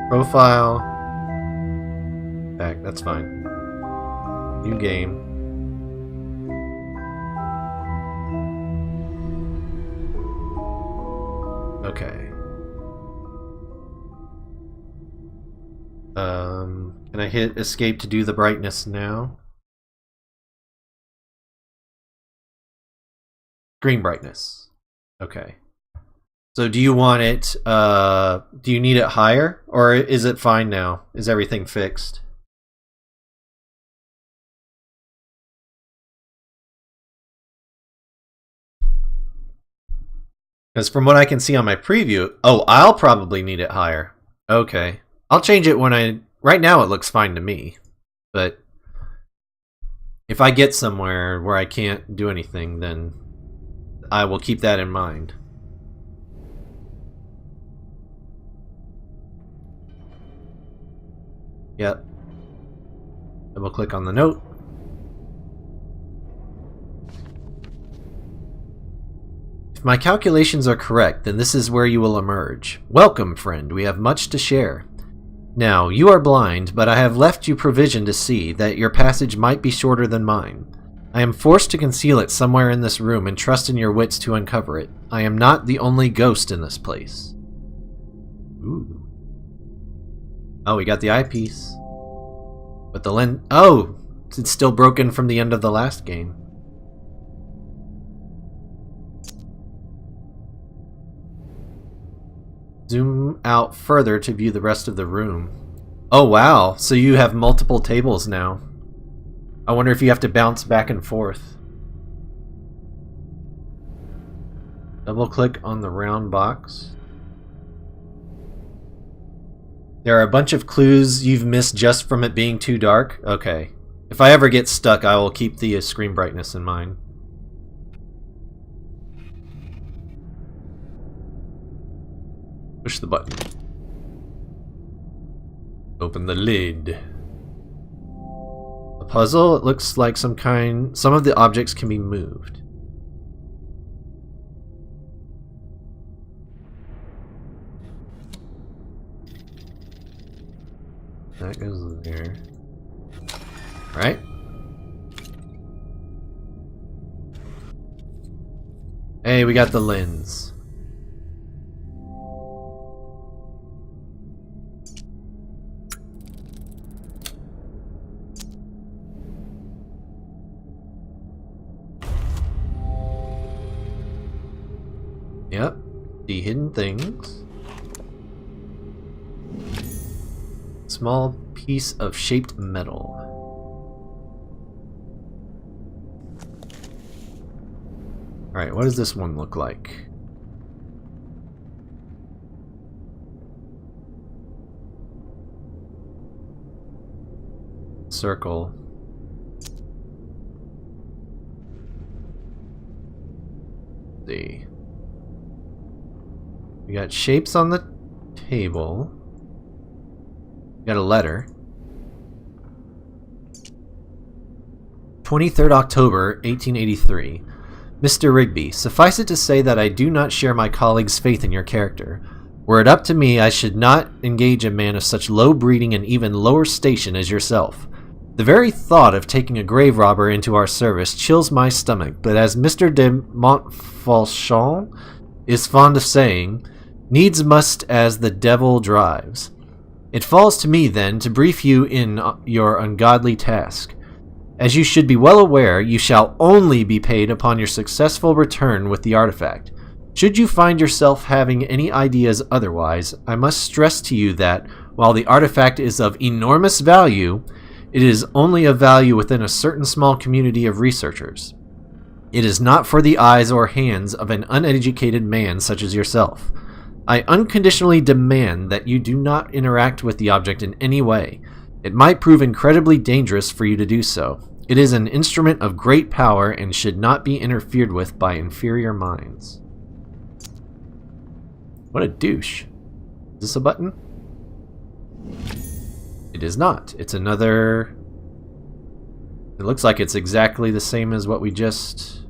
Profile. Back, that's fine. New game. Okay. Can I hit escape to do the brightness now? Screen brightness. Okay. So do you want it, do you need it higher? Or is it fine now? Is everything fixed? Because from what I can see on my preview... Oh, I'll probably need it higher. Okay. I'll change it when I... Right now it looks fine to me. But if I get somewhere where I can't do anything, then I will keep that in mind. Yep. Double click on the note. If my calculations are correct, then this is where you will emerge. Welcome, friend. We have much to share. Now, you are blind, but I have left you provision to see that your passage might be shorter than mine. I am forced to conceal it somewhere in this room and trust in your wits to uncover it. I am not the only ghost in this place. Ooh. Oh, we got the eyepiece. But the lens... Oh! It's still broken from the end of the last game. Zoom out further to view the rest of the room. Oh wow, so you have multiple tables now. I wonder if you have to bounce back and forth. Double click on the round box. There are a bunch of clues you've missed just from it being too dark? Okay. If I ever get stuck, I will keep the screen brightness in mind. Push the button. Open the lid. A puzzle? It looks like some of the objects can be moved. That goes there. Right? Hey, we got the lens. Yep, the hidden things. Small piece of shaped metal. Alright, what does this one look like? Circle. Let's see. We got shapes on the table. We got a letter. 23rd October, 1883. Mr. Rigby, suffice it to say that I do not share my colleague's faith in your character. Were it up to me, I should not engage a man of such low breeding and even lower station as yourself. The very thought of taking a grave robber into our service chills my stomach, but as Mr. de Montfaucon is fond of saying, needs must as the devil drives. It falls to me, then, to brief you in your ungodly task. As you should be well aware, you shall only be paid upon your successful return with the artifact. Should you find yourself having any ideas otherwise, I must stress to you that, while the artifact is of enormous value, it is only of value within a certain small community of researchers. It is not for the eyes or hands of an uneducated man such as yourself. I unconditionally demand that you do not interact with the object in any way. It might prove incredibly dangerous for you to do so. It is an instrument of great power and should not be interfered with by inferior minds. What a douche. Is this a button? It is not. It's another... It looks like it's exactly the same as what we just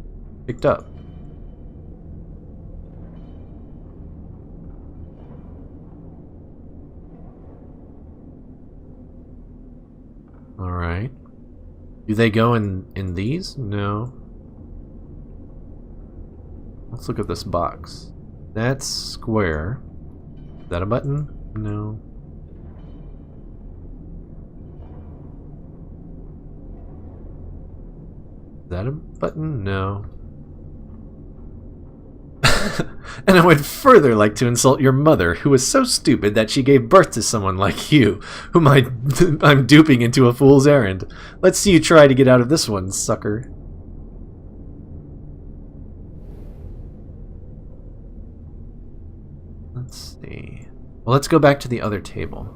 picked up. Alright. Do they go in these? No. Let's look at this box. That's square. Is that a button? No. Is that a button? No. And I would further like to insult your mother, who was so stupid that she gave birth to someone like you, whom I'm duping into a fool's errand. Let's see you try to get out of this one, sucker. Let's see. Well, let's go back to the other table.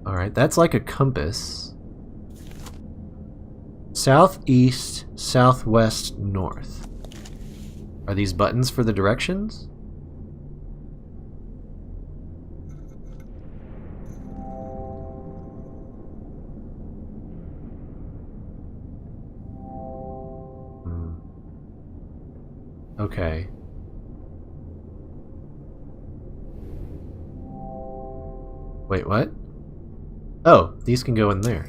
Alright, that's like a compass. Southeast, southwest, north. Are these buttons for the directions? Okay. Wait, what? Oh, these can go in there.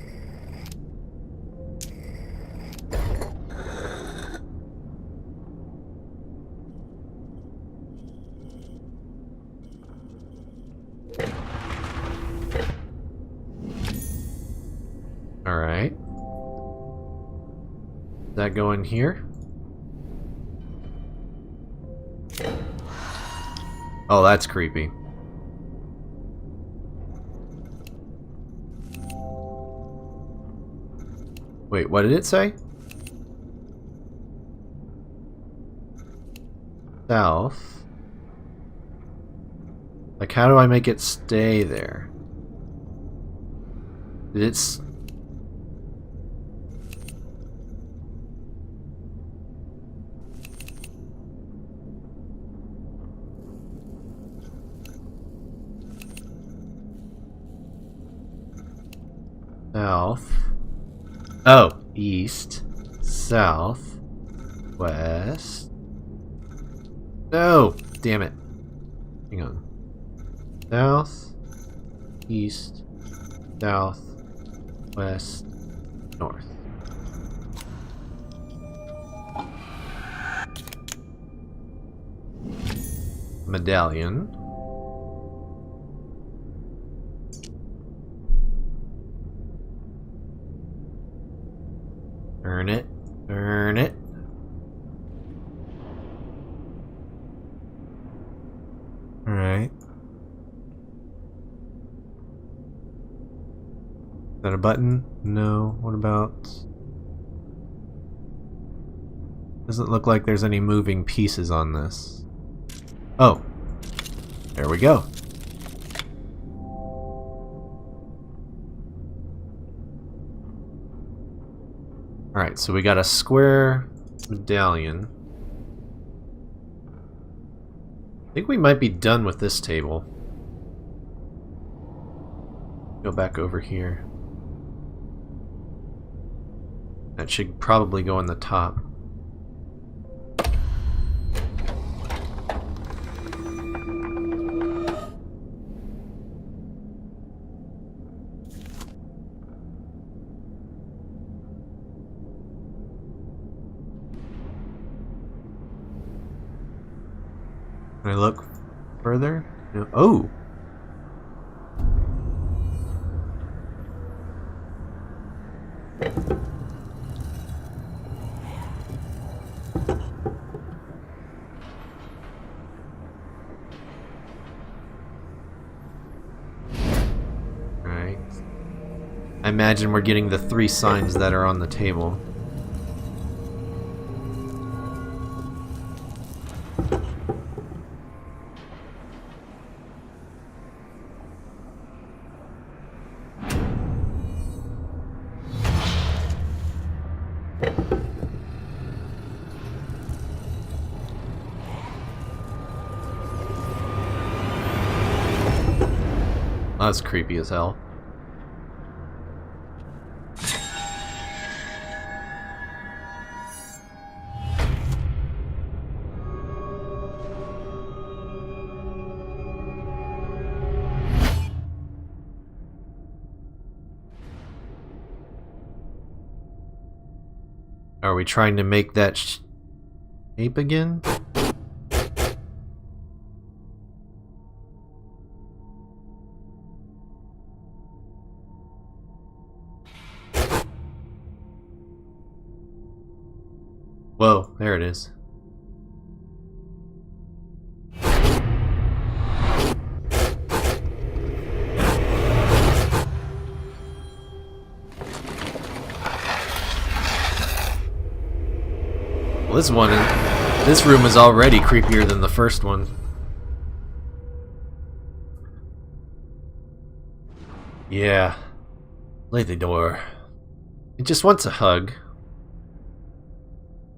Alright. Does that go in here? Oh, that's creepy. Wait, what did it say? South. Like, how do I make it stay there? Did it south. Oh, east, south, west. No, damn it. Hang on. South, east, south, west, north. Medallion. Turn it. Turn it. Alright. Is that a button? No. What about... Doesn't look like there's any moving pieces on this. Oh. There we go. Alright, so we got a square medallion. I think we might be done with this table. Go back over here. That should probably go in the top. Can I look further? No. Oh! Alright. I imagine we're getting the 3 signs that are on the table. That's creepy as hell. Are we trying to make that shape again? Whoa, there it is. Well, this room is already creepier than the first one. Yeah. Lay the door. It just wants a hug.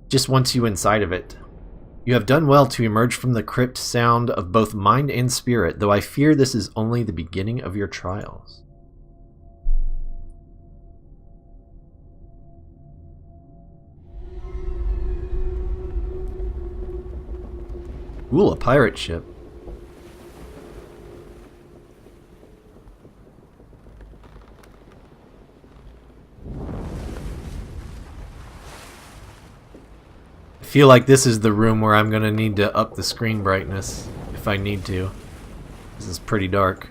Just wants you inside of it. You have done well to emerge from the crypt sound of both mind and spirit, though I fear this is only the beginning of your trials. Ooh, a pirate ship. I feel like this is the room where I'm gonna need to up the screen brightness, if I need to. This is pretty dark.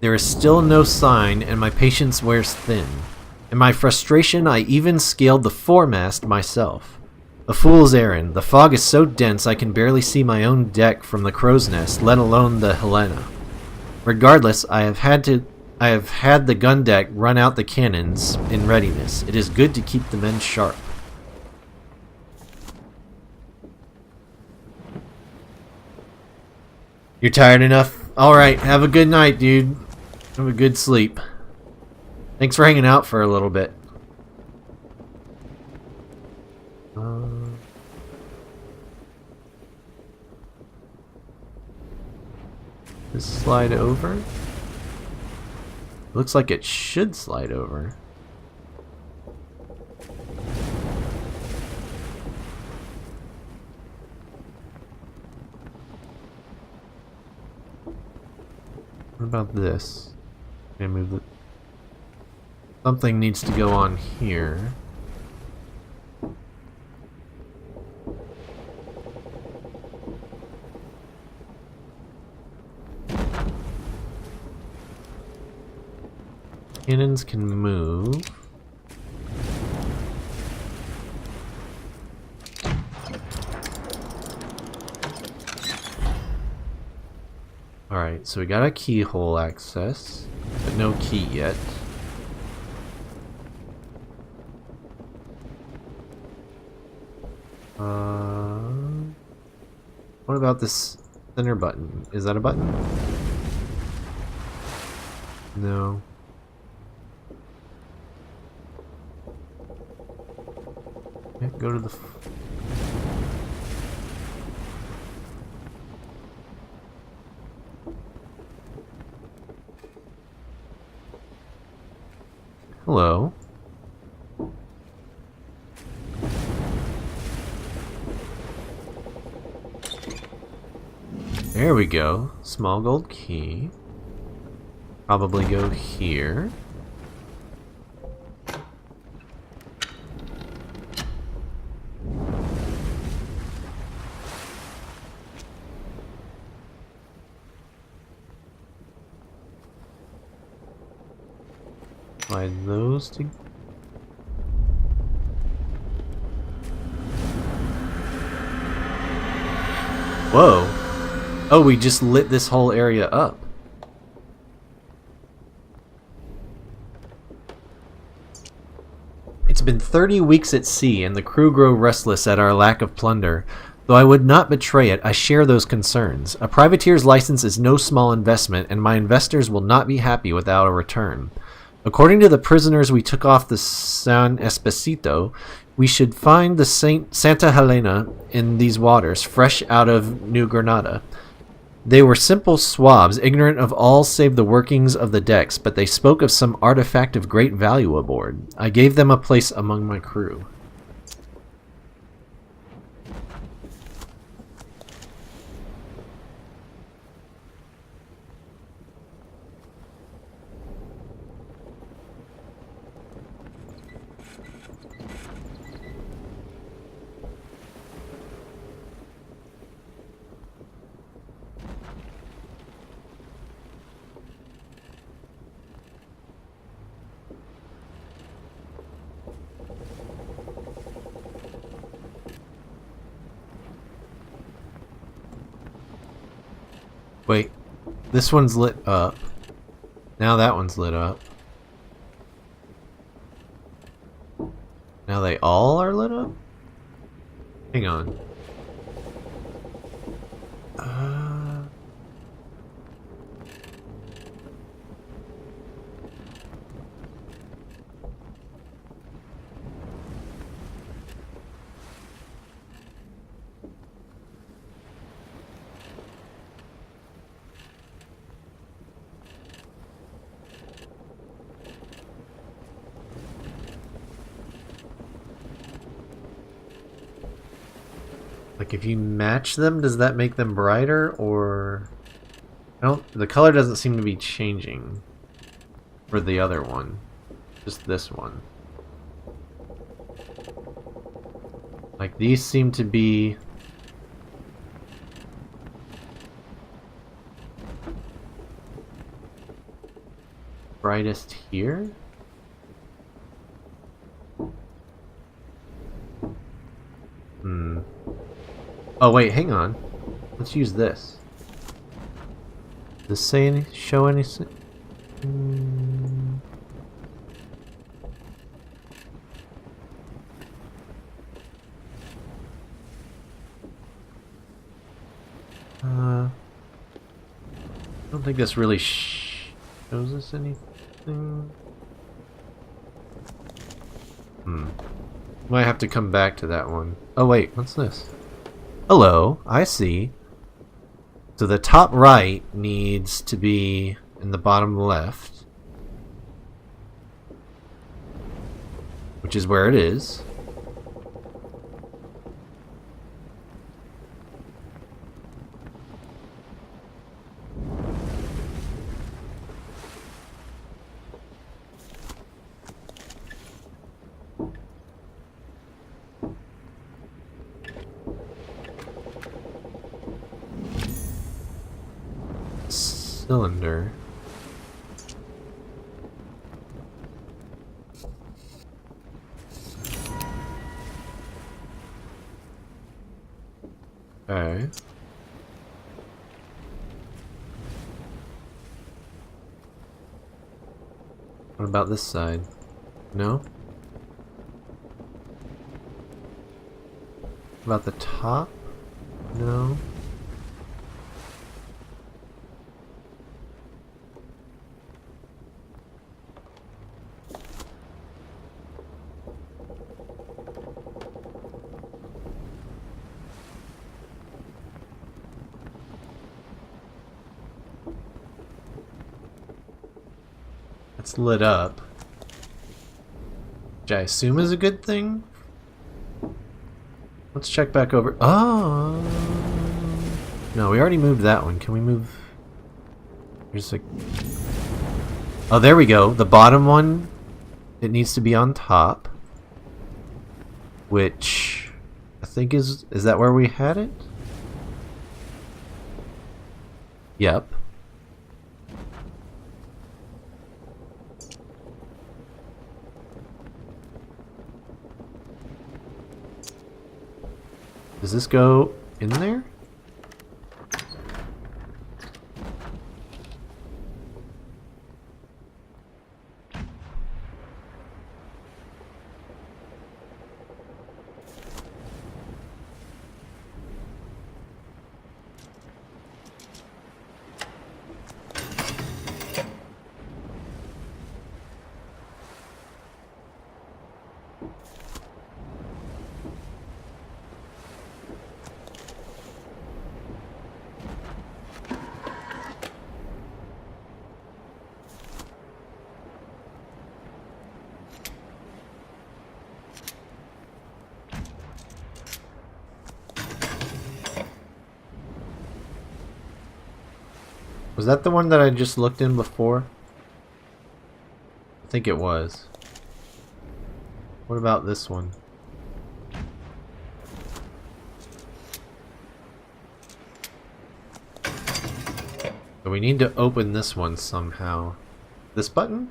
There is still no sign, and my patience wears thin. In my frustration, I even scaled the foremast myself. A fool's errand. The fog is so dense I can barely see my own deck from the crow's nest, let alone the Helena. Regardless, I have had the gun deck run out the cannons in readiness. It is good to keep the men sharp. You're tired enough? Alright, have a good night, dude. Have a good sleep. Thanks for hanging out for a little bit. This slide over? Looks like it should slide over. What about this? Can I move it? Something needs to go on here. Cannons can move. Alright, so we got a keyhole access, but no key yet. What about this center button? Is that a button? No. Okay, go to the... Hello. There we go. Small gold key. Probably go here. Slide those to... Whoa. Oh, we just lit this whole area up. It's been 30 weeks at sea, and the crew grow restless at our lack of plunder. Though I would not betray it, I share those concerns. A privateer's license is no small investment, and my investors will not be happy without a return. According to the prisoners we took off the San Espacito, we should find the Santa Helena in these waters, fresh out of New Granada. They were simple swabs, ignorant of all save the workings of the decks, but they spoke of some artifact of great value aboard. I gave them a place among my crew. Wait, this one's lit up. Now that one's lit up. Now they all are lit up? Hang on. Like if you match them, does that make them brighter, or I don't, the color doesn't seem to be changing for the other one. Just this one. Like these seem to be brightest here. Oh wait, hang on. Let's use this. Does this say any, show anything? I don't think this really shows us anything. Might have to come back to that one. Oh wait, what's this? Hello, I see. So the top right needs to be in the bottom left, which is where it is. Cylinder. Okay. What about this side? No? What about the top? No? It's lit up, which I assume is a good thing. Let's check back over. Oh no, we already moved that one. Can we move? There's like, oh, there we go. The bottom one, it needs to be on top, which I think is that where we had it? Yep. Does this go in there? Was that the one that I just looked in before? I think it was. What about this one? So we need to open this one somehow. This button?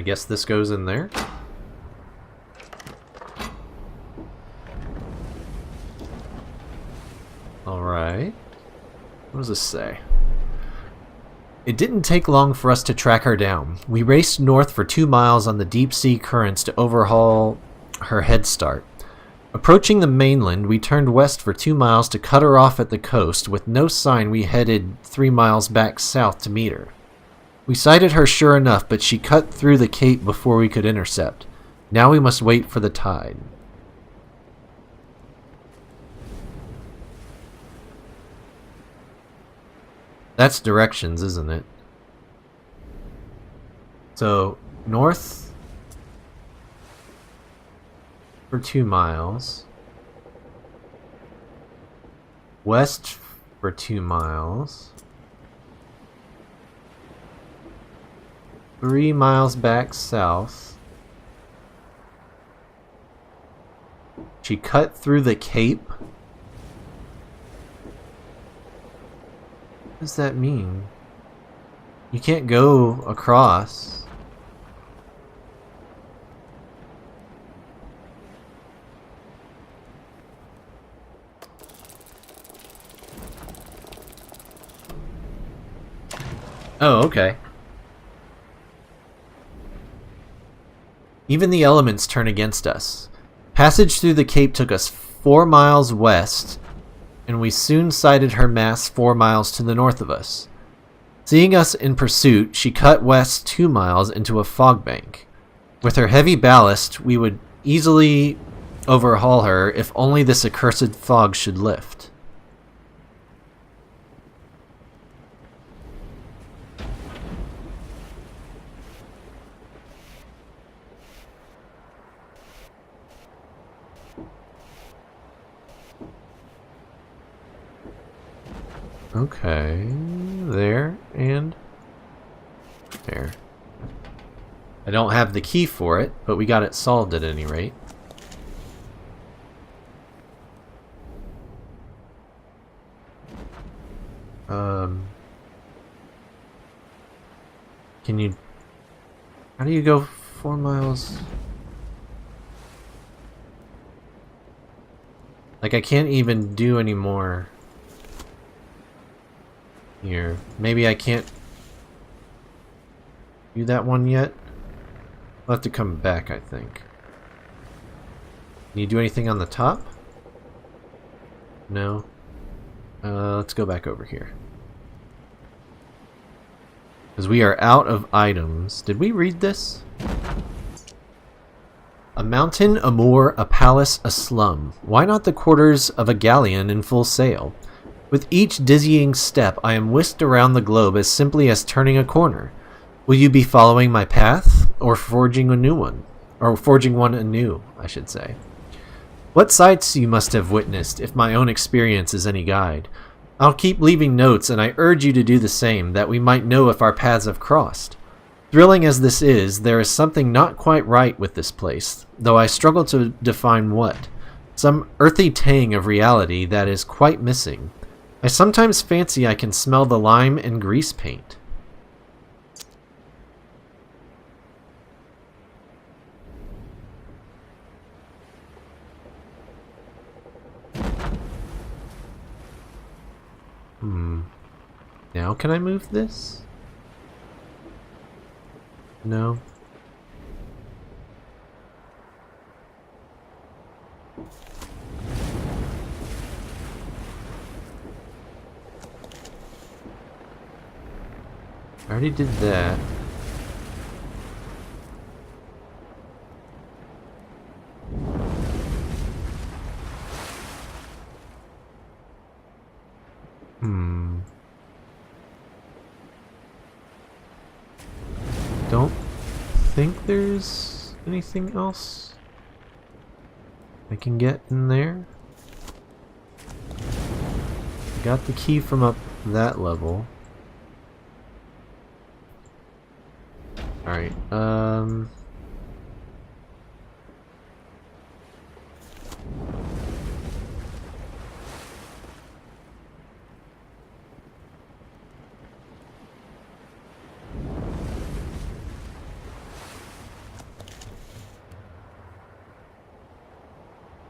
guess this goes in there. Alright. What does this say? It didn't take long for us to track her down. We raced north for 2 miles on the deep sea currents to overhaul her head start. Approaching the mainland, we turned west for 2 miles to cut her off at the coast. With no sign, we headed 3 miles back south to meet her. We sighted her sure enough, but she cut through the cape before we could intercept. Now we must wait for the tide. That's directions, isn't it? So, north for 2 miles. West for 2 miles. 3 miles back south. She cut through the cape? What does that mean? You can't go across. Oh, okay. Even the elements turn against us. Passage through the cape took us 4 miles west, and we soon sighted her masts 4 miles to the north of us. Seeing us in pursuit, she cut west 2 miles into a fog bank. With her heavy ballast, we would easily overhaul her if only this accursed fog should lift. Okay, there and there. I don't have the key for it, but we got it solved at any rate. Can you... How do you go 4 miles? Like, I can't even do any more here. Maybe I can't do that one yet? I'll have to come back, I think. Can you do anything on the top? No. Let's go back over here. Because we are out of items. Did we read this? A mountain, a moor, a palace, a slum. Why not the quarters of a galleon in full sail? With each dizzying step, I am whisked around the globe as simply as turning a corner. Will you be following my path, or forging a new one? Or forging one anew, I should say. What sights you must have witnessed, if my own experience is any guide. I'll keep leaving notes, and I urge you to do the same, that we might know if our paths have crossed. Thrilling as this is, there is something not quite right with this place, though I struggle to define what. Some earthy tang of reality that is quite missing. I sometimes fancy I can smell the lime and grease paint. Now can I move this? No. I already did that. Don't think there's anything else I can get in there. Got the key from up that level. Alright,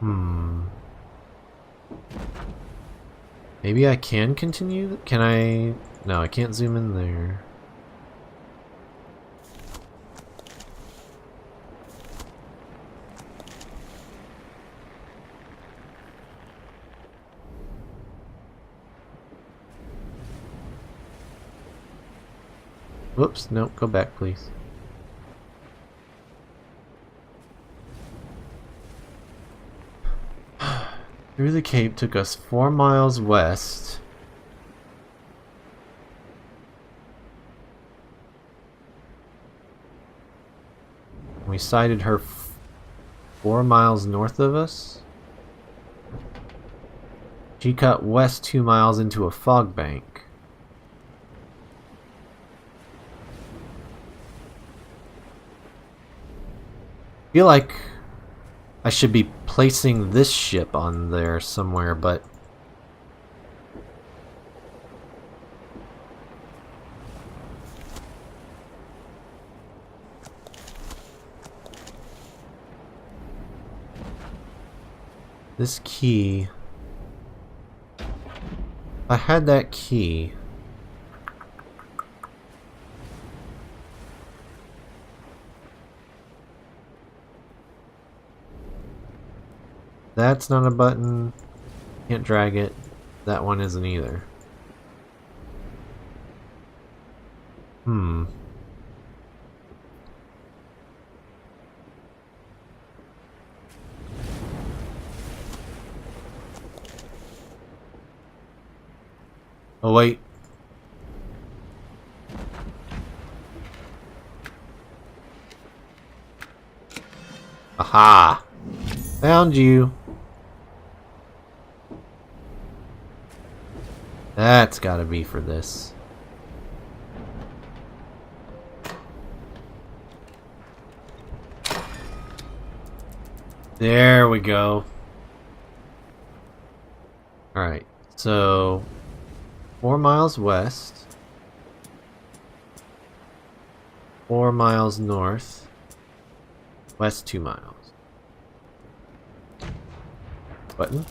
Hmm. Maybe I can continue? Can I? No, I can't zoom in there. Whoops, nope, go back, please. Through the Cape took us 4 miles west. We sighted her 4 miles north of us. She cut west 2 miles into a fog bank. I feel like I should be placing this ship on there somewhere, but this key, if I had that key, that's not a button, can't drag it, that one isn't either. Oh wait. Aha! Found you! That's gotta be for this. There we go. Alright, so 4 miles west, 4 miles north, west 2 miles. Button.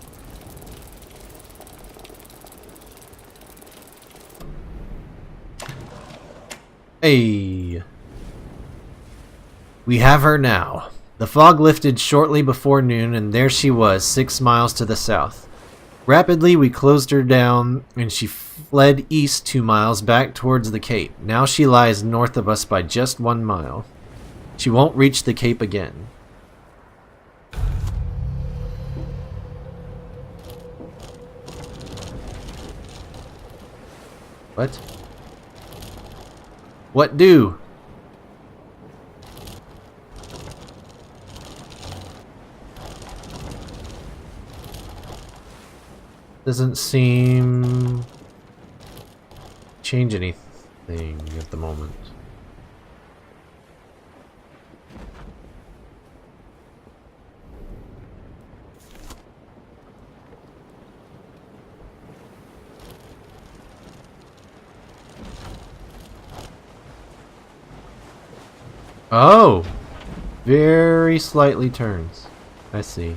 Hey! We have her now. The fog lifted shortly before noon, and there she was, 6 miles to the south. Rapidly, we closed her down, and she fled east 2 miles back towards the Cape. Now she lies north of us by just 1 mile. She won't reach the Cape again. What? What do? Doesn't seem change anything at the moment. Oh! Very slightly turns. I see.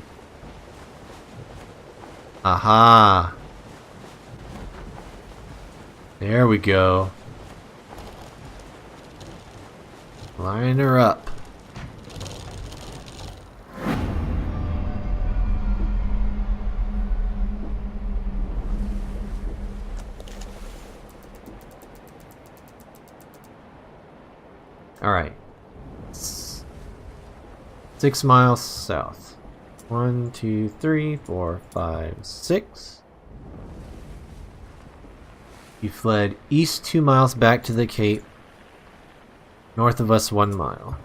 Aha! There we go. Line her up. Alright. 6 miles south. 1, 2, 3, 4, 5, 6. You fled east 2 miles back to the Cape. North of us 1 mile.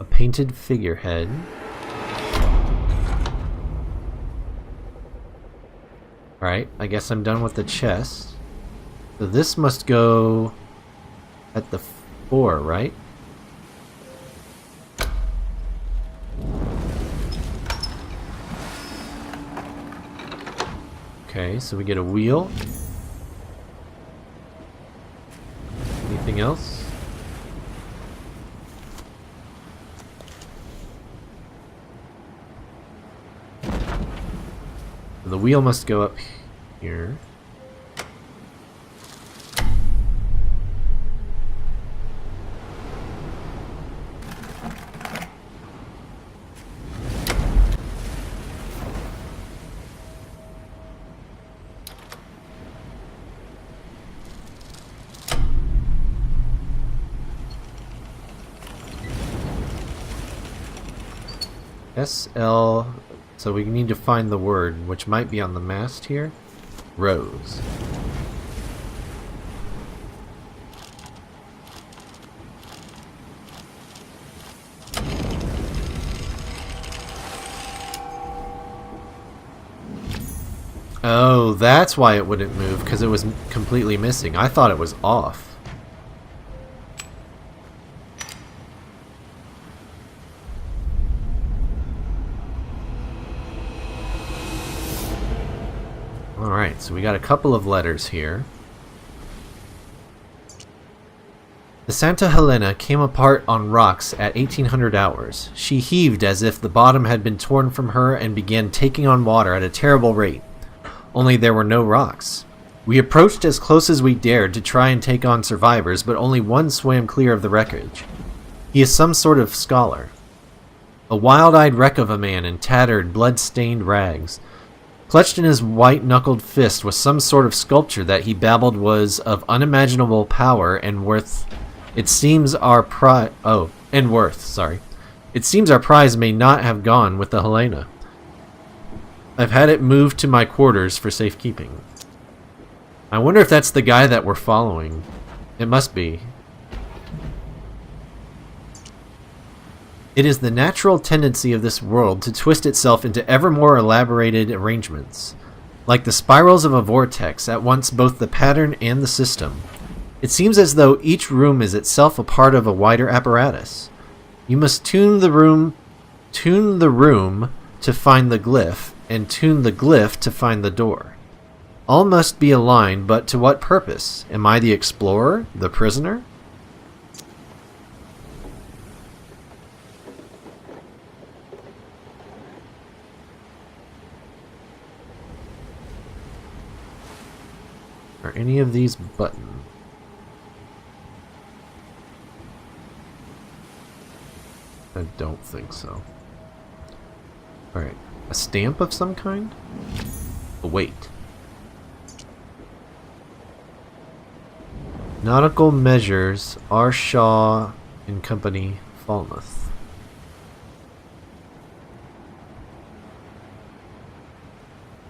A painted figurehead. Alright, I guess I'm done with the chest. So this must go at the 4, right? Okay, so we get a wheel. Anything else? The wheel must go up here. SL, so we need to find the word, which might be on the mast here. Rose. Oh, that's why it wouldn't move, because it was completely missing. I thought it was off. Alright, so we got a couple of letters here. The Santa Helena came apart on rocks at 1800 hours. She heaved as if the bottom had been torn from her and began taking on water at a terrible rate. Only there were no rocks. We approached as close as we dared to try and take on survivors, but only one swam clear of the wreckage. He is some sort of scholar. A wild-eyed wreck of a man in tattered, blood-stained rags. Clutched in his white-knuckled fist was some sort of sculpture that he babbled was of unimaginable power and worth. It seems our prize may not have gone with the Helena. I've had it moved to my quarters for safekeeping. I wonder if that's the guy that we're following. It must be. It is the natural tendency of this world to twist itself into ever more elaborated arrangements. Like the spirals of a vortex, at once both the pattern and the system. It seems as though each room is itself a part of a wider apparatus. You must tune the room to find the glyph, and tune the glyph to find the door. All must be aligned, but to what purpose? Am I the explorer? The prisoner? Are any of these buttons? I don't think so. Alright. A stamp of some kind? A weight. Nautical measures, R. Shaw and Company, Falmouth.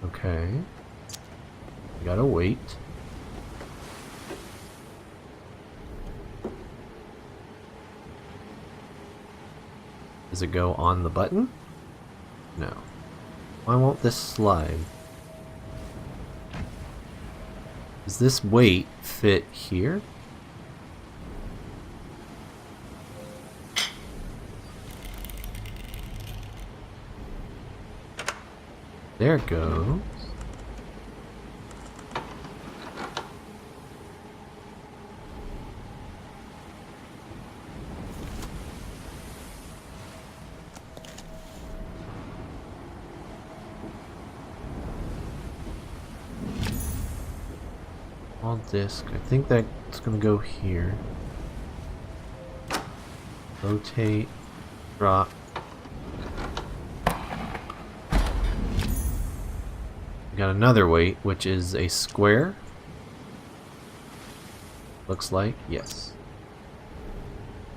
Okay. We gotta wait. Does it go on the button? No. Why won't this slide? Does this weight fit here? There it goes. Disc. I think that's gonna go here. Rotate, drop. We got another weight, which is a square. Looks like, yes.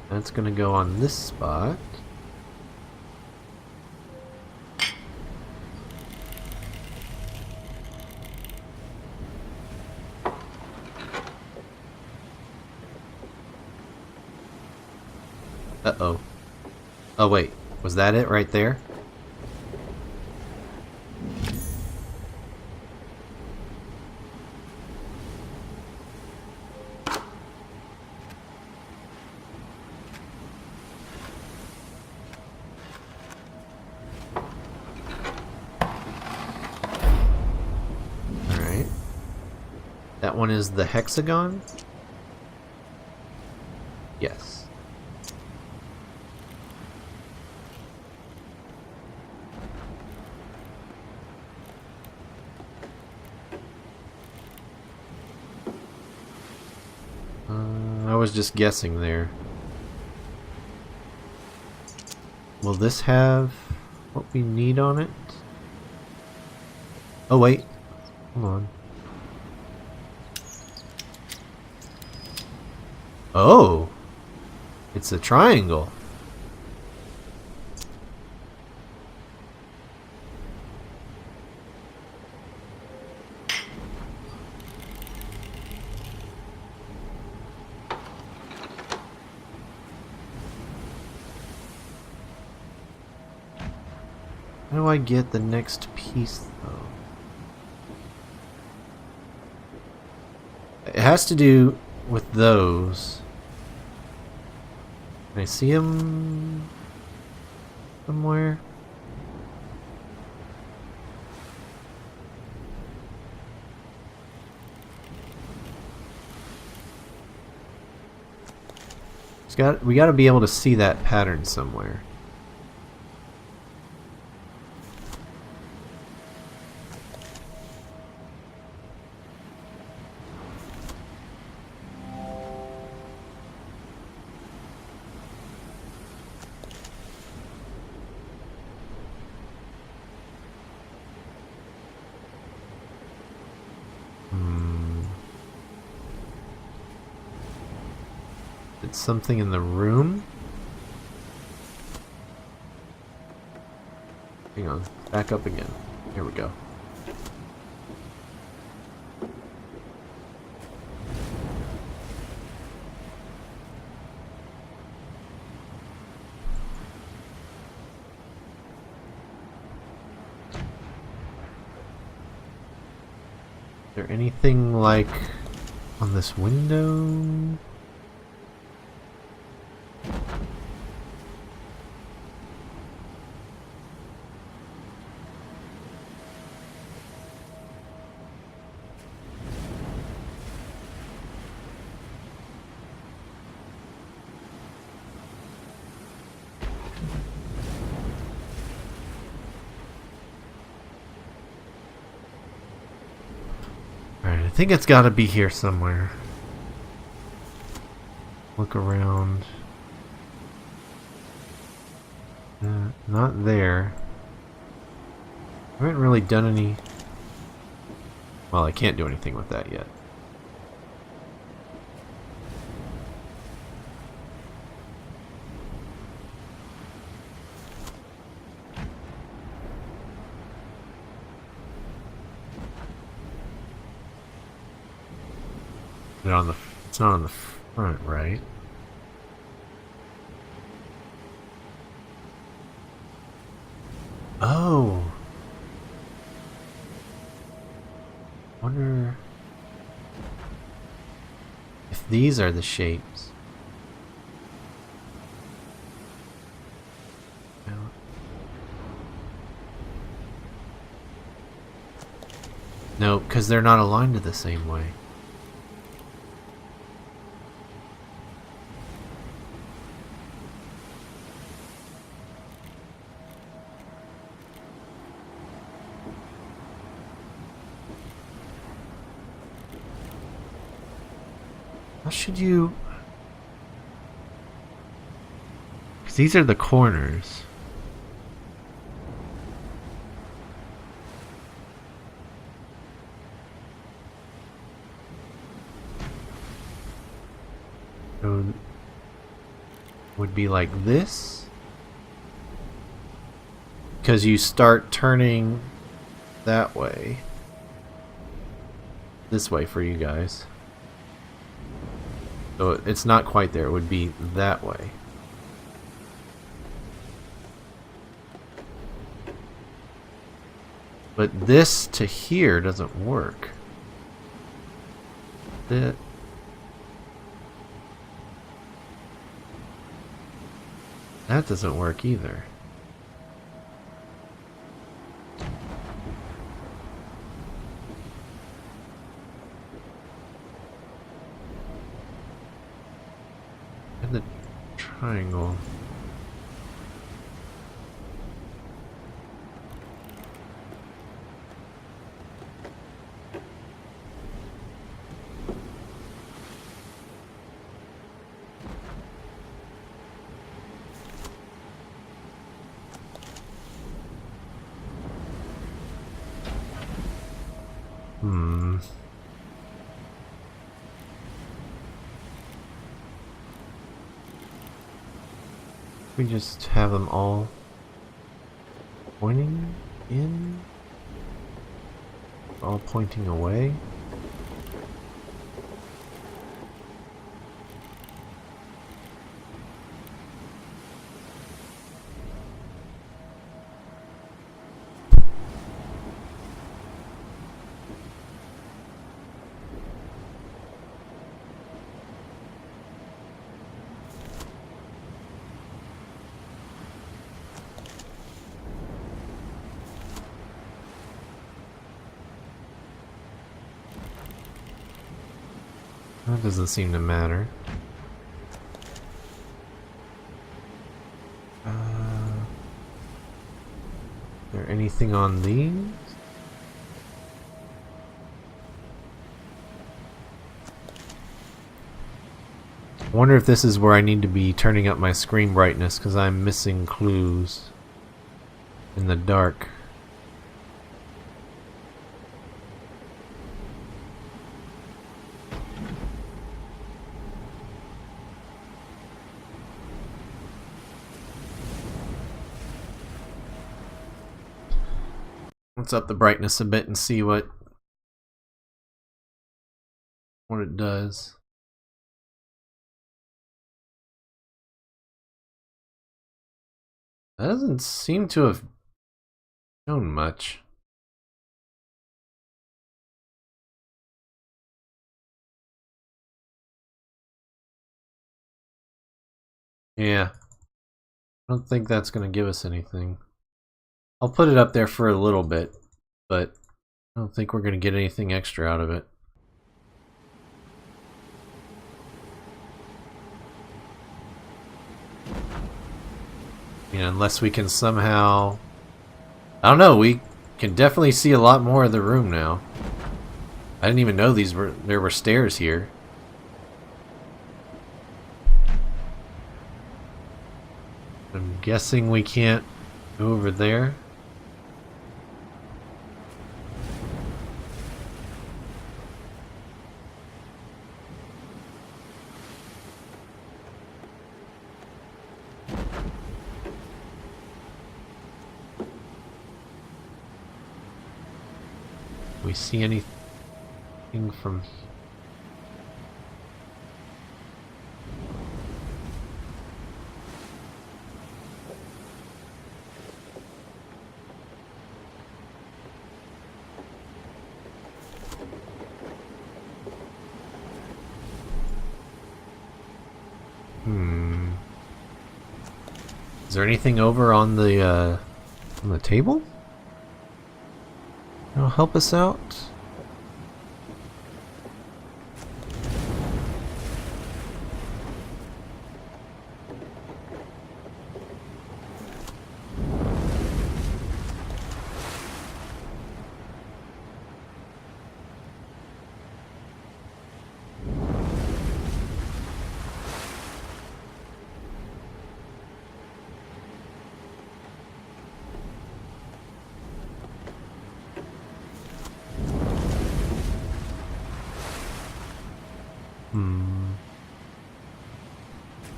That's gonna go on this spot. Uh-oh. Oh wait, was that it right there? That one is the hexagon? Yes. I was just guessing there. Will this have what we need on it? Oh wait, hold on. Oh! It's a triangle. How do I get the next piece, though? It has to do with those. Can I see them somewhere? We gotta be able to see that pattern somewhere. It's something in the room? Hang on, back up again. Here we go. Is there anything like on this window? Alright, I think it's gotta be here somewhere. Look around. Not there. I haven't really done any... Well, I can't do anything with that yet. It's not on the front, right? Oh. Wonder if these are the shapes. No, because they're not aligned the same way. How should you... Because these are the corners. So would be like this. Because you start turning that way. This way for you guys. So it's not quite there, it would be that way. But this to here doesn't work. That doesn't work either. triangle. We just have them all pointing in, all pointing away. That doesn't seem to matter. Is there anything on these? I wonder if this is where I need to be turning up my screen brightness because I'm missing clues in the dark. Let's up the brightness a bit and see what it does. That doesn't seem to have shown much. Yeah. I don't think that's going to give us anything. I'll put it up there for a little bit, but I don't think we're going to get anything extra out of it. Unless we can somehow... I don't know, we can definitely see a lot more of the room now. I didn't even know there were stairs here. I'm guessing we can't go over there. We see anything from Is there anything over on the table? That'll help us out.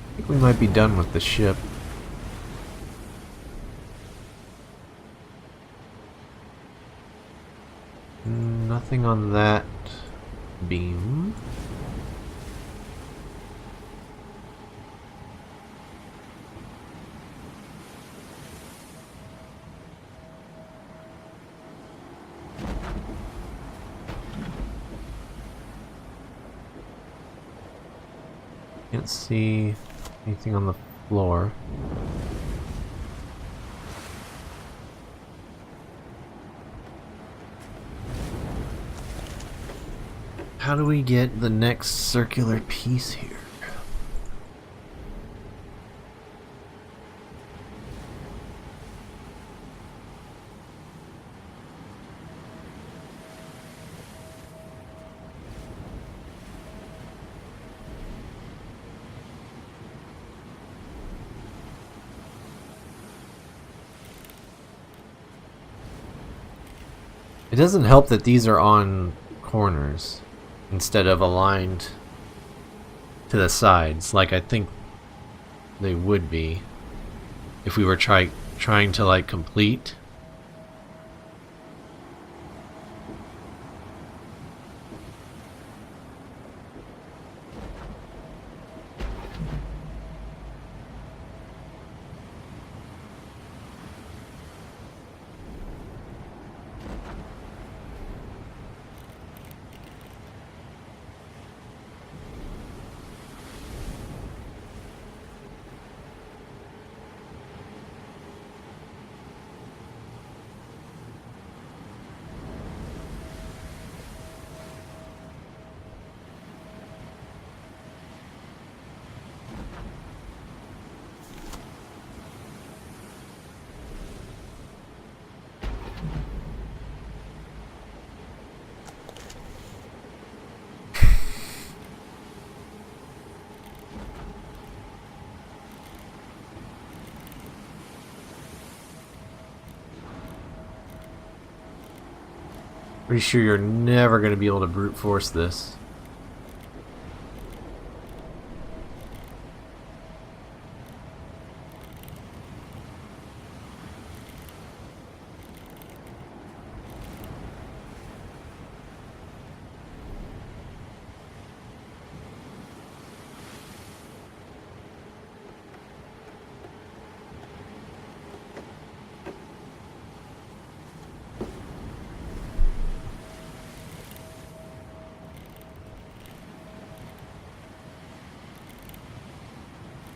I think we might be done with the ship. Nothing on that beam. Can't see anything on the floor. How do we get the next circular piece here? It doesn't help that these are on corners instead of aligned to the sides, like I think they would be if we were trying to like complete. Pretty sure you're never going to be able to brute force this.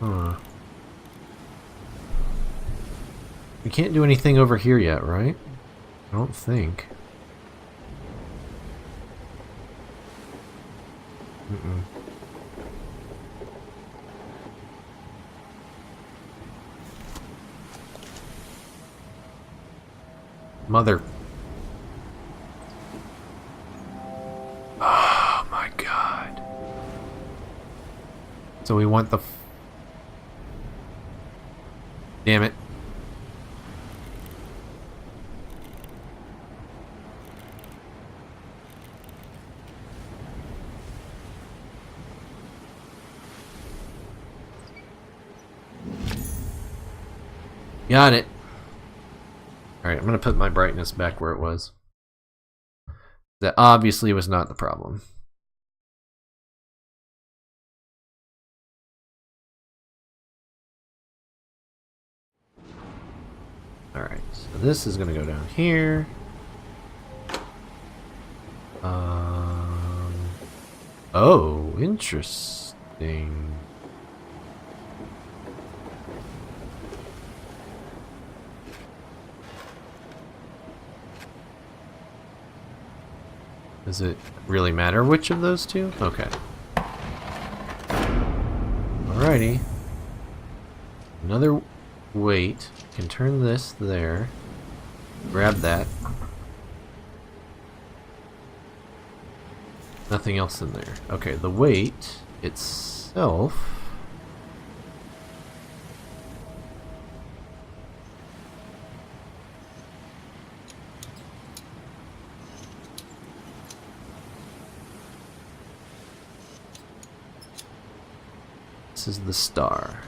Huh. We can't do anything over here yet, right? I don't think. Mm-mm. Mother. Oh my god. So we want the... Damn it. Got it. Alright, I'm gonna put my brightness back where it was. That obviously was not the problem. Alright, so this is gonna go down here. Oh, interesting. Does it really matter which of those two? Okay. Alrighty. Another weight. Can turn this there. Grab that. Nothing else in there. Okay, the weight itself. This is the star.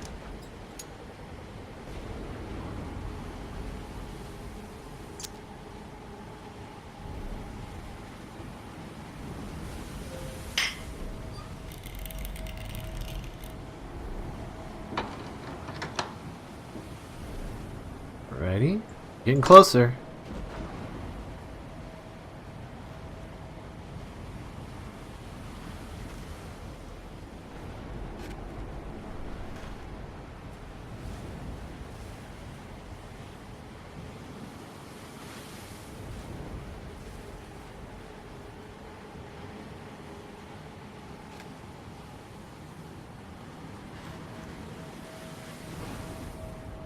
Alrighty. Getting closer.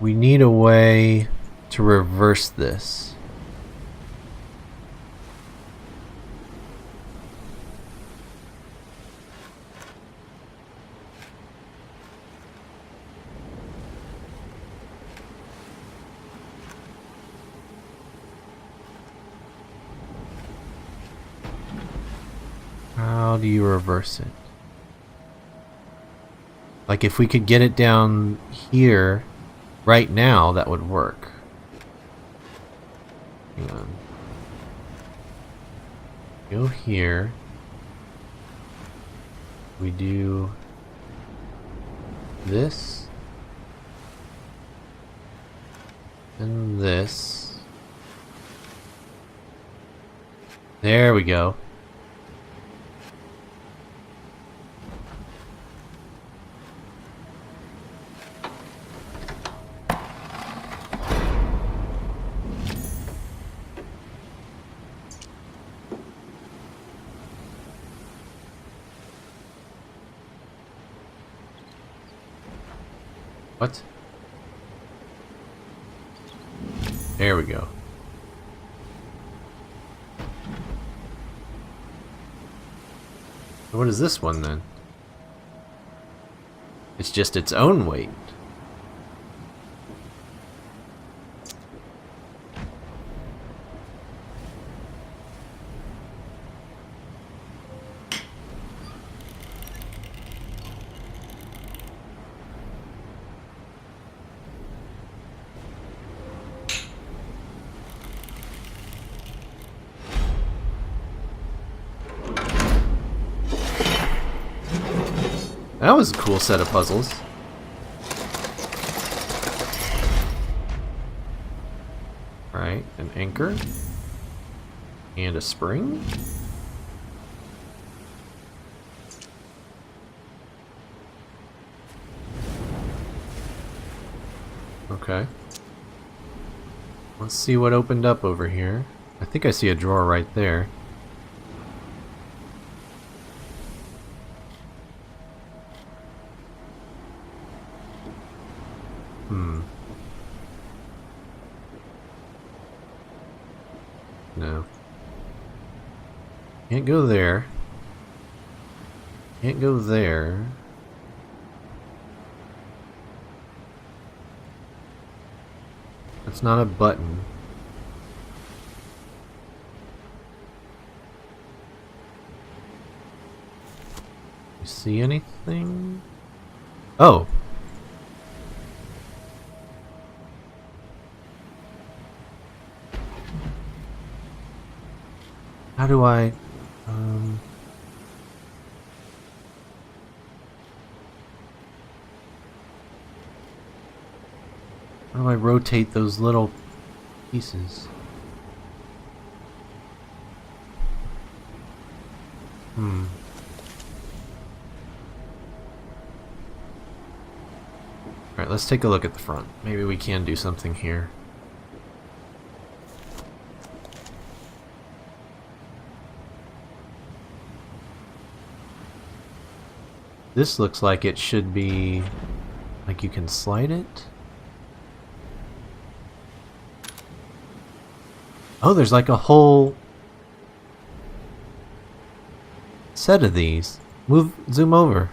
We need a way to reverse this. How do you reverse it? Like if we could get it down here right now, that would work. Hang on. Go here. We do this and this. There we go. What? There we go. So what is this one then? It's just its own weight. That was a cool set of puzzles. Right, an anchor. And a spring. Okay. Let's see what opened up over here. I think I see a drawer right there. No. Can't go there. Can't go there. That's not a button. You see anything? Oh. How do I... How do I rotate those little pieces? Alright, let's take a look at the front. Maybe we can do something here. This looks like it should be... like you can slide it? Oh, there's like a whole set of these. Zoom over.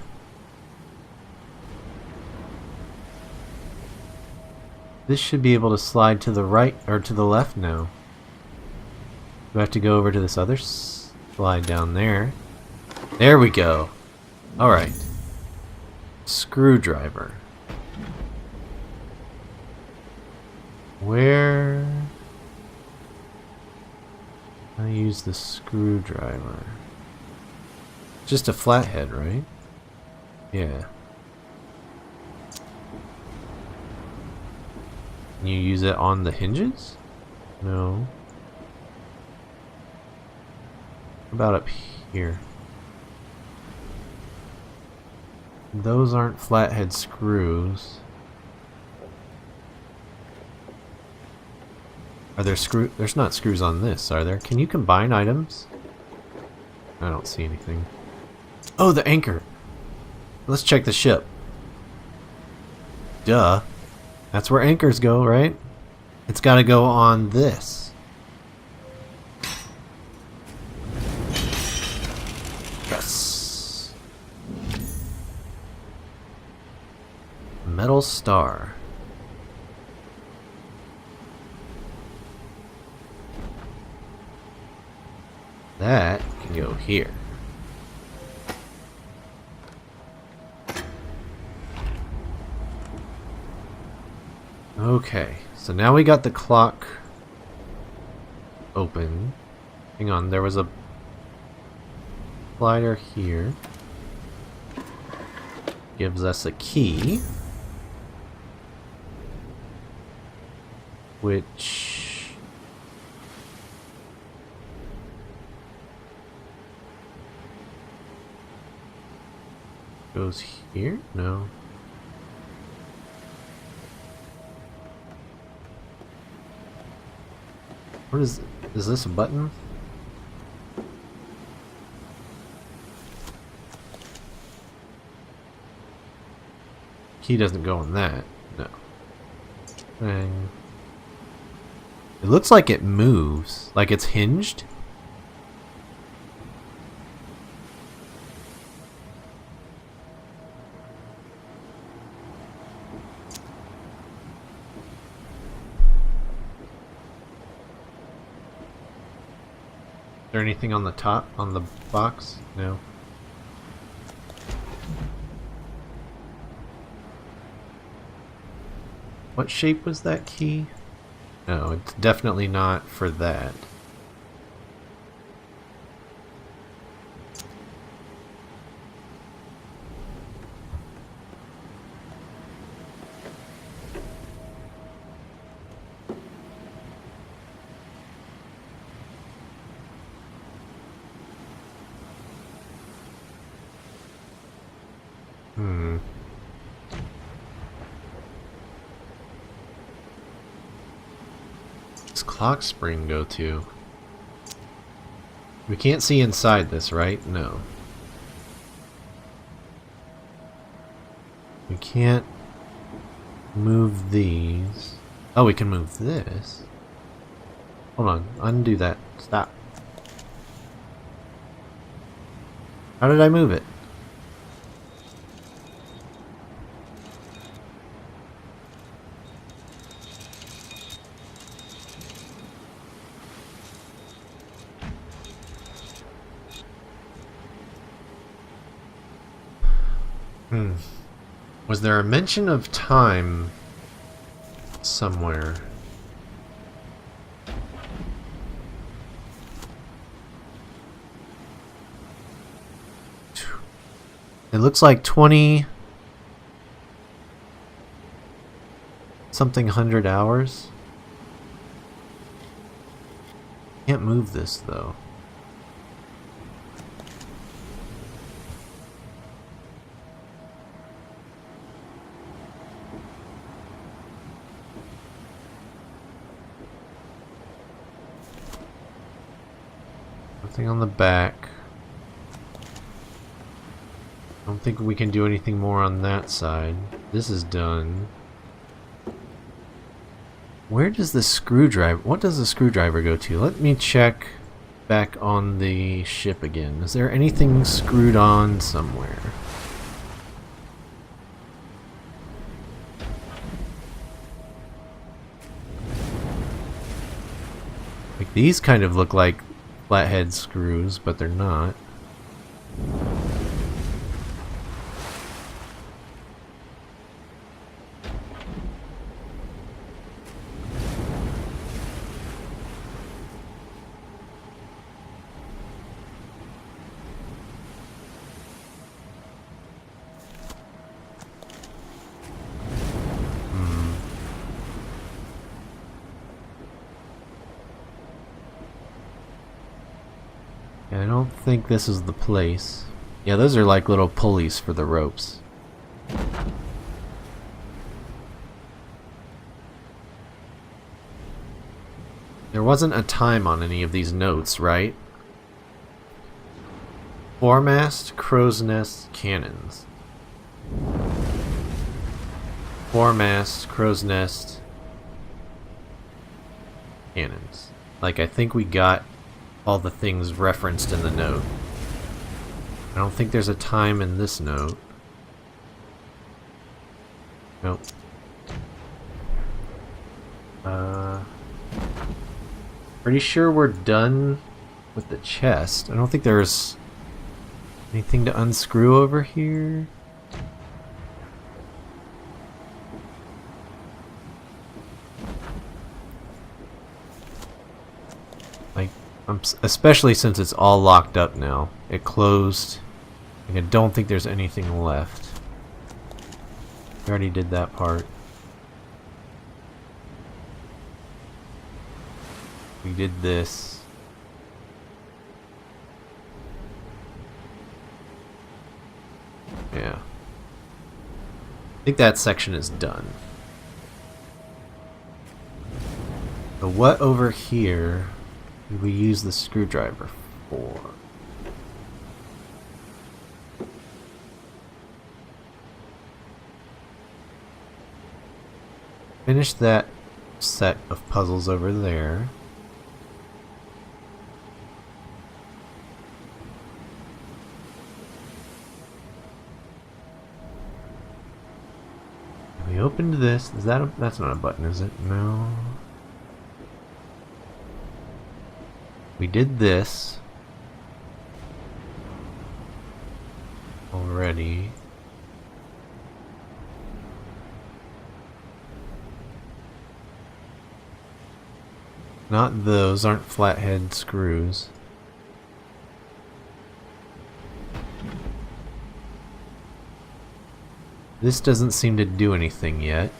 This should be able to slide to the right or to the left now. Do I have to go over to this other slide down there? There we go. Alright. Screwdriver. Where... I use the screwdriver. Just a flathead, right? Yeah. Can you use it on the hinges? No. What about up here? Those aren't flathead screws. Are there there's not screws on this, are there? Can you combine items? I don't see anything. Oh, the anchor! Let's check the ship. Duh. That's where anchors go, right? It's gotta go on this. Yes! Metal star. That can go here. Okay, so now we got the clock open. Hang on, there was a slider here. Gives us a key. Which... goes here? No. What is this a button? Key doesn't go on that. No. And it looks like it moves, like it's hinged. Is there anything on the top, on the box? No. What shape was that key? No, it's definitely not for that. Clock spring go to? We can't see inside this, right? No. We can't move these. Oh, we can move this. Hold on, undo that. Stop. How did I move it? Was there a mention of time somewhere? It looks like 20 something hundred hours. Can't move this though. Nothing on the back. I don't think we can do anything more on that side. This is done. Where does the screwdriver... what does the screwdriver go to? Let me check back on the ship again. Is there anything screwed on somewhere? Like these kind of look like flathead screws, but they're not. I don't think this is the place. Yeah, those are like little pulleys for the ropes. There wasn't a time on any of these notes, right? Foremast, crow's nest, cannons. Foremast, crow's nest, cannons. Like, I think we got all the things referenced in the note. I don't think there's a time in this note. Nope. Pretty sure we're done with the chest. I don't think there's anything to unscrew over here. Especially since it's all locked up now. It closed, and I don't think there's anything left. We already did that part. We did this. Yeah. I think that section is done. So what over here do we use the screwdriver for? Finish that set of puzzles over there. We opened this. Is that that's not a button, is it? No. We did this already. Not those, aren't flathead screws. This doesn't seem to do anything yet,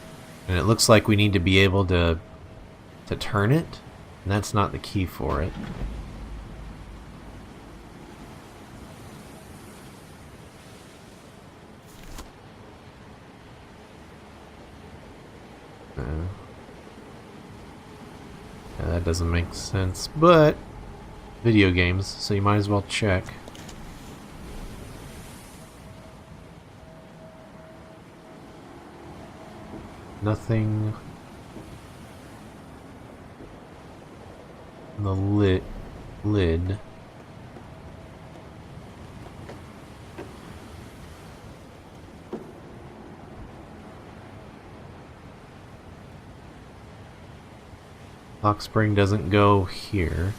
and it looks like we need to be able to turn it, and that's not the key for it. Yeah, that doesn't make sense, but video games, so you might as well check. Nothing on the lid. Lock spring doesn't go here.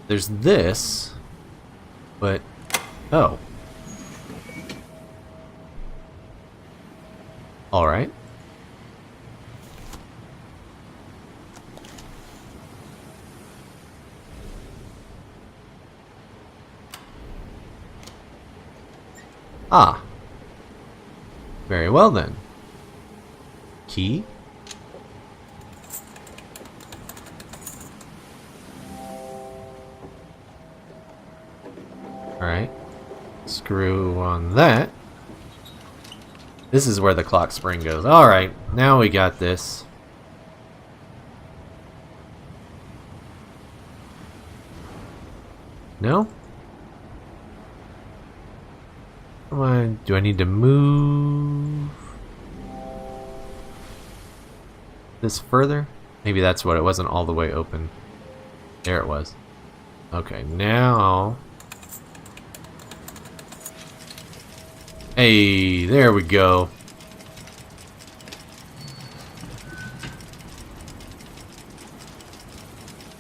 There's this, but oh. All right. Ah. Very well then. Key? Alright. Screw on that. This is where the clock spring goes. Alright, now we got this. No? Come on, do I need to move this further? Maybe that's what it wasn't all the way open. There it was. Okay, now... Hey, there we go.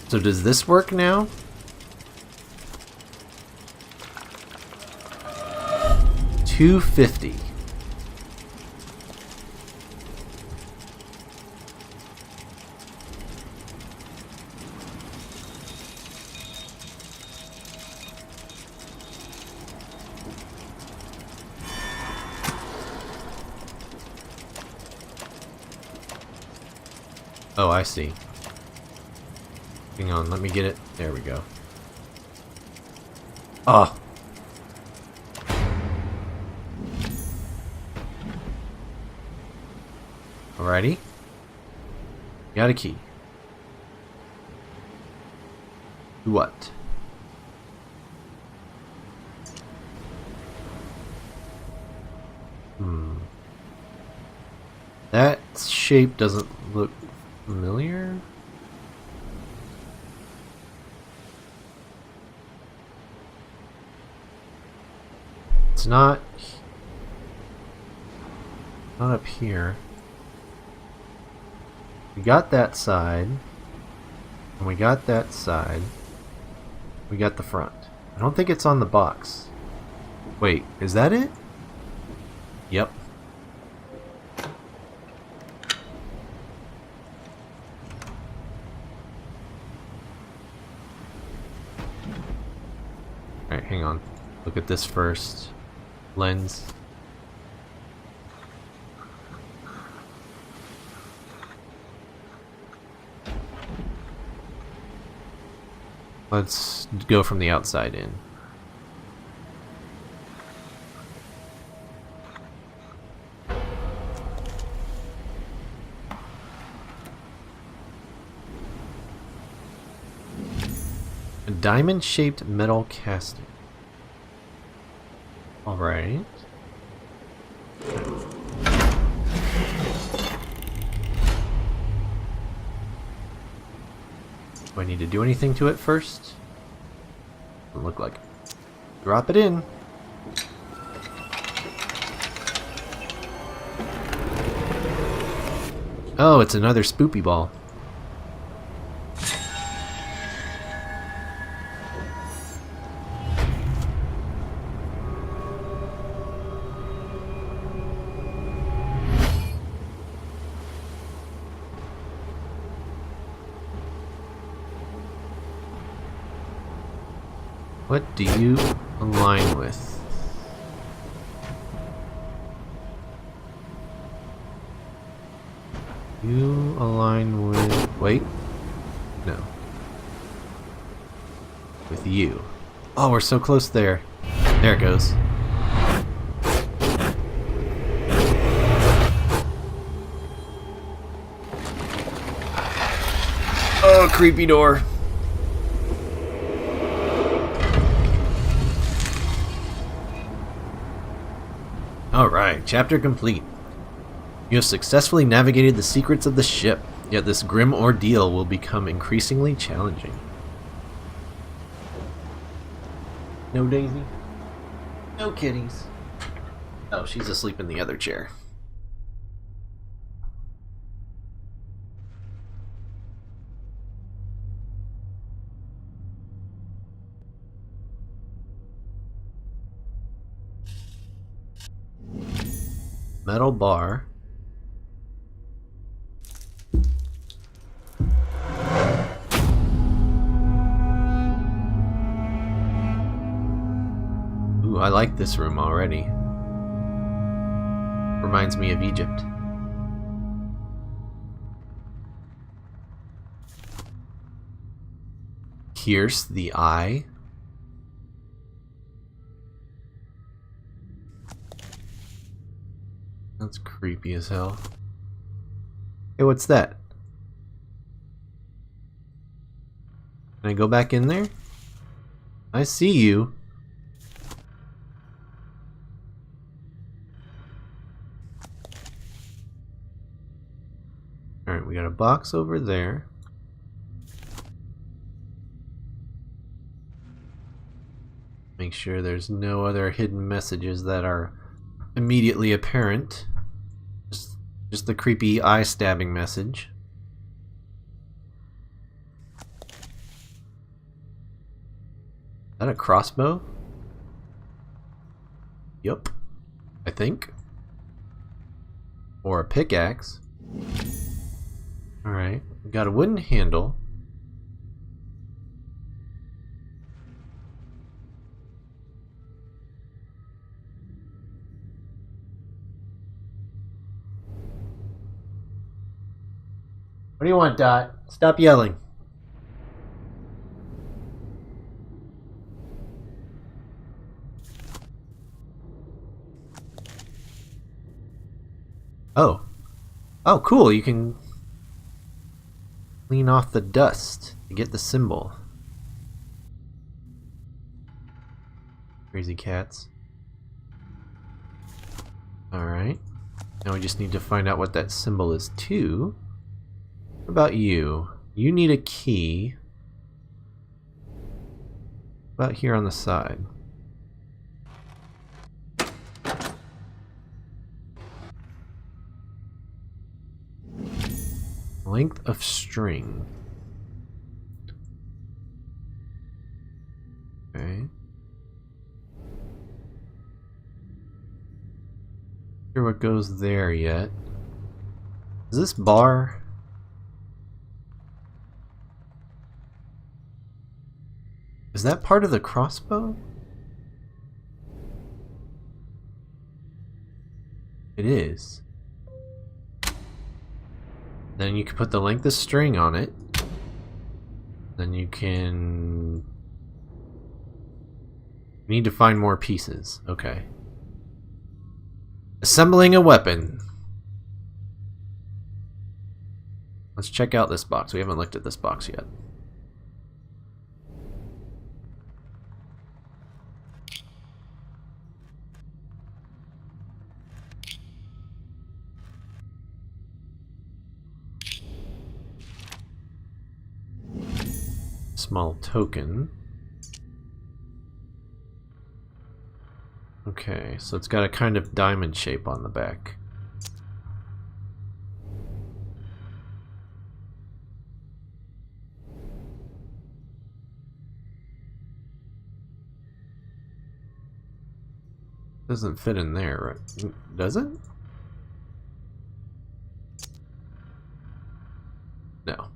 So does this work now? $250. Oh, I see. Hang on, let me get it. There we go. Oh. Alrighty. Got a key. What? That shape doesn't look familiar. It's not up here. We got that side, and we got that side. We got the front. I don't think it's on the box. Wait, is that it? Yep. hang on. Look at this first. Lens. Let's go from the outside in. A diamond-shaped metal casting. Alright. Do I need to do anything to it first? Doesn't look like it. Drop it in. Oh, it's another spoopy ball. What do you align with? You align with... Wait. No. With you. Oh, we're so close there. There it goes. Oh, creepy door. Alright, chapter complete. You have successfully navigated the secrets of the ship, yet this grim ordeal will become increasingly challenging. No Daisy? No kitties. Oh, she's asleep in the other chair. Metal bar. Ooh, I like this room already. Reminds me of Egypt. Pierce the eye. That's creepy as hell. Hey, what's that? Can I go back in there? I see you. Alright, we got a box over there. Make sure there's no other hidden messages that are immediately apparent. Just the creepy eye stabbing message. Is that a crossbow? Yup. I think. Or a pickaxe. Alright. We got a wooden handle. What do you want, Dot? Stop yelling. Oh. Oh, cool. You can clean off the dust to get the symbol. Crazy cats. Alright. Now we just need to find out what that symbol is too. What about you? You need a key. About here on the side. Length of string. Okay. Not sure what goes there yet. Is this bar? Is that part of the crossbow? It is. Then you can put the length of string on it. Then you can... We need to find more pieces. Okay. Assembling a weapon. Let's check out this box. We haven't looked at this box yet. Small token. Okay, so it's got a kind of diamond shape on the back. Doesn't fit in there, right? Does it? No.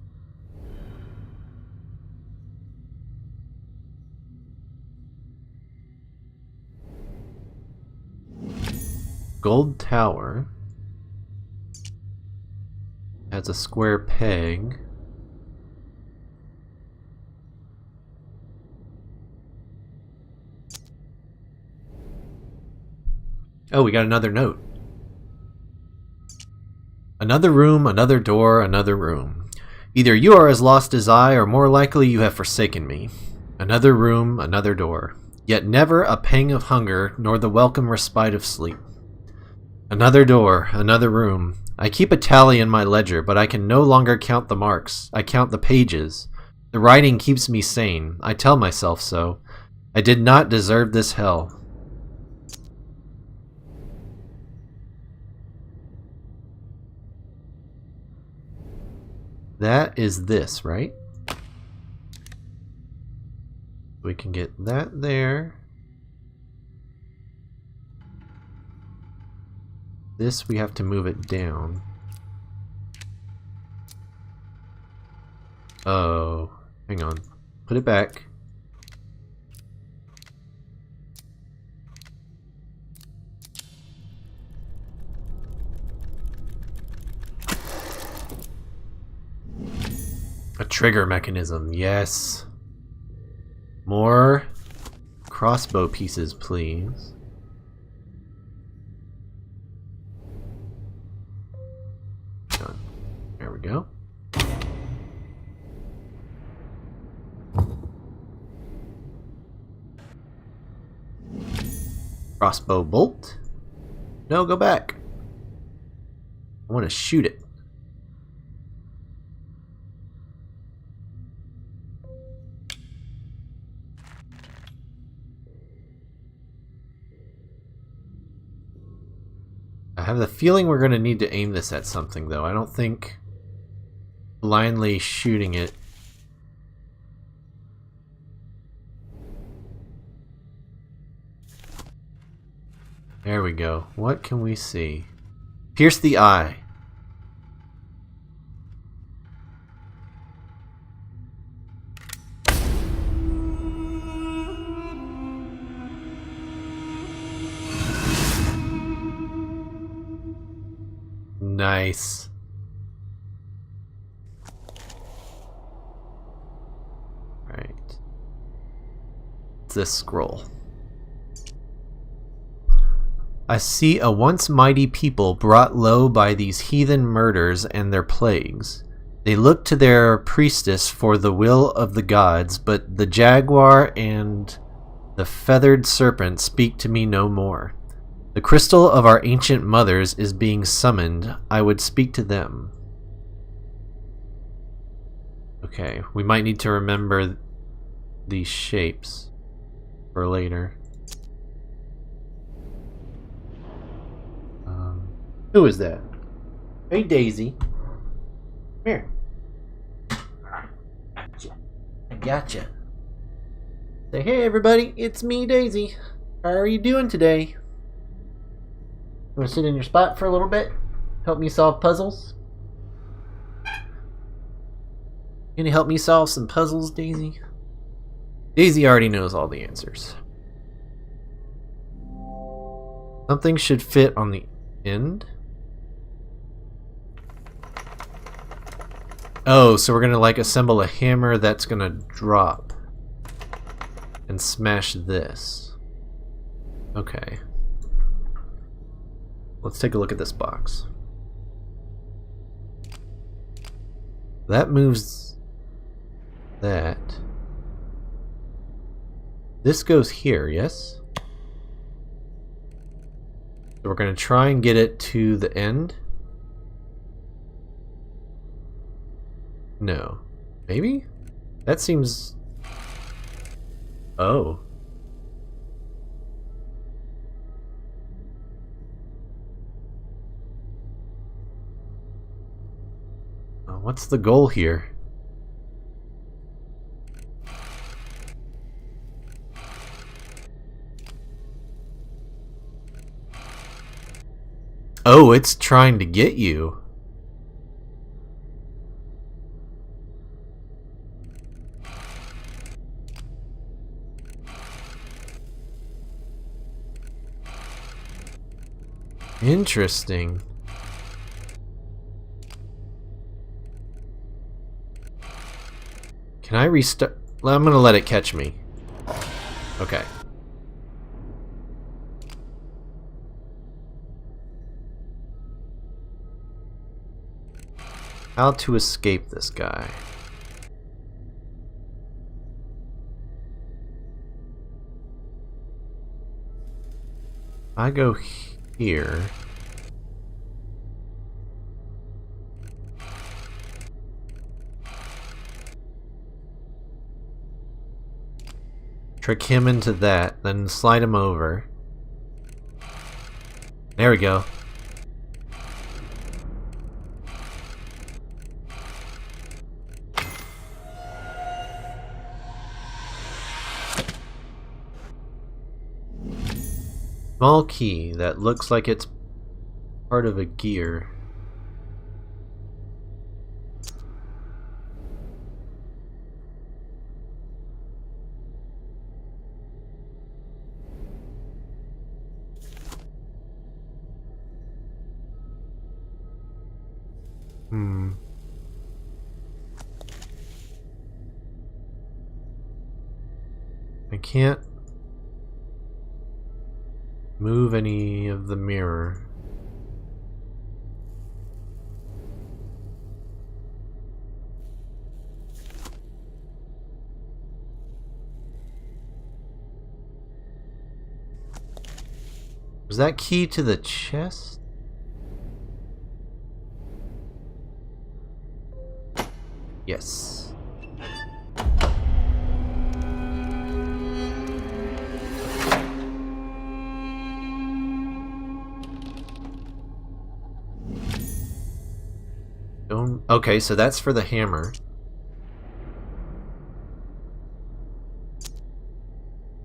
Gold tower has a square peg. Oh, we got another note. Another room, another door, another room. Either you are as lost as I, or more likely you have forsaken me. Another room, another door. Yet never a pang of hunger, nor the welcome respite of sleep. Another door, another room. I keep a tally in my ledger, but I can no longer count the marks. I count the pages. The writing keeps me sane. I tell myself so. I did not deserve this hell. That is this, right? We can get that there. This, we have to move it down. Oh, hang on. Put it back. A trigger mechanism, yes. More crossbow pieces, please. Done. There we go. Crossbow bolt. No, go back. I want to shoot it. I have the feeling we're going to need to aim this at something, though. I don't think blindly shooting it. There we go. What can we see? Pierce the eye. Nice. Right. It's this scroll. I see a once mighty people brought low by these heathen murders and their plagues. They look to their priestess for the will of the gods, but the jaguar and the feathered serpent speak to me no more. The crystal of our ancient mothers is being summoned. I would speak to them. Okay, we might need to remember these shapes for later. Who is that? Hey, Daisy. Come here. I gotcha. Say, hey, everybody. It's me, Daisy. How are you doing today? You want to sit in your spot for a little bit? Help me solve puzzles? Can you help me solve some puzzles, Daisy? Daisy already knows all the answers. Something should fit on the End? Oh, so we're gonna like assemble a hammer that's gonna drop and smash this. Okay. Let's take a look at this box. That moves that. This goes here, yes? So we're gonna try and get it to the end. No. Maybe? That seems... Oh. What's the goal here? Oh, it's trying to get you. Interesting. Can I restart? I'm gonna let it catch me. Okay. How to escape this guy? I go here. Trick him into that, then slide him over. There we go. Small key that looks like it's part of a gear. I can't move any of the mirror. Was that key to the chest? Yes. Okay, so that's for the hammer.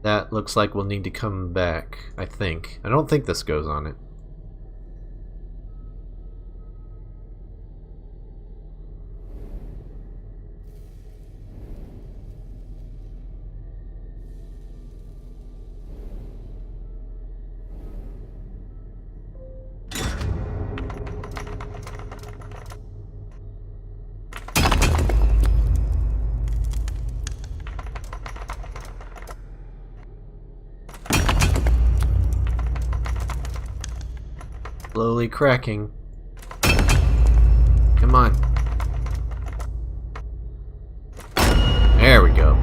That looks like we'll need to come back, I think. I don't think this goes on it. Slowly cracking. Come on. There we go.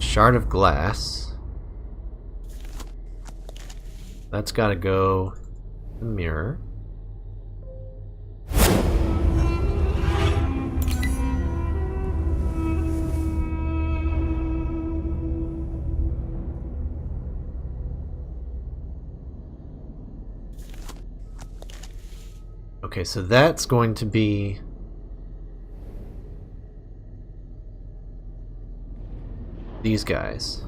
Shard of glass. That's gotta go in the mirror. Okay, so that's going to be these guys.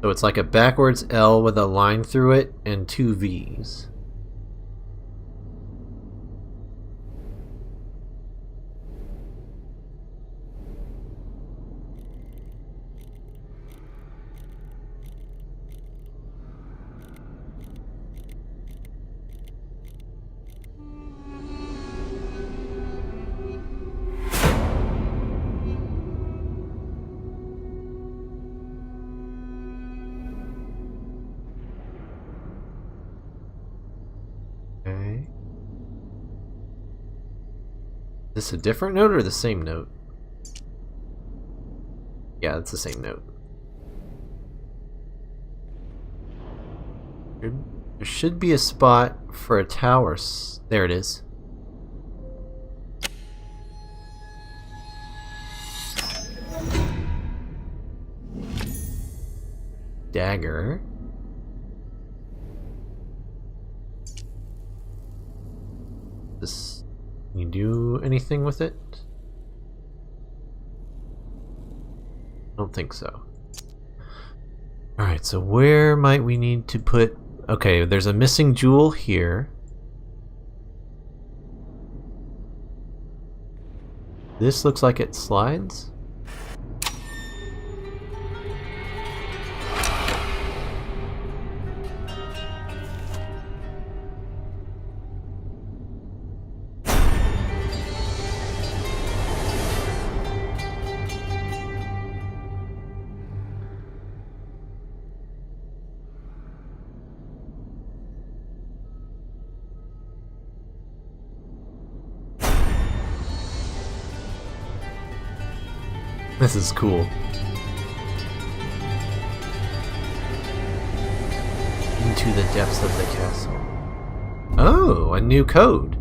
So it's like a backwards L with a line through it and two V's. this a different note or the same note? Yeah, it's the same note. There should be a spot for a tower. There it is. Dagger. This. Can you do anything with it? I don't think so. Alright, so where might we need to put... Okay, there's a missing jewel here. This looks like it slides. This is cool. Into the depths of the castle. Oh, a new code.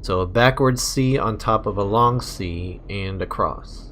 So a backwards C on top of a long C and a cross.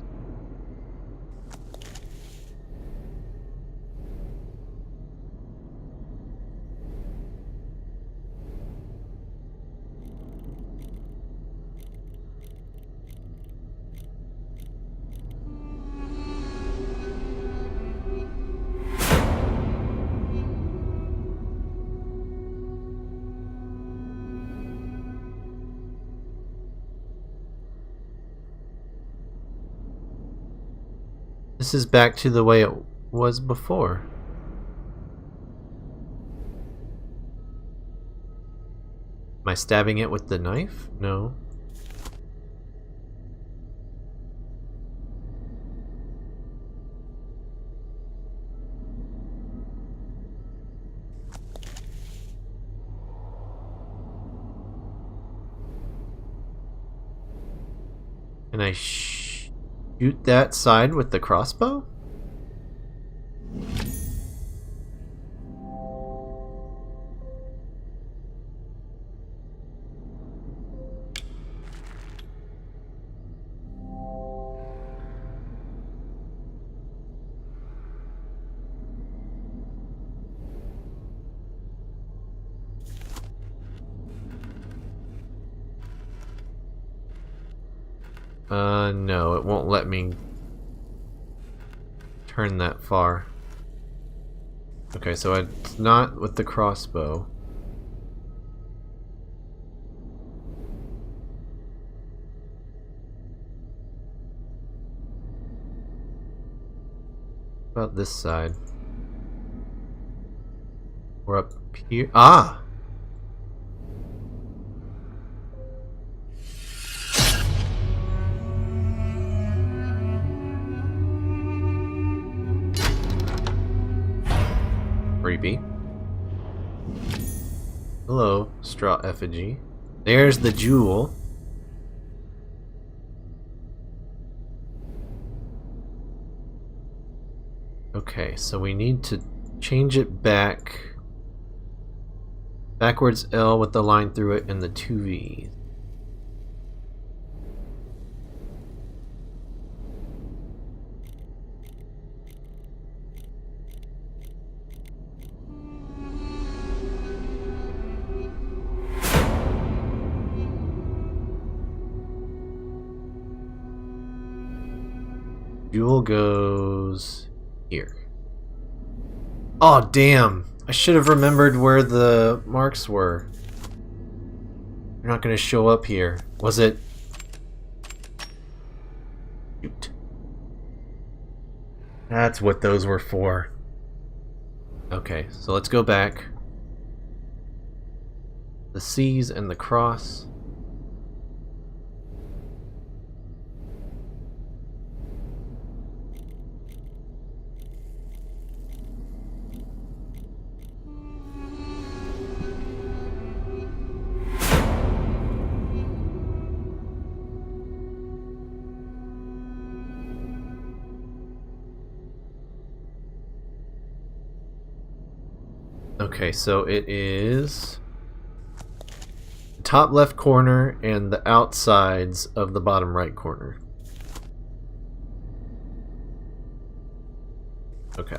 This is back to the way it was before. Am I stabbing it with the knife? No. Can I shoot that side with the crossbow? No, it won't let me turn that far. Okay, so it's not with the crossbow. What about this side? We're up here. Ah! Creepy. Hello, straw effigy. There's the jewel. Okay, so we need to change it back. Backwards L with the line through it and the two V's. Jewel goes here. Oh, damn. I should have remembered where the marks were. They're not going to show up here. Was it? Shoot. That's what those were for. Okay, so let's go back. The C's and the cross. Okay, so it is top left corner and the outsides of the bottom right corner. Okay.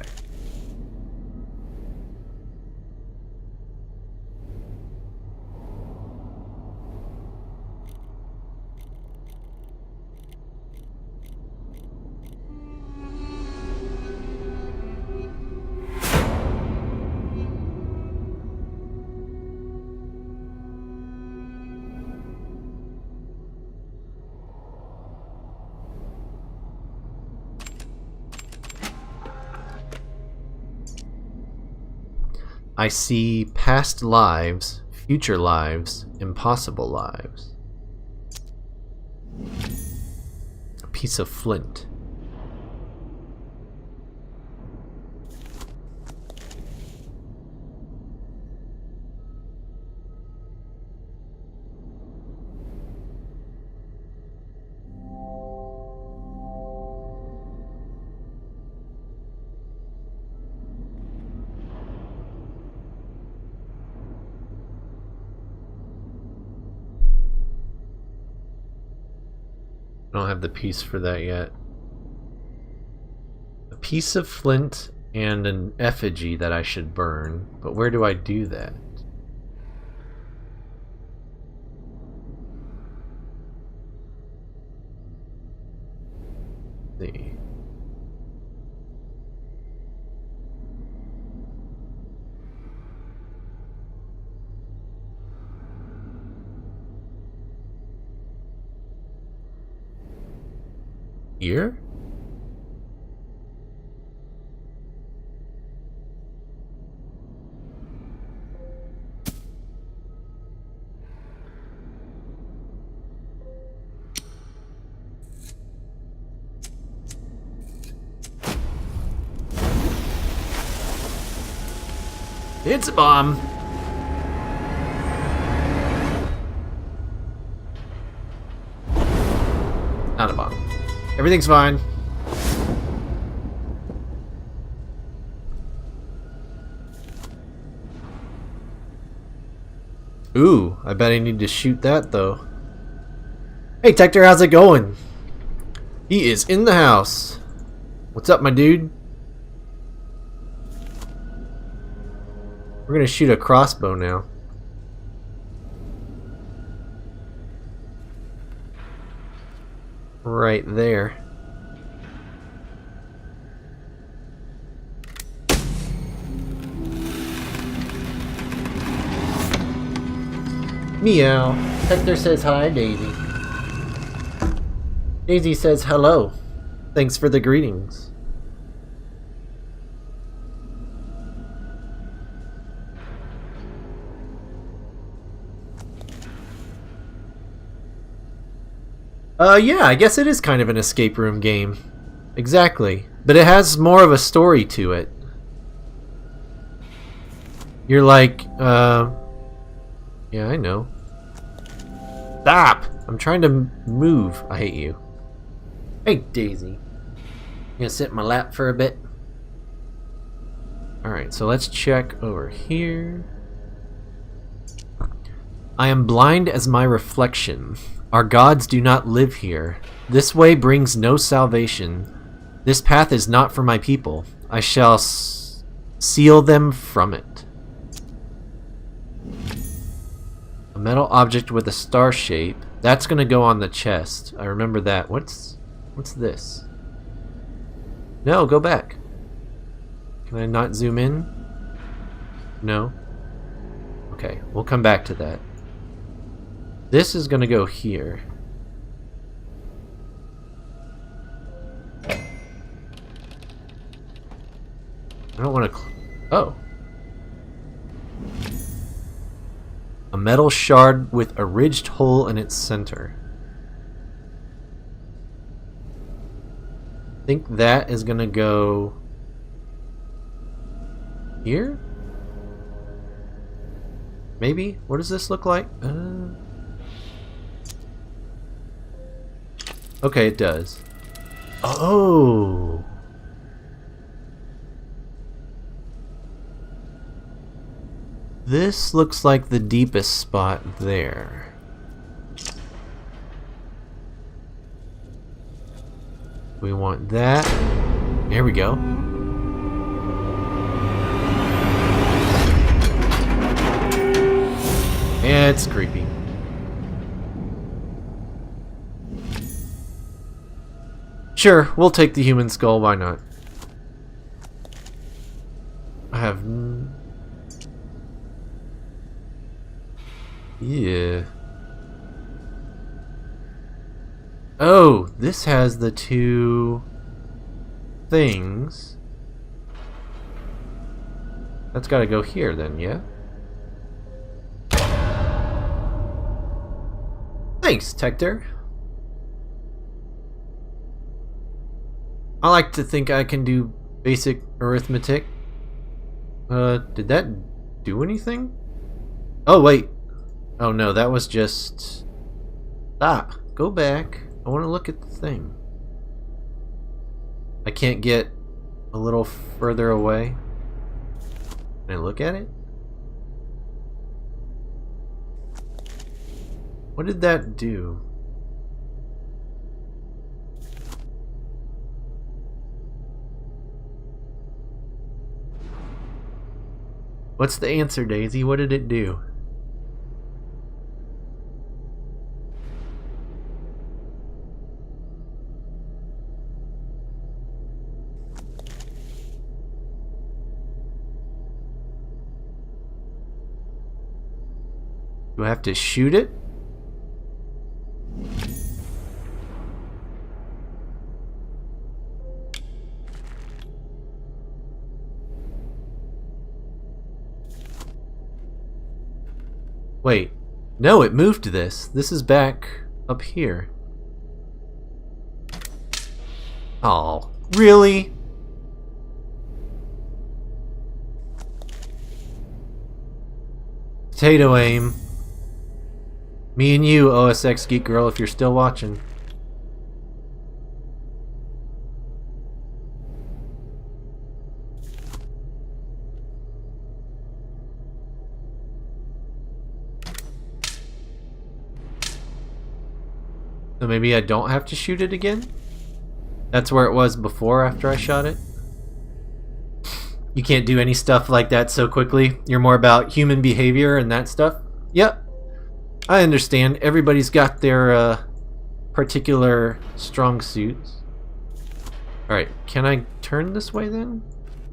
I see past lives, future lives, impossible lives. A piece of flint. I don't have the piece for that yet. A piece of flint and an effigy that I should burn, but where do I do that? Let's see. Here? It's a bomb. Not a bomb. Everything's fine. Ooh, I bet I need to shoot that though. Hey Tector, how's it going? He is in the house. What's up, my dude? We're gonna shoot a crossbow now. Right there. Meow. Hector says hi, Daisy. Daisy says hello. Thanks for the greetings. Yeah, I guess it is kind of an escape room game. Exactly. But it has more of a story to it. You're like, yeah, I know. Stop! I'm trying to move. I hate you. Hey, Daisy. You gonna sit in my lap for a bit? Alright, so let's check over here. I am blind as my reflection. Our gods do not live here. This way brings no salvation. This path is not for my people. I shall seal them from it. A metal object with a star shape. That's gonna go on the chest. I remember that. What's this? No, go back. Can I not zoom in? No? Okay, we'll come back to that. This is gonna go here. I don't want to. Oh. A metal shard with a ridged hole in its center. I think that is gonna go here? Maybe? What does this look like? Okay, it does. Oh! this looks like the deepest spot there. We want that. There we go. It's creepy. Sure, we'll take the human skull, why not? I have... Yeah. Oh, this has the two things. That's gotta go here then, yeah? Thanks, Tector. I like to think I can do basic arithmetic. Did that do anything? Oh, wait. Oh no, that was just... Stop. Go back. I want to look at the thing. I can't get a little further away. Can I look at it? What did that do? What's the answer, Daisy? What did it do? Do I have to shoot it? Wait. No, it moved this. This is back up here. Oh, really? Potato aim. Me and you, OSX Geek Girl, if you're still watching. So maybe I don't have to shoot it again? That's where it was before after I shot it? You can't do any stuff like that so quickly. You're more about human behavior and that stuff? Yep. I understand. Everybody's got their particular strong suits. Alright, can I turn this way then?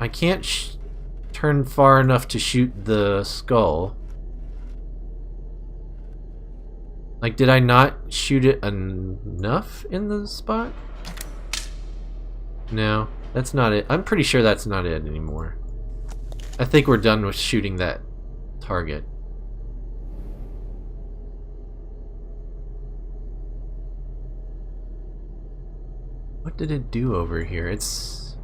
I can't turn far enough to shoot the skull. Like, did I not shoot it enough in the spot? No, that's not it. I'm pretty sure that's not it anymore. I think we're done with shooting that target. What did it do over here? It's...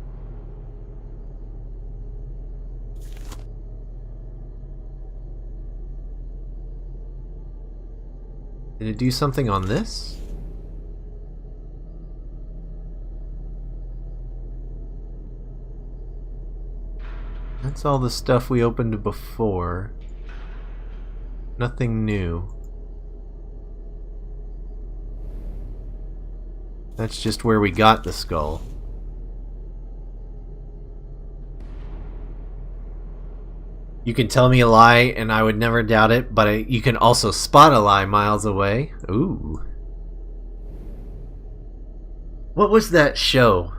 Did it do something on this? That's all the stuff we opened before. Nothing new. That's just where we got the skull. You can tell me a lie and I would never doubt it, but you can also spot a lie miles away. Ooh. What was that show?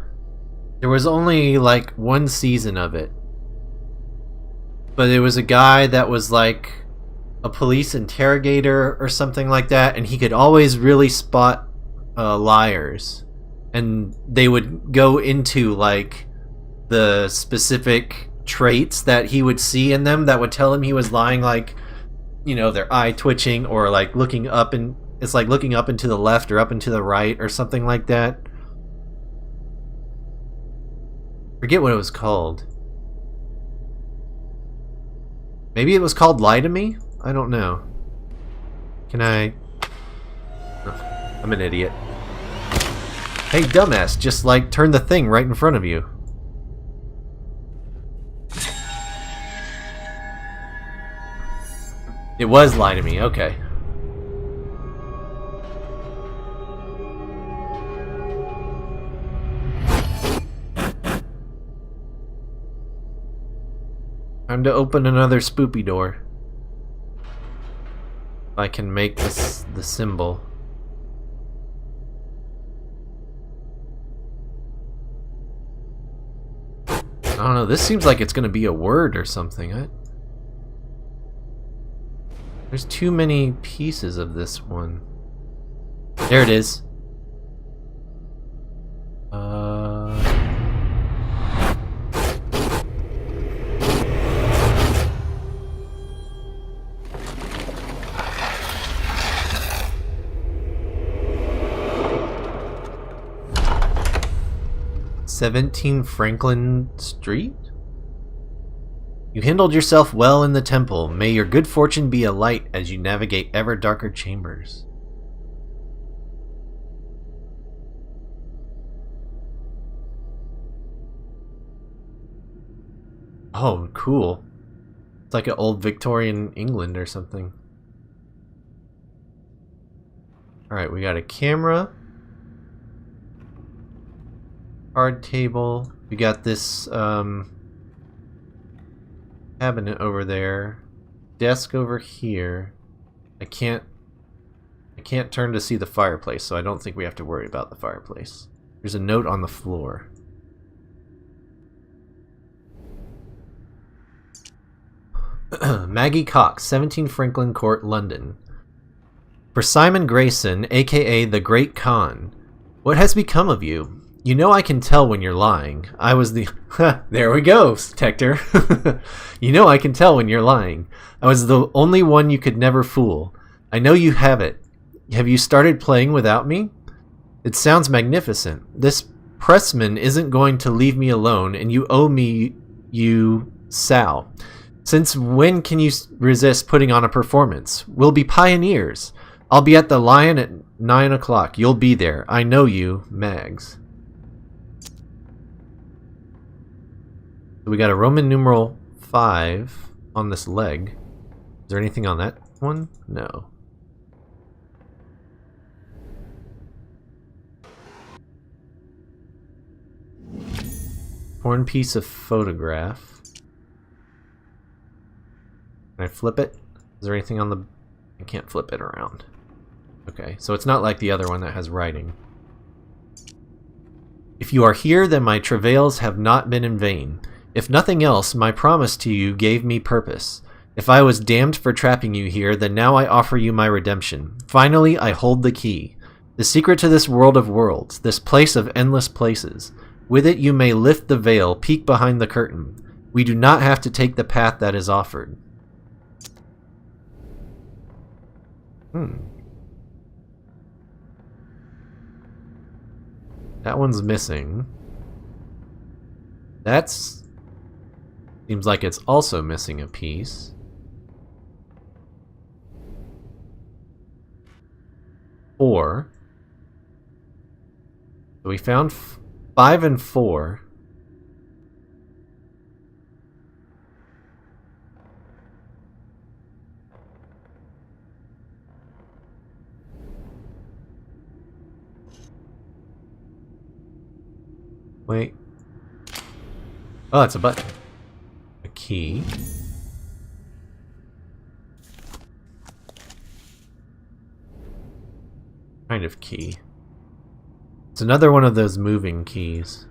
There was only like one season of it. But it was a guy that was like a police interrogator or something like that, and he could always really spot liars. And they would go into like the specific traits that he would see in them that would tell him he was lying, like, you know, their eye twitching or like looking up, and it's like looking up and to the left or up and to the right or something like that. Forget what it was called. Maybe it was called Lie to Me? I don't know. Can I... Oh, I'm an idiot. Hey, dumbass, just like turn the thing right in front of you. It was lie to me, okay. Time to open another spoopy door. If I can make this the symbol. I don't know, this seems like it's gonna be a word or something. There's too many pieces of this one. There it is. 17 Franklin Street? You handled yourself well in the temple. May your good fortune be a light as you navigate ever darker chambers. Oh, cool. It's like an old Victorian England or something. Alright, we got a camera. Card table. We got this cabinet over there. Desk over here. I can't turn to see the fireplace, so I don't think we have to worry about the fireplace. There's a note on the floor. Maggie Cox, 17 Franklin Court, London. For Simon Grayson, aka the Great Khan, what has become of you? You know I can tell when you're lying. I was the... There we go, Tector. You know I can tell when you're lying. I was the only one you could never fool. I know you have it. Have you started playing without me? It sounds magnificent. This pressman isn't going to leave me alone, and you owe me, you, Sal. Since when can you resist putting on a performance? We'll be pioneers. I'll be at the Lion at 9 o'clock. You'll be there. I know you, Mags. So we got a Roman numeral 5 on this leg. Is there anything on that one? No. Torn piece of photograph. Can I flip it? Is there anything on the... I can't flip it around. Okay, so it's not like the other one that has writing. If you are here, then my travails have not been in vain. If nothing else, my promise to you gave me purpose. If I was damned for trapping you here, then now I offer you my redemption. Finally, I hold the key. The secret to this world of worlds, this place of endless places. With it you may lift the veil, peek behind the curtain. We do not have to take the path that is offered. That one's missing. That's... Seems like it's also missing a piece. Four. So we found 5 and 4. Wait. Oh, it's a button. A key. Kind of key. It's another one of those moving keys.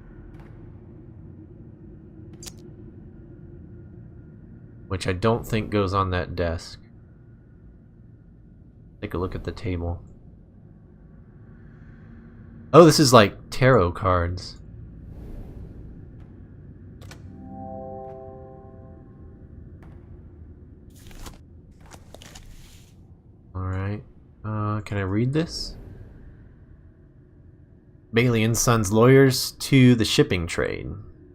Which I don't think goes on that desk. Take a look at the table. Oh, this is like tarot cards. Alright. Can I read this? Bailey & Sons Lawyers to the Shipping Trade.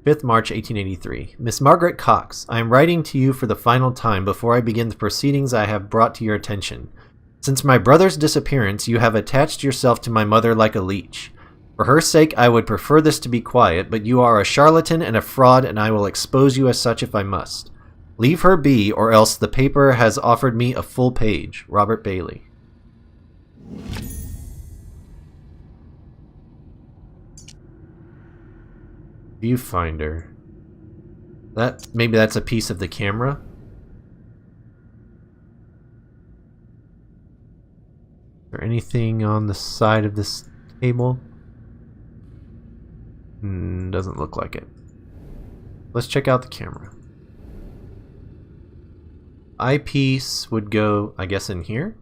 5th March 1883. Miss Margaret Cox, I am writing to you for the final time before I begin the proceedings I have brought to your attention. Since my brother's disappearance, you have attached yourself to my mother like a leech. For her sake, I would prefer this to be quiet, but you are a charlatan and a fraud, and I will expose you as such if I must. Leave her be, or else the paper has offered me a full page. Robert Bailey. Viewfinder. Maybe that's a piece of the camera? Is there anything on the side of this table? Doesn't look like it. Let's check out the camera. Eyepiece would go, I guess, in here?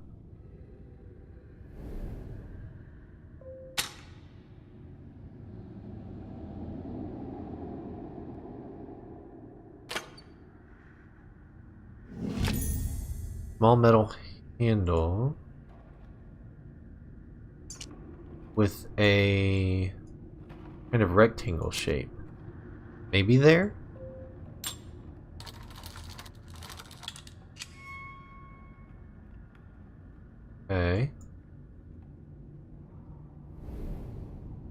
Small metal handle with a kind of rectangle shape. Maybe there? Okay.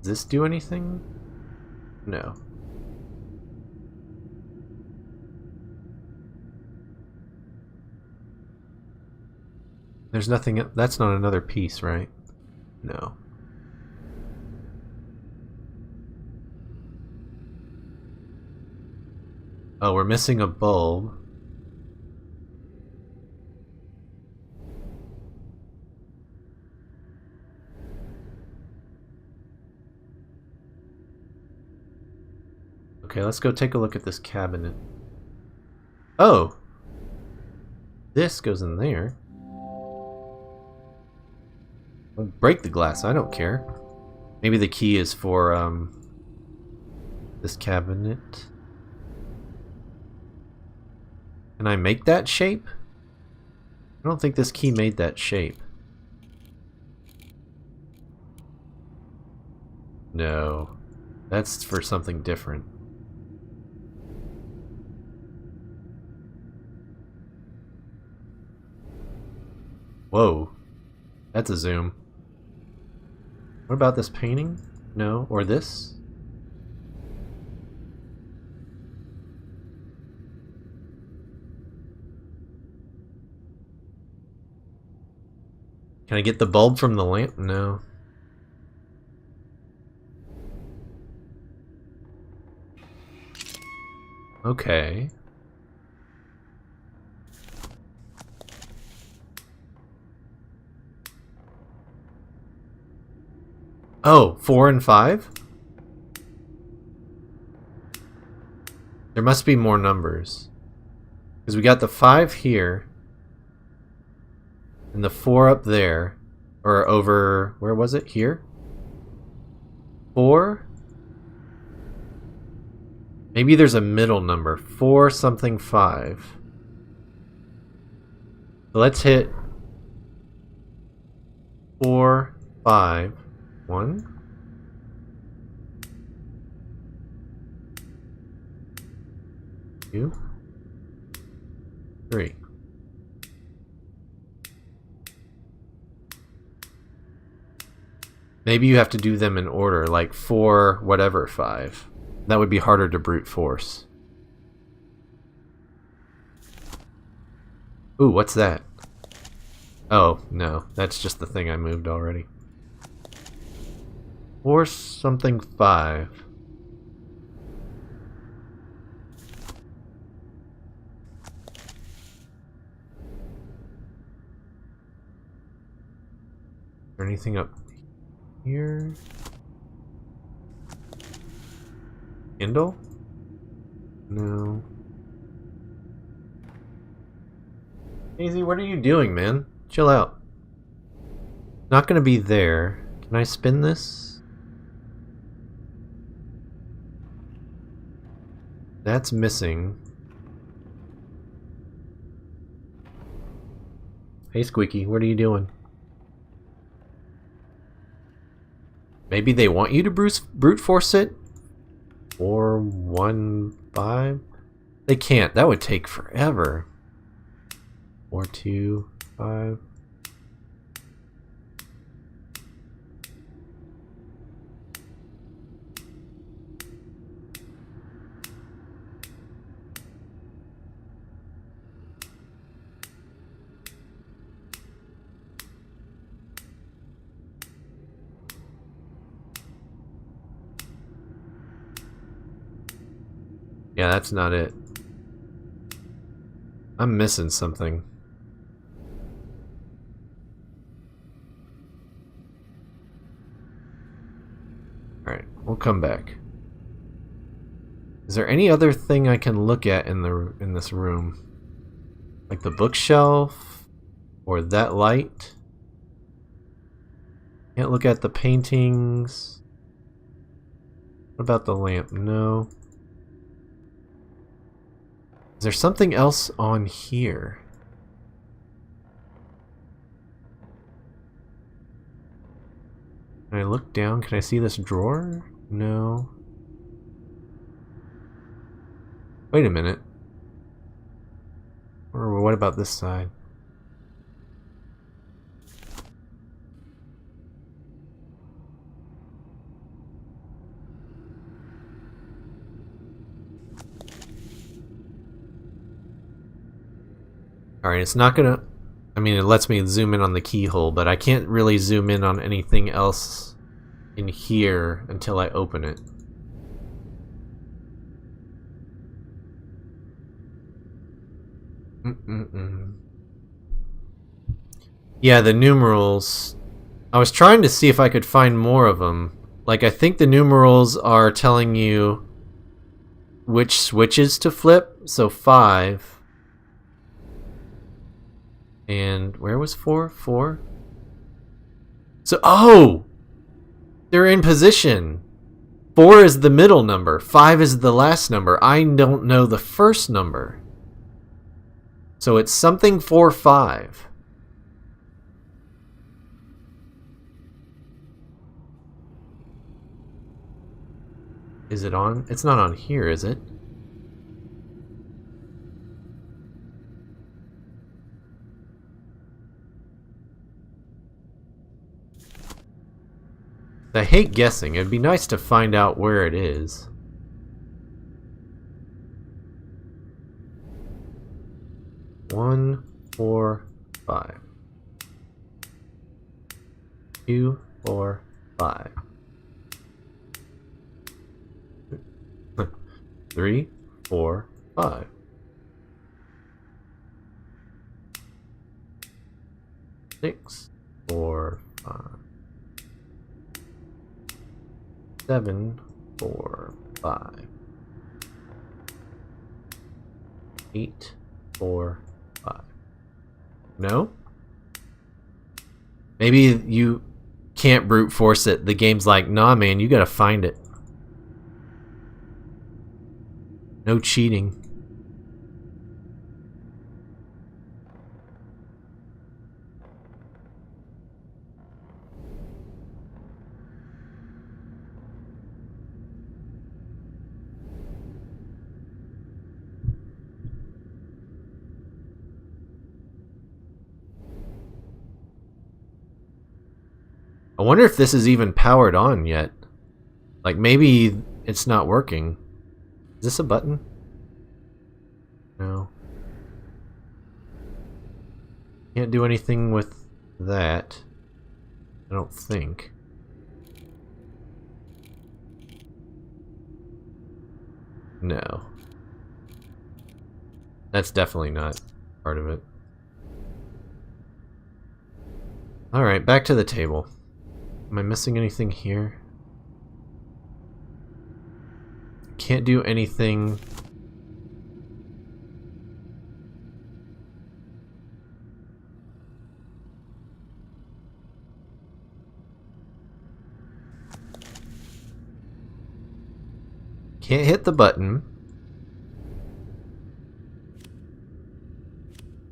Does this do anything? No. There's nothing. That's not another piece, right? No. Oh, we're missing a bulb. Okay, let's go take a look at this cabinet. Oh! This goes in there. I'll break the glass, I don't care. Maybe the key is for, this cabinet. Can I make that shape? I don't think this key made that shape. No. That's for something different. Whoa. That's a zoom. What about this painting? No. Or this? Can I get the bulb from the lamp? No. Okay. Oh, 4 and 5? There must be more numbers. Because we got the 5 here. And the 4 up there. Or over... Where was it? Here? 4? Maybe there's a middle number. 4 something 5. So let's hit 4, 5, 1. 2, 3. Maybe you have to do them in order, like 4 whatever 5. That would be harder to brute force. Ooh, what's that? Oh, no. That's just the thing I moved already. 4 something 5. Is there anything up here? Kindle? No. Daisy, what are you doing, man? Chill out. Not gonna be there. Can I spin this? That's missing. Hey, Squeaky, what are you doing? Maybe they want you to brute force it? 4, 1, 5? They can't. That would take forever. 4, 2, 5. Yeah, that's not it. I'm missing something. Alright, we'll come back. Is there any other thing I can look at in this room? Like the bookshelf? Or that light? Can't look at the paintings. What about the lamp? No. Is there something else on here? Can I look down? Can I see this drawer? No. Wait a minute. Or what about this side? Alright, it's not gonna... I mean, it lets me zoom in on the keyhole, but I can't really zoom in on anything else in here until I open it. Yeah, the numerals. I was trying to see if I could find more of them. Like, I think the numerals are telling you which switches to flip. So 5. And where was 4? 4? So, oh! They're in position. 4 is the middle number. 5 is the last number. I don't know the first number. So it's something 4, 5. Is it on? It's not on here, is it? I hate guessing. It'd be nice to find out where it is. One, 4, 5. 2, 4, 5. 3, 4, 5. 6, 4, 5. 7, 4, 5. 8, 4, 5. No? Maybe you can't brute force it. The game's like, nah, man, you gotta find it. No cheating. I wonder if this is even powered on yet. Like, maybe it's not working. Is this a button? No. Can't do anything with that. I don't think. No. That's definitely not part of it. Alright, back to the table. Am I missing anything here? Can't do anything. Can't hit the button.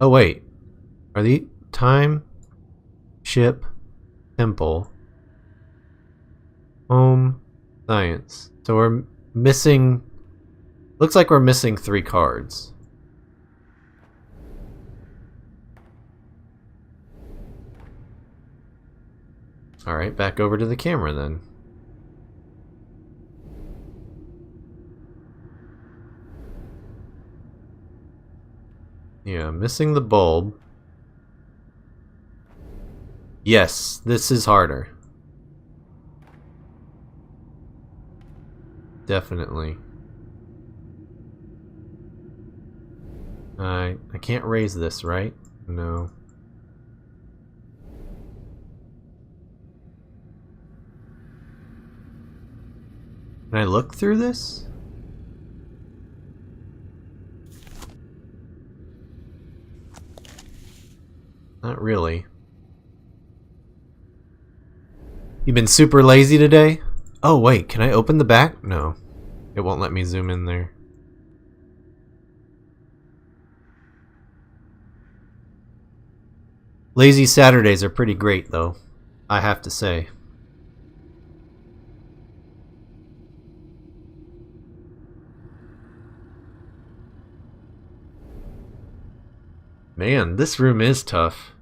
Oh wait. Are the time, ship, temple, home, science. So we're missing... Looks like we're missing 3 cards. Alright, back over to the camera then. Yeah, missing the bulb. Yes, this is harder. Definitely. I can't raise this, right? No. Can I look through this? Not really. You been super lazy today? Oh wait, can I open the back? No. It won't let me zoom in there. Lazy Saturdays are pretty great though, I have to say. Man, this room is tough.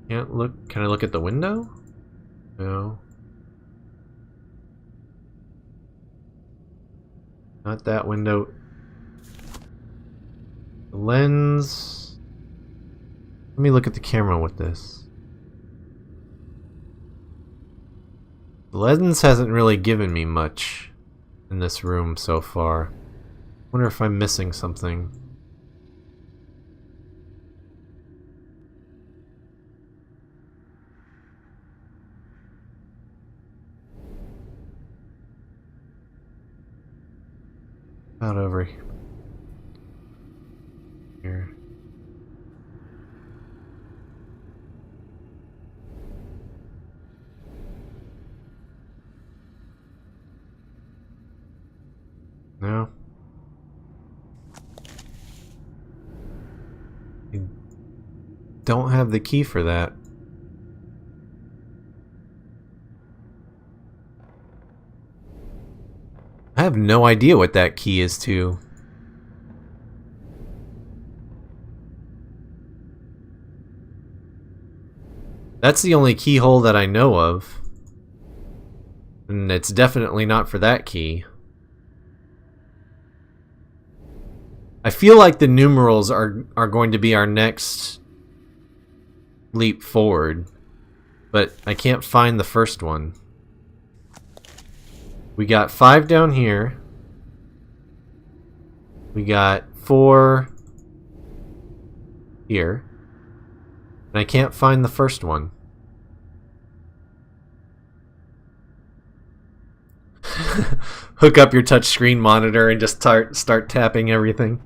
Can't look. Can I look at the window? No. Not that window. The lens. Let me look at the camera with this. The lens hasn't really given me much in this room so far. Wonder if I'm missing something. Out over here. No. I don't have the key for that. I have no idea what that key is to. That's the only keyhole that I know of. And it's definitely not for that key. I feel like the numerals are going to be our next leap forward. But I can't find the first one. We got 5 down here. We got 4 here. And I can't find the first one. Hook up your touchscreen monitor and just start tapping everything.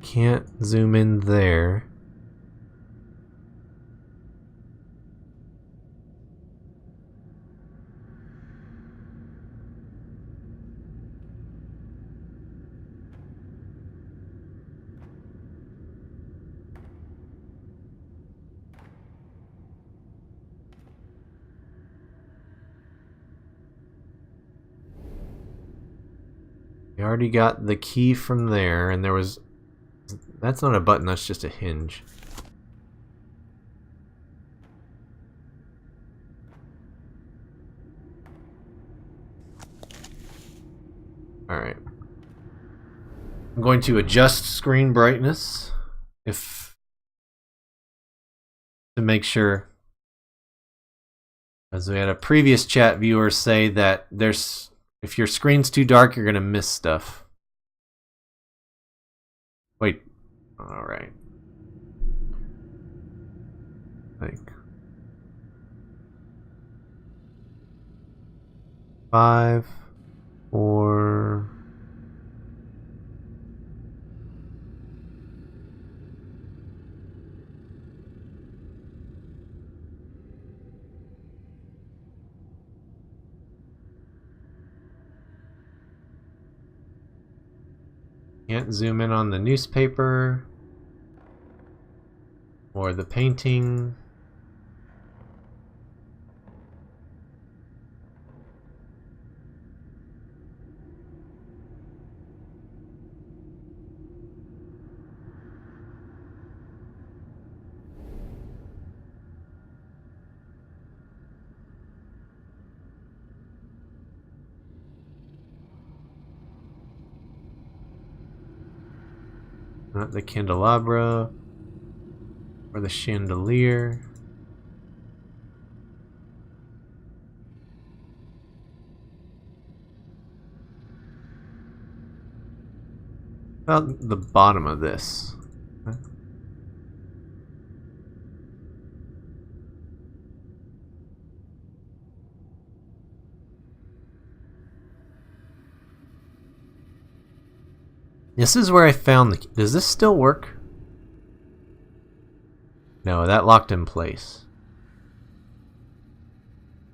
Can't zoom in there. We already got the key from there, and there was... That's not a button, that's just a hinge. Alright. I'm going to adjust screen brightness to make sure, as we had a previous chat viewer say that if your screen's too dark, you're gonna miss stuff. Wait. Alright. Like 5, 4. Can't zoom in on the newspaper or the painting. Not the candelabra. Or the chandelier. About the bottom of this. This is where I found the... Does this still work? No, that locked in place.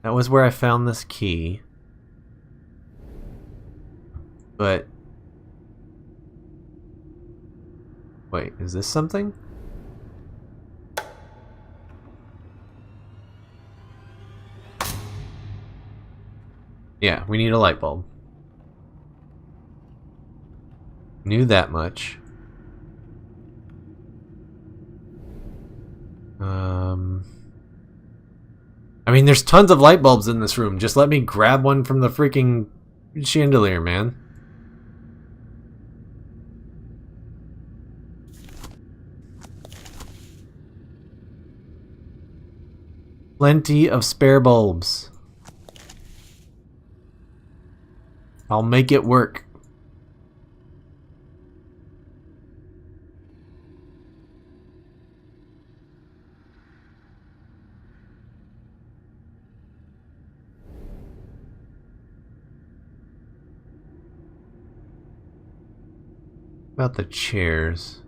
That was where I found this key. But... Wait, is this something? Yeah, we need a light bulb. Knew that much. I mean, there's tons of light bulbs in this room. Just let me grab one from the freaking chandelier, man. Plenty of spare bulbs. I'll make it work. About the chairs.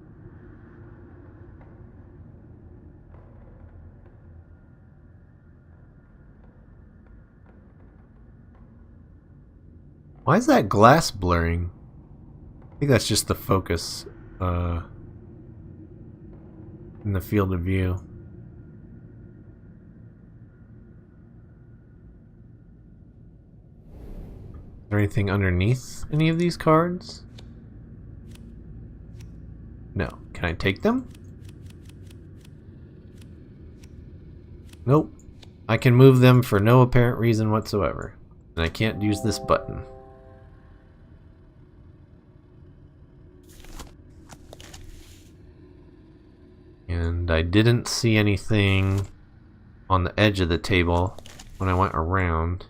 Why is that glass blurring? I think that's just the focus in the field of view. Is there anything underneath any of these cards? No. Can I take them? Nope. I can move them for no apparent reason whatsoever. And I can't use this button. And I didn't see anything on the edge of the table when I went around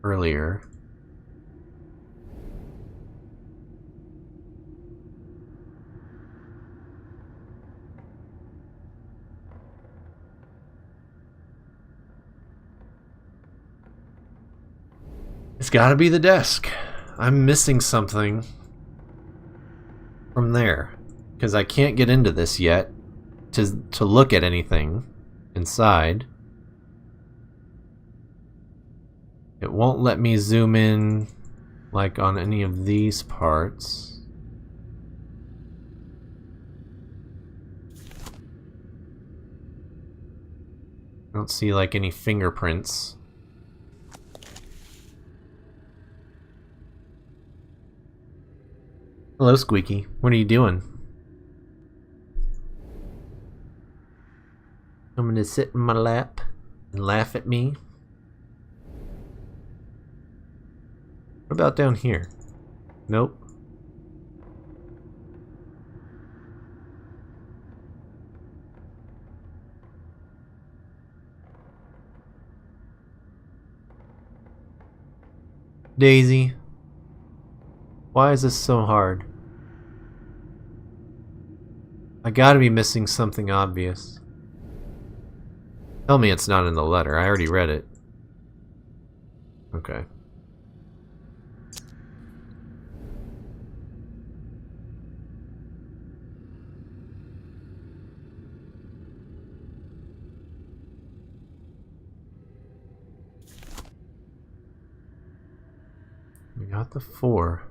earlier. It's gotta be the desk. I'm missing something from there. Because I can't get into this yet to look at anything inside. It won't let me zoom in like on any of these parts. I don't see like any fingerprints. Hello, Squeaky. What are you doing? I'm gonna sit in my lap and laugh at me. What about down here? Nope. Daisy. Why is this so hard? I gotta be missing something obvious. Tell me it's not in the letter. I already read it. Okay. We got the 4.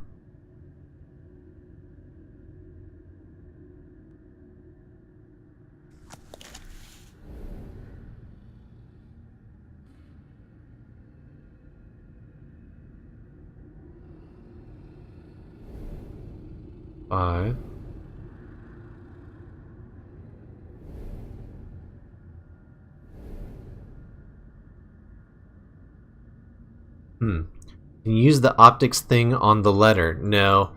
Five. Can you use the optics thing on the letter? No.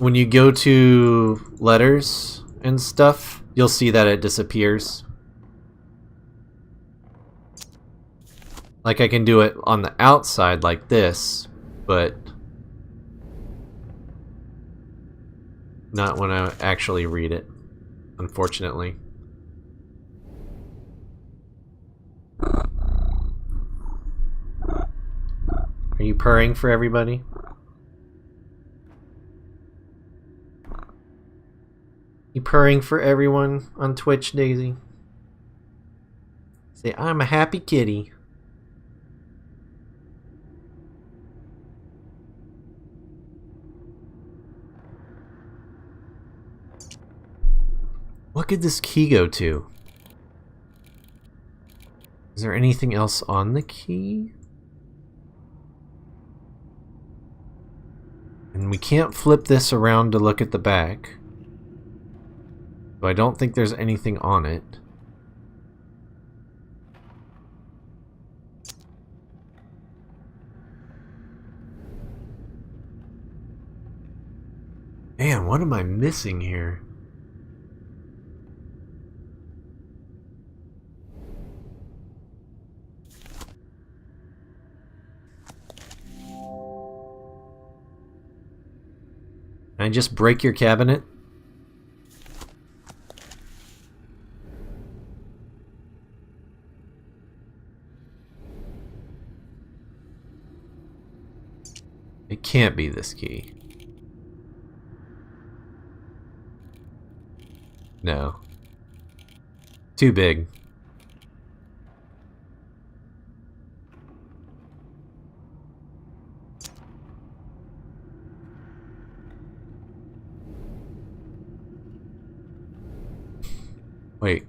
when you go to letters and stuff, you'll see that it disappears. Like I can do it on the outside like this, but not when I actually read it, unfortunately. Are you purring for everybody? You purring for everyone on Twitch, Daisy? Say, I'm a happy kitty. What could this key go to? Is there anything else on the key? And we can't flip this around to look at the back. So I don't think there's anything on it. Man, what am I missing here? Can I just break your cabinet? It can't be this key. No. Too big. Wait.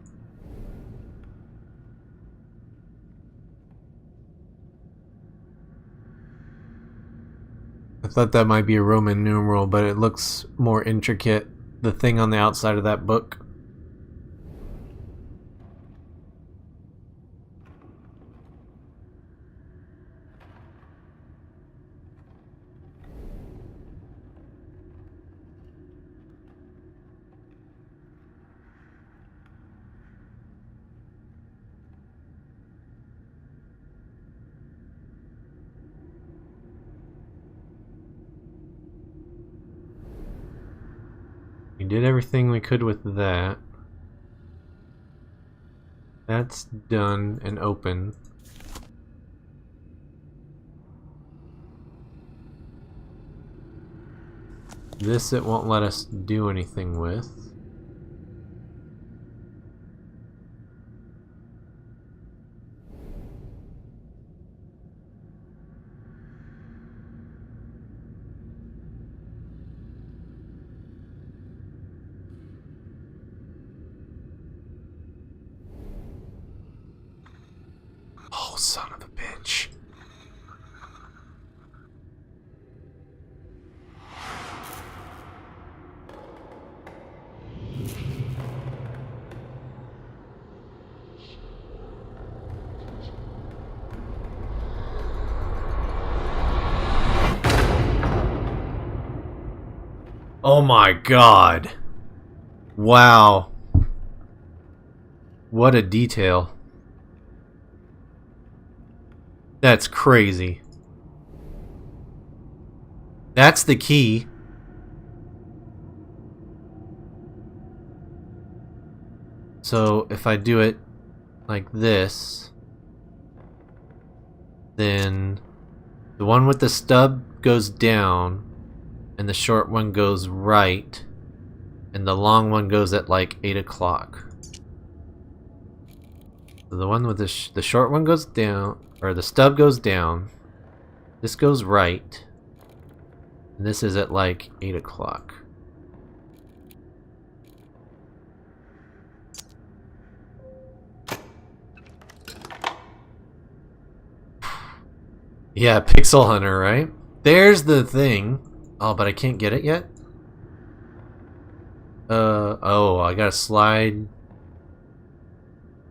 I thought that might be a Roman numeral, but it looks more intricate. The thing on the outside of that book. We did everything we could with that. That's done and open. This it won't let us do anything with. Oh, son of a bitch. Oh my god. Wow. What a detail. That's crazy. That's the key. So if I do it like this, then the one with the stub goes down and the short one goes right and the long one goes at like 8 o'clock. So the one with the short one goes down, or the stub goes down, this goes right, and this is at like 8 o'clock. Yeah, Pixel Hunter, right? There's the thing. Oh, but I can't get it yet? Oh, I gotta slide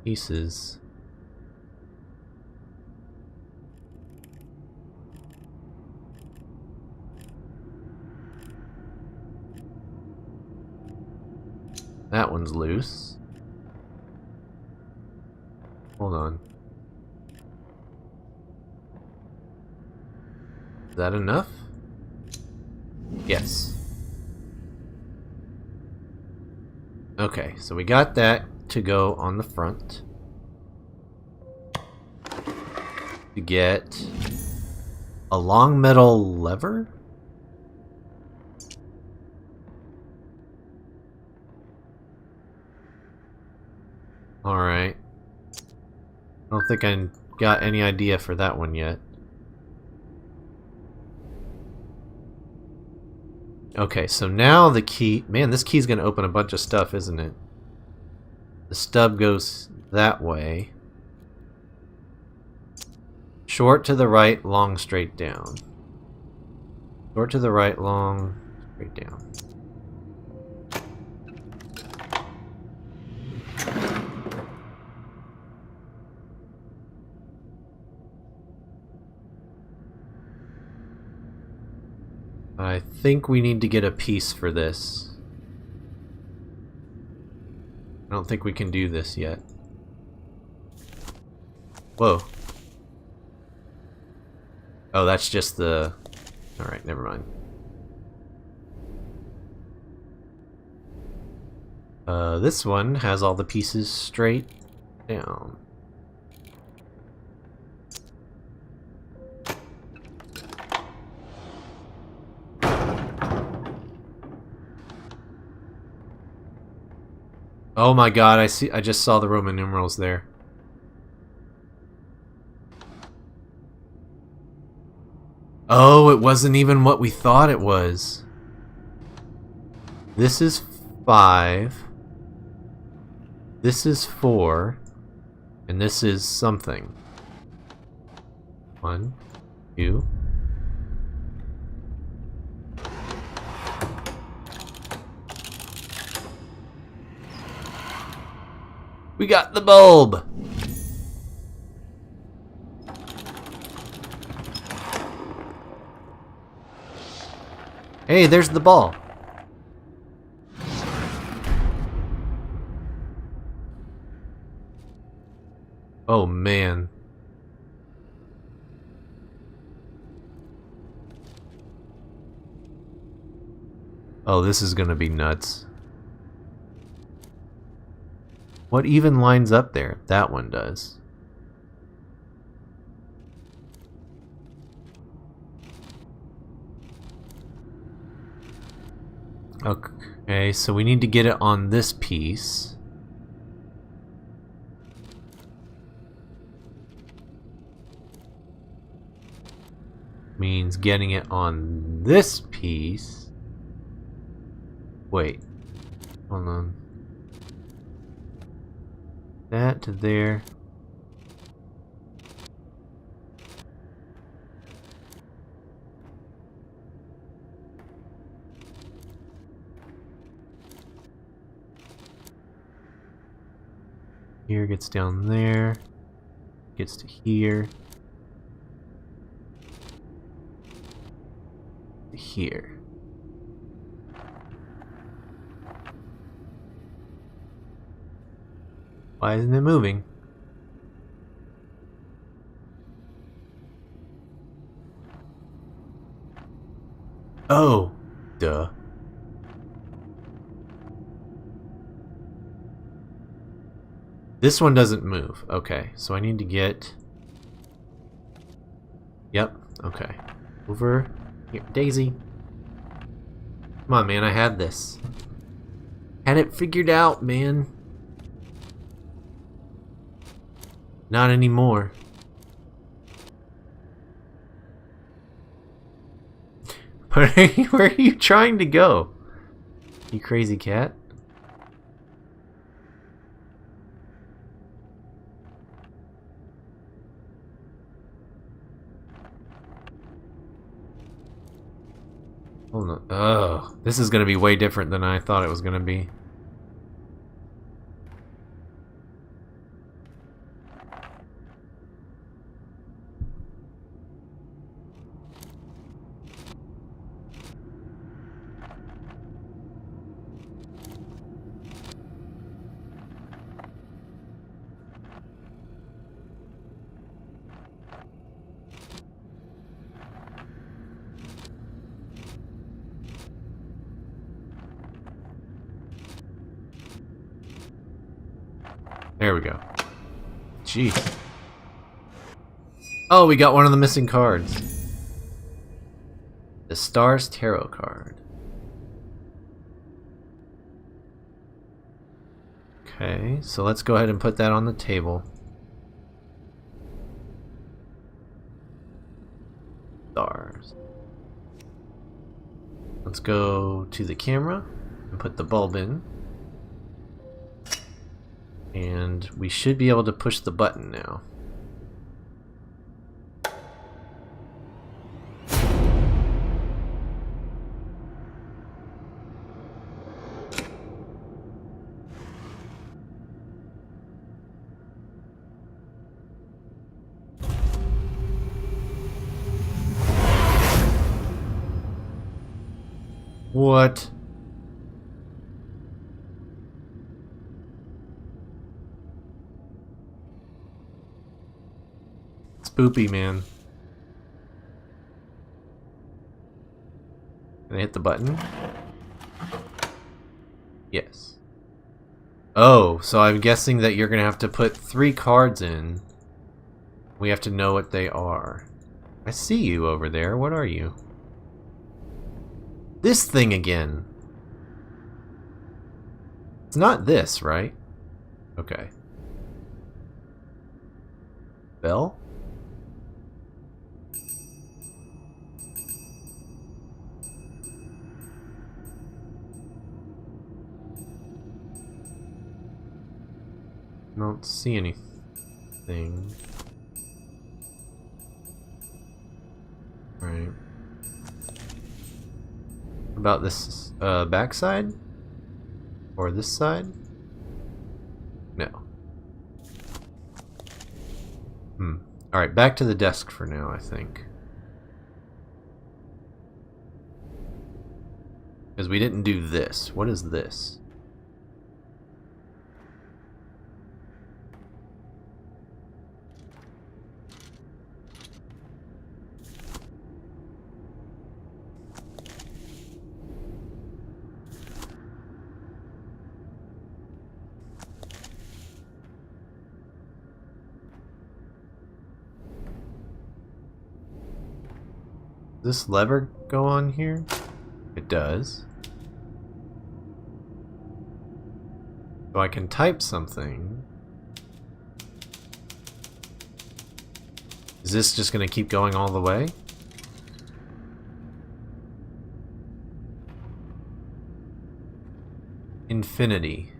pieces. That one's loose. Hold on. Is that enough? Yes. Okay, so we got that to go on the front. To get a long metal lever? Alright. I don't think I got any idea for that one yet. Okay, so now the key... Man, this key's gonna open a bunch of stuff, isn't it? The stub goes that way. Short to the right, long straight down. Short to the right, long straight down. I think we need to get a piece for this. I don't think we can do this yet. Whoa. Oh, that's just the... Alright, never mind. This one has all the pieces straight down. Oh my god, I just saw the Roman numerals there. Oh, it wasn't even what we thought it was. This is 5. This is 4. And this is something. 1, 2. We got the bulb! Hey, there's the ball. Oh, man. Oh, this is gonna be nuts. What even lines up there? That one does. Okay, so we need to get it on this piece. Means getting it on this piece. Wait. Hold on. That to there. Here gets down there. Gets to here. Here. Why isn't it moving? Oh, duh. This one doesn't move. Okay, so I need to get... Yep, okay. Over here. Daisy. Come on, man, I had this. Had it figured out, man. Not anymore. Where are you trying to go? You crazy cat? Hold on. Ugh. This is gonna be way different than I thought it was gonna be. There we go. Jeez. Oh, we got one of the missing cards. The Stars Tarot card. Okay, so let's go ahead and put that on the table. Stars. Let's go to the camera and put the bulb in. And we should be able to push the button now. What? Spoopy, man. Can I hit the button? Yes. Oh, so I'm guessing that you're gonna have to put 3 cards in. We have to know what they are. I see you over there. What are you? This thing again. It's not this, right? Okay. Bell? I don't see anything. Right. About this backside? Or this side? No. Alright, back to the desk for now, I think. Because we didn't do this. What is this? Does this lever go on here? It does. So I can type something. Is this just going to keep going all the way? Infinity.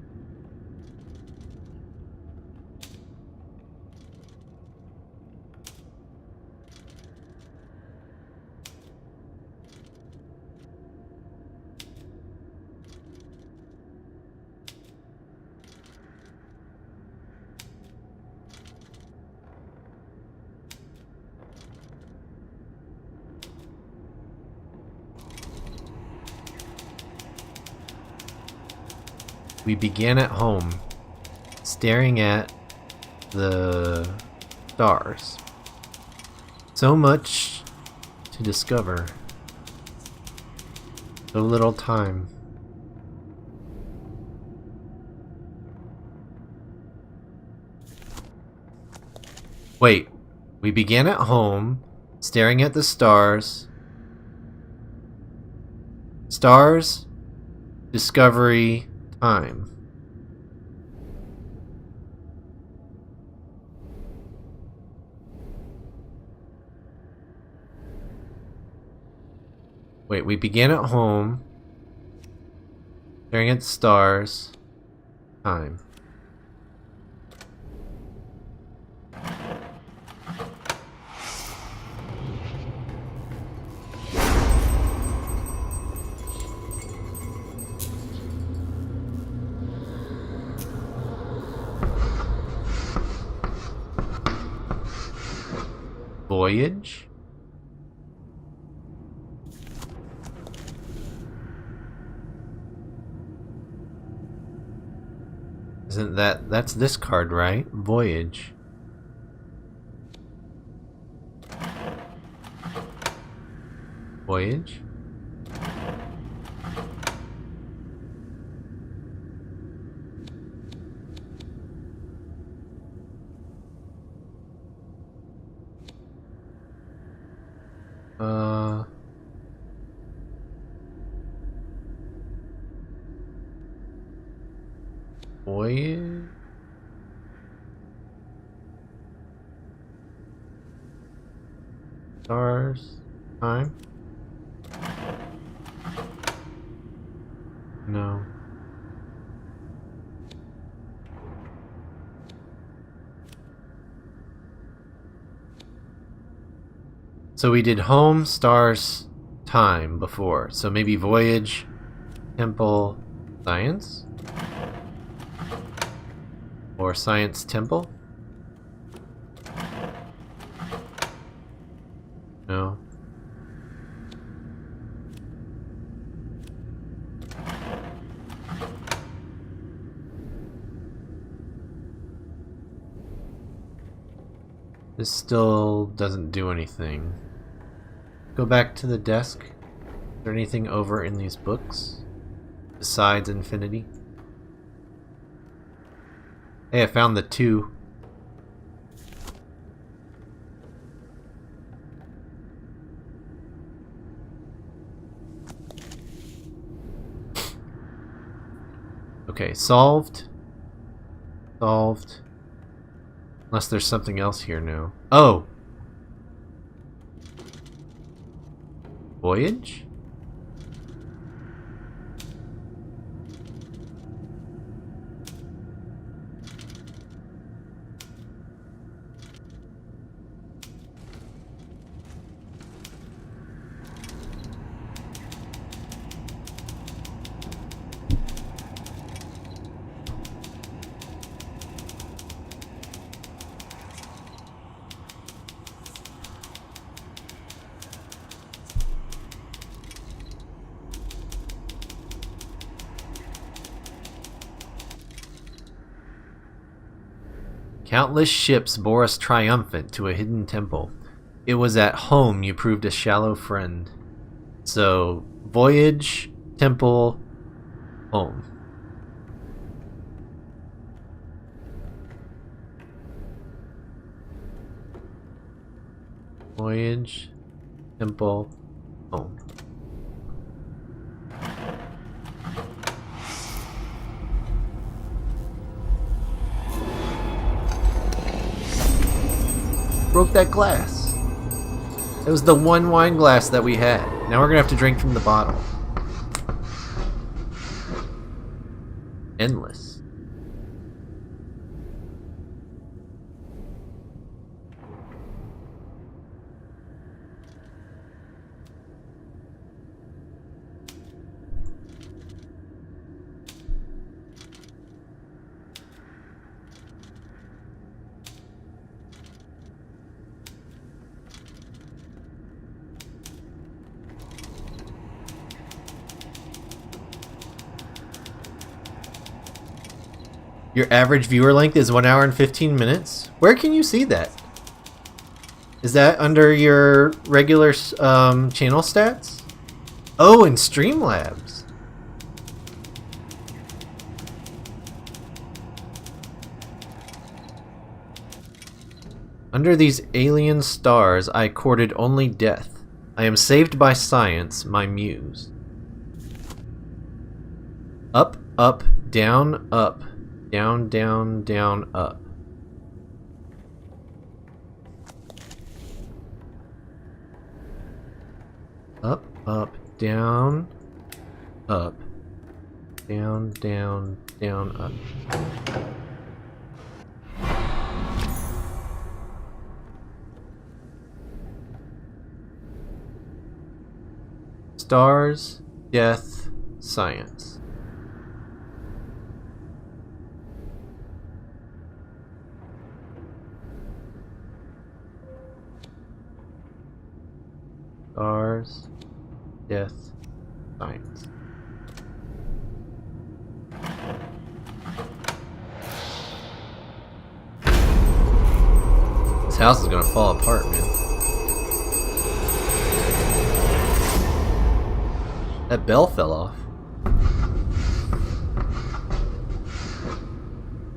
We began at home, staring at the stars. So much to discover. So little time. Wait, we began at home, staring at the stars. Stars, discovery, time. Wait, we began at home, staring at the stars, time. Voyage? Isn't that's this card, right? Voyage. Voyage? Uh... Voyage? Stars? Time? No. So we did home, stars, time before. So maybe voyage, temple, science? Or science, temple? No. This still doesn't do anything. Go back to the desk. Is there anything over in these books besides infinity? Hey, I found the 2. Okay, solved. Solved. Unless there's something else here now. Oh! Voyage? Countless ships bore us triumphant to a hidden temple. It was at home you proved a shallow friend. So, voyage, temple, home. Voyage, temple, home. Broke that glass. It was the one wine glass that we had. Now we're gonna have to drink from the bottle. Endless. Your average viewer length is 1 hour and 15 minutes? Where can you see that? Is that under your regular channel stats? Oh, in Streamlabs. Under these alien stars, I courted only death. I am saved by science, my muse. Up, up, down, up. Down, down, down, up. Up, up, down, up. Down, down, down, up. Stars, death, science. Stars, death, science. This house is gonna fall apart, man. That bell fell off.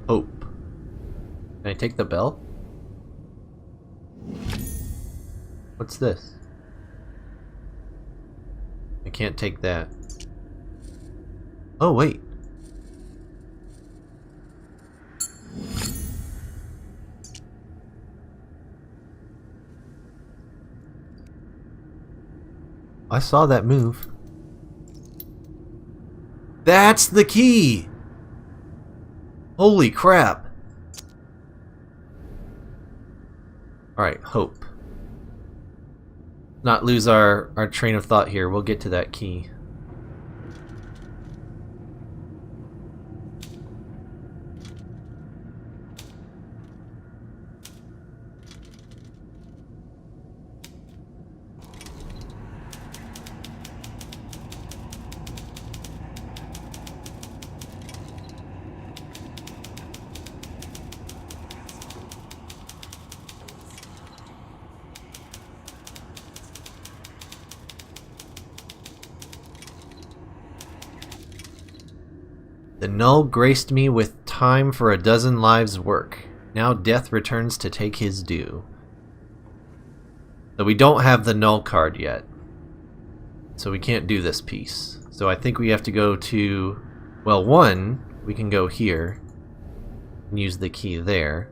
Hope. Can I take the bell? What's this? can't take that. Oh, wait. I saw that move. That's the key! Holy crap. Alright, hope. Not lose our train of thought here. We'll get to that key. The null graced me with time for a dozen lives' work. Now death returns to take his due. So we don't have the null card yet. So we can't do this piece. So I think we have to go to... Well, one, we can go here and use the key there.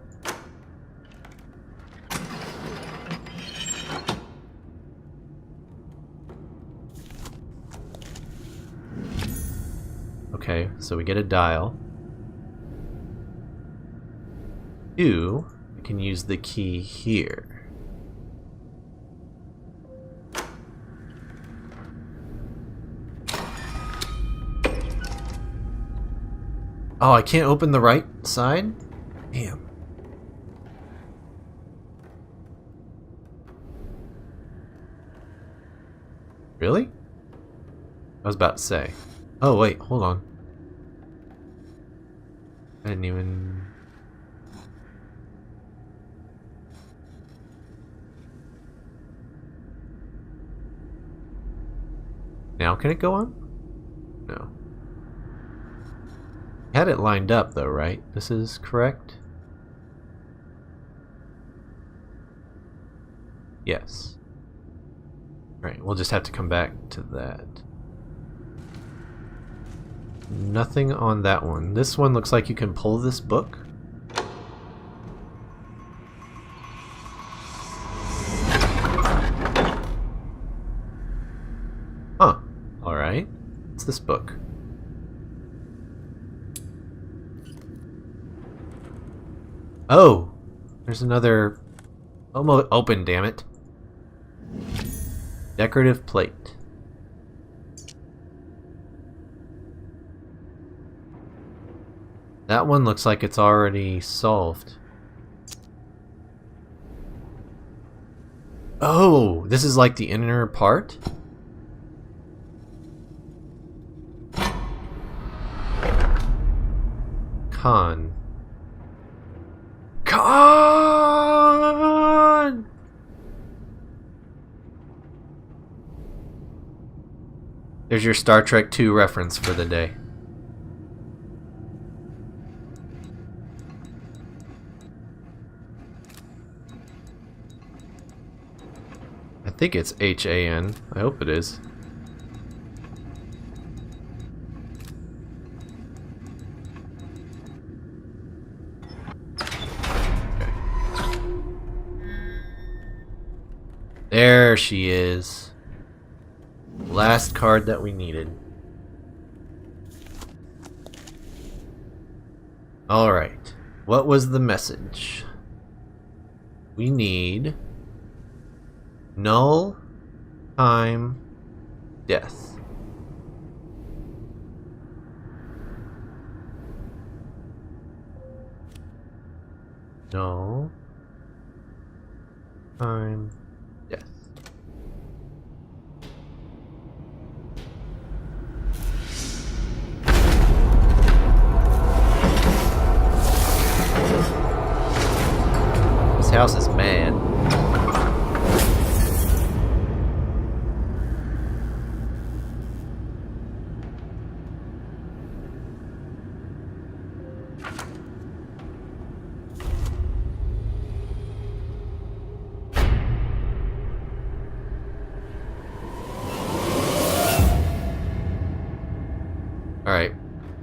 Okay, so we get a dial. 2, we can use the key here. Oh, I can't open the right side? Damn. Really? I was about to say. Oh, wait, hold on. I didn't even... Now can it go on? No. Had it lined up though, right? This is correct? Yes. Right, we'll just have to come back to that. Nothing on that one. This one looks like you can pull this book. Huh. Alright. What's this book? Oh! There's another... Almost open, damn it. Decorative plate. That one looks like it's already solved. Oh, this is like the inner part? Con. Con! There's your Star Trek II reference for the day. I think it's H-A-N. I hope it is. Okay. There she is. Last card that we needed. Alright. What was the message? We need... null, time, death. Null, time, death. This house is mad.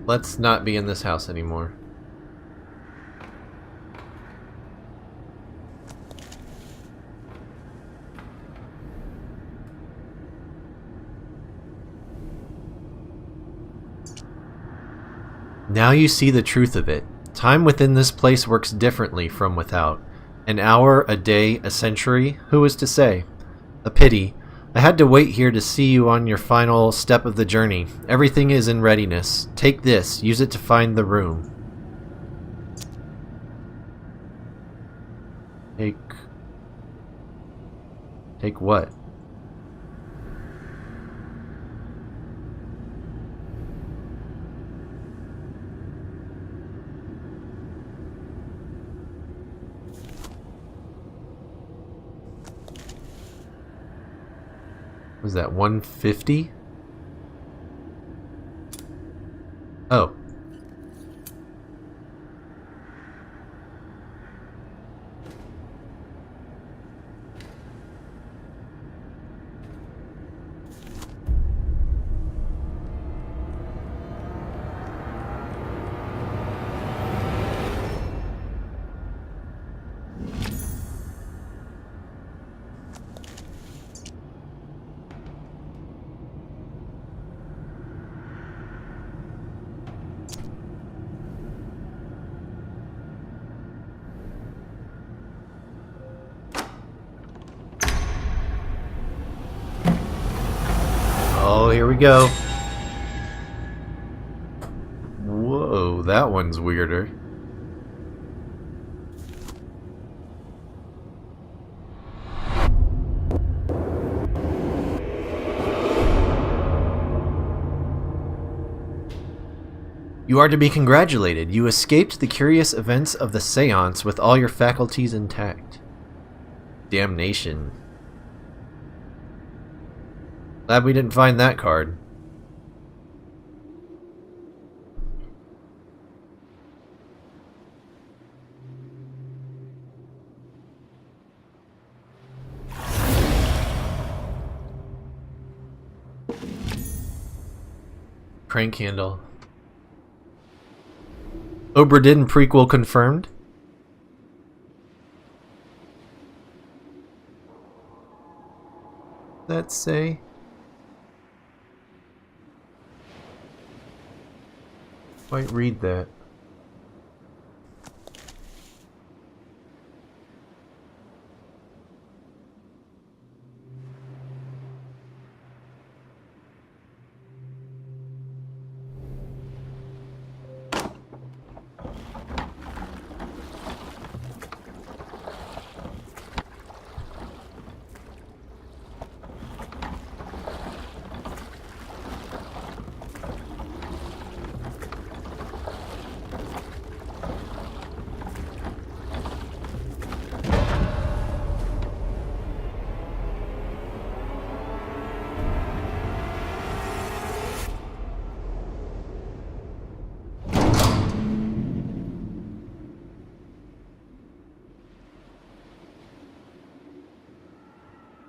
Let's not be in this house anymore. Now you see the truth of it. Time within this place works differently from without. An hour, a day, a century, who is to say? A pity. I had to wait here to see you on your final step of the journey. Everything is in readiness. Take this, use it to find the room. Take what? Was that 150? Oh. Oh, here we go. Whoa, that one's weirder. You are to be congratulated. You escaped the curious events of the seance with all your faculties intact. Damnation. Glad we didn't find that card. Crank handle. Obra Dinn prequel confirmed. Let's say. Quite read that.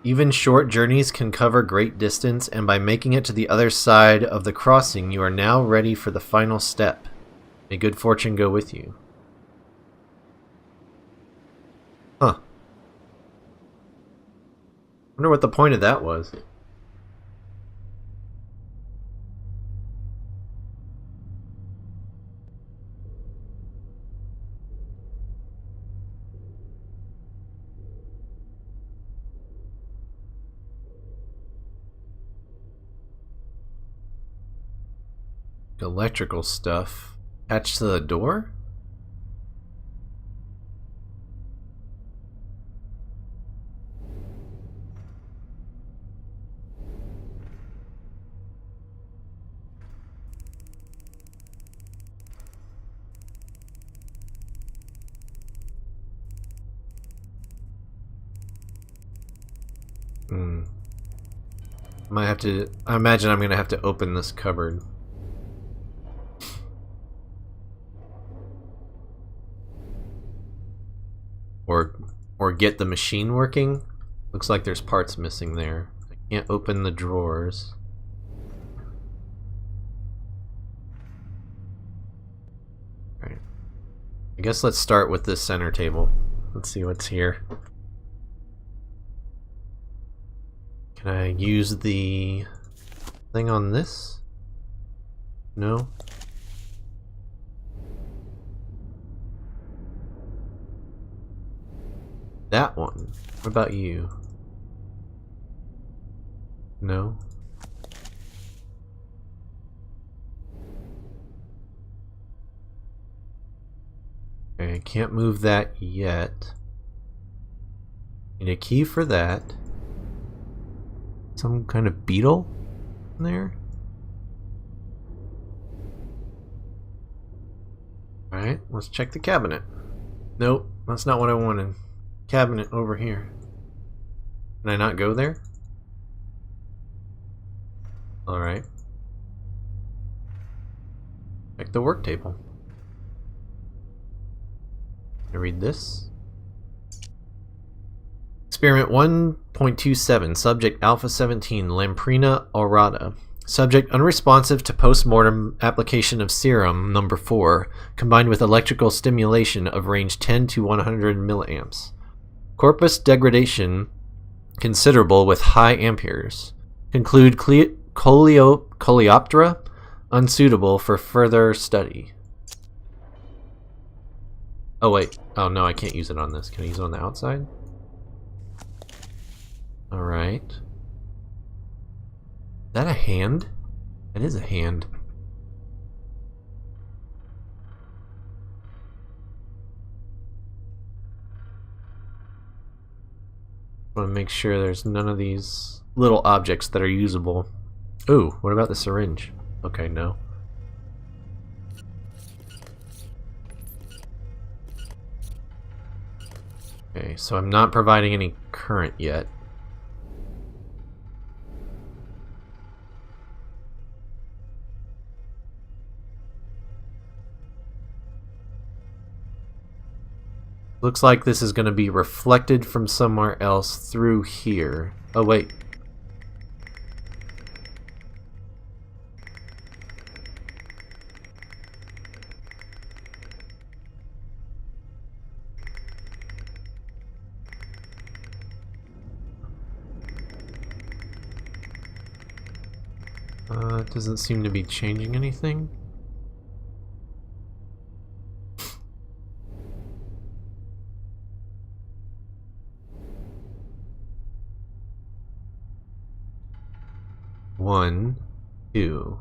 Even short journeys can cover great distance, and by making it to the other side of the crossing, you are now ready for the final step. May good fortune go with you. Huh. Wonder what the point of that was. Electrical stuff attached to the door? Might have to. I imagine I'm gonna have to open this cupboard. Or get the machine working. Looks like there's parts missing there. I can't open the drawers. I guess let's start with this center table. Let's see what's here. Can I use the thing on this? No? That one. What about you? No? Okay, I can't move that yet. Need a key for that. Some kind of beetle in there? Alright, let's check the cabinet. Nope, that's not what I wanted. Cabinet over here. Can I not go there? Alright. Check the work table. Can I read this? Experiment 1.27, subject Alpha 17, Lamprina aurata. Subject unresponsive to post-mortem application of serum number 4, combined with electrical stimulation of range 10 to 100 milliamps. Corpus degradation considerable with high amperes. Conclude Coleoptera unsuitable for further study. Oh wait, oh no, I can't use it on this. Can I use it on the outside? Alright. Is that a hand? It is a hand. I want to make sure there's none of these little objects that are usable. Ooh, what about the syringe? Okay, no. Okay, so I'm not providing any current yet. Looks like this is going to be reflected from somewhere else through here. Oh, wait. It doesn't seem to be changing anything. One, two.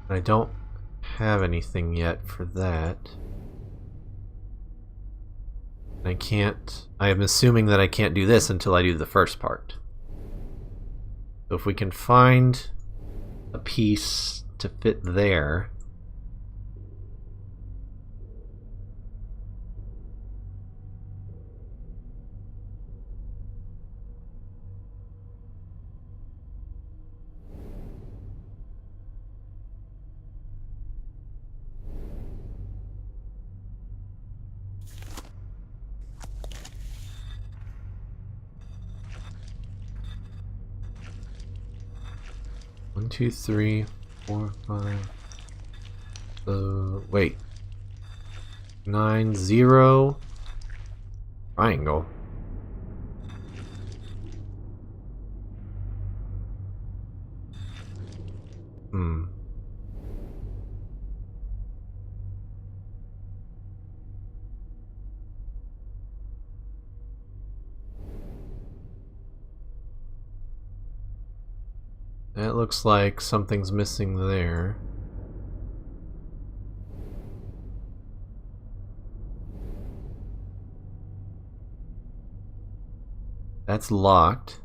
I don't have anything yet for that. I can't. I am assuming that I can't do this until I do the first part. So if we can find a piece to fit there. One, two, three, four, five. Wait. 9, 0. Triangle. That looks like something's missing there. That's locked.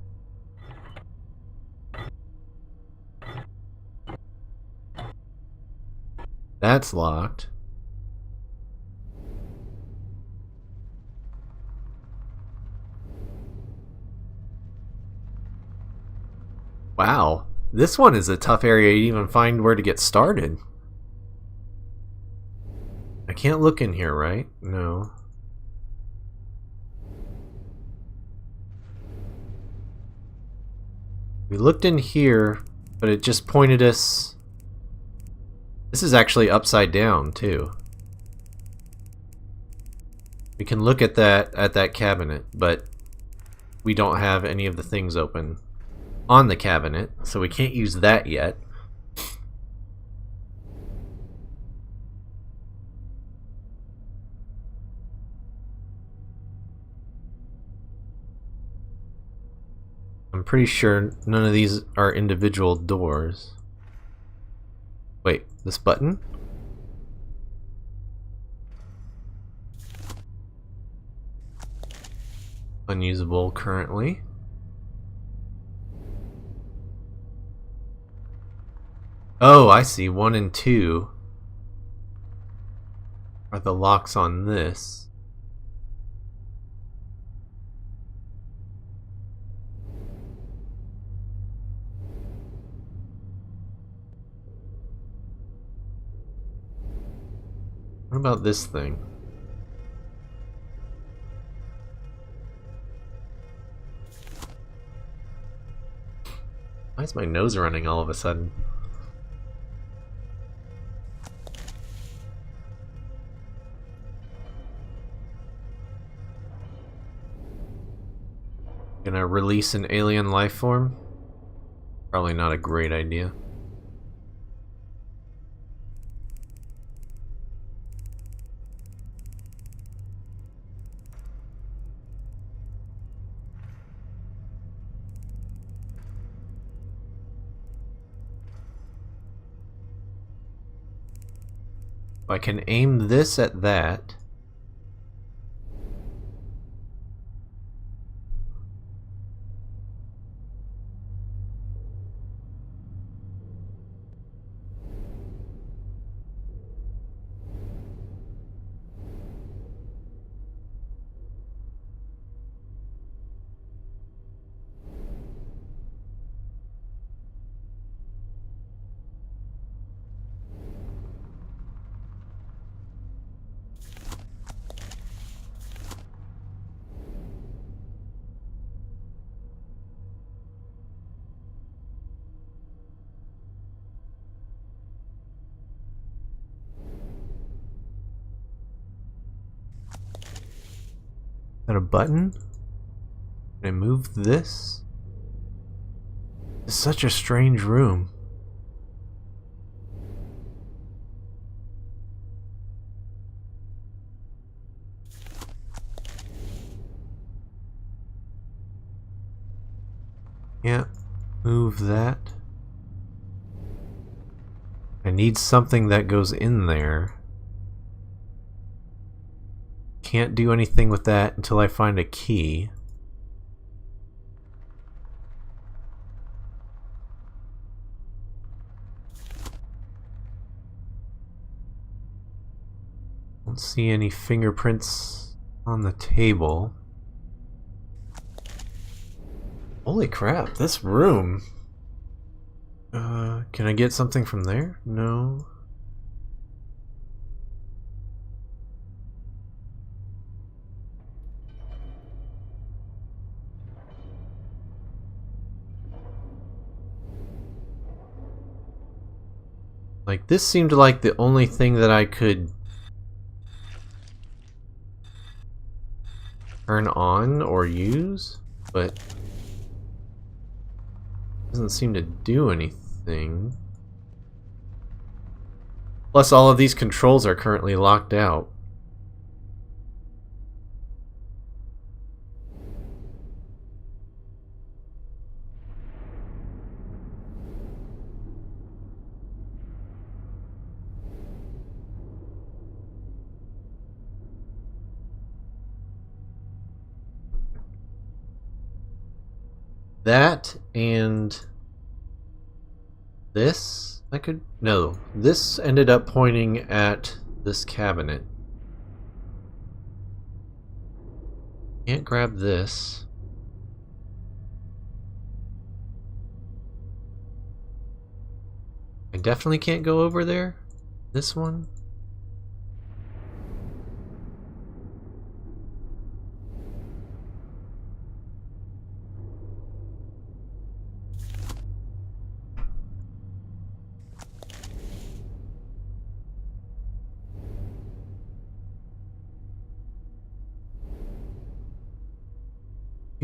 That's locked. Wow. This one is a tough area to even find where to get started. I can't look in here, right? No. We looked in here, but it just pointed us This is actually upside down too. We can look at that cabinet, but we don't have any of the things open on the cabinet, so we can't use that yet. I'm pretty sure none of these are individual doors. Wait, this button? Unusable currently. Oh, I see. 1 and 2 are the locks on this. What about this thing? Why is my nose running all of a sudden? Gonna release an alien life form? Probably not a great idea. I can aim this at that. Got a button? Can I move this? It's such a strange room. Can't move that. I need something that goes in there. Can't do anything with that until I find a key. Don't see any fingerprints on the table. Holy crap, this room. Can I get something from there? No. Like, this seemed like the only thing that I could turn on or use, but doesn't seem to do anything. Plus, all of these controls are currently locked out. That and this, I could... No, this ended up pointing at this cabinet. Can't grab this. I definitely can't go over there. This one.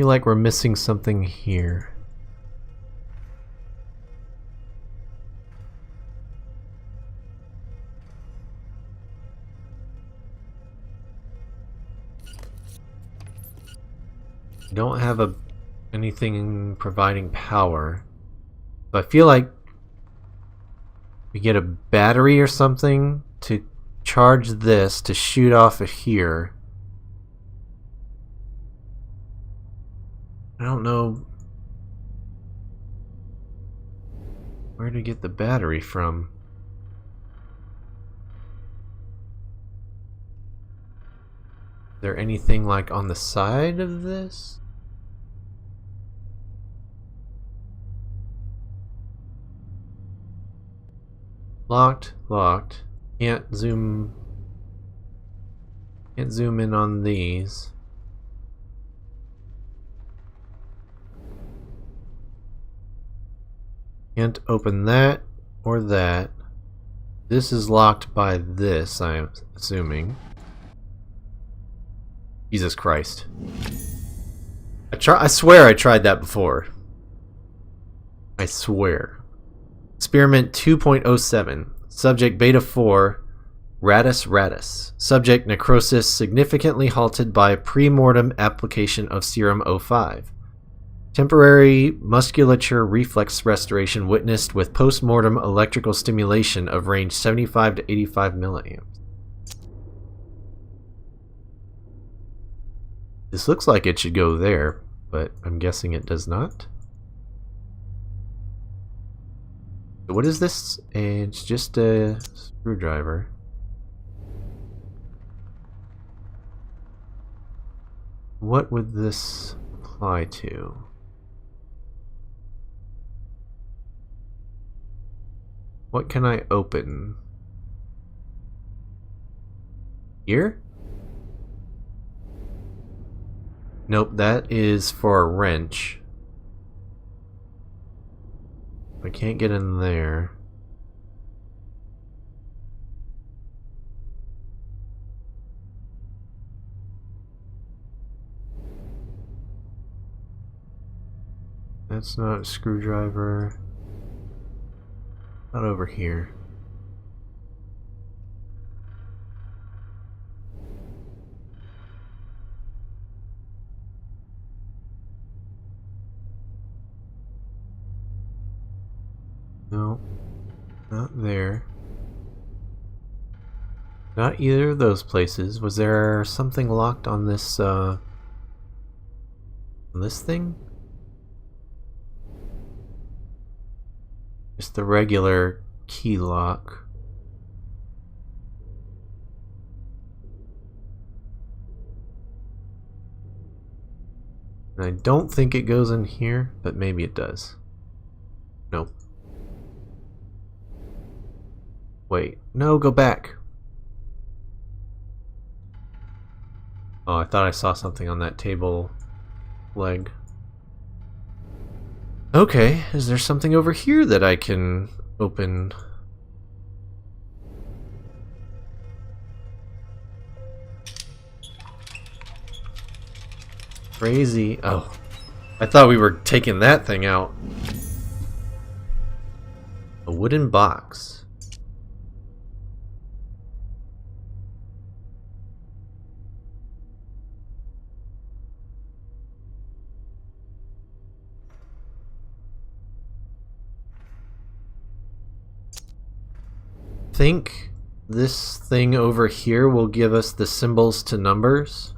feel like we're missing something here. We don't have anything providing power. So I feel like we get a battery or something to charge this to shoot off of here. I don't know where to get the battery from. Is there anything like on the side of this? Locked, locked. Can't zoom in on these. Can't open that or that. This is locked by this, I'm assuming. Jesus Christ. I swear I tried that before. I swear. Experiment 2.07. Subject Beta 4. Ratus ratus. Subject necrosis significantly halted by pre-mortem application of serum O5. Temporary musculature reflex restoration witnessed with post-mortem electrical stimulation of range 75 to 85 milliamps. This looks like it should go there, but I'm guessing it does not. What is this? It's just a screwdriver. What would this apply to? What can I open? Here? Nope, that is for a wrench. I can't get in there. That's not a screwdriver. Not over here. No, not there. Not either of those places. Was there something locked on this thing? Just the regular key lock. And I don't think it goes in here, but maybe it does. Nope. Wait, no, go back. Oh, I thought I saw something on that table leg. Okay, is there something over here that I can open? Crazy. Oh, I thought we were taking that thing out. A wooden box. Think this thing over here will give us the symbols to numbers?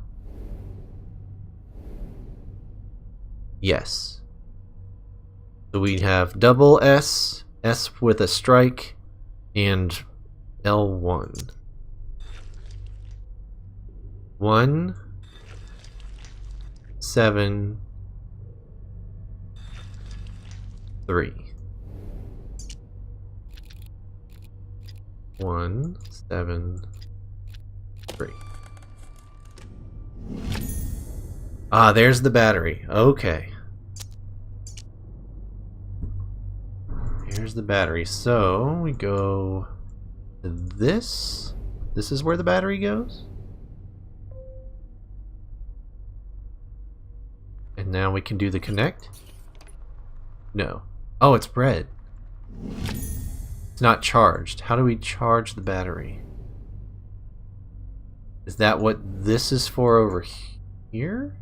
Yes. So we have double S, S with a strike, and L1. 1, 7, 3. 1, 7, 3. Ah, there's the battery. Okay. Here's the battery. So we go to this. This is where the battery goes. And now we can do the connect. No. Oh, it's red. It's not charged. How do we charge the battery? Is that what this is for over here?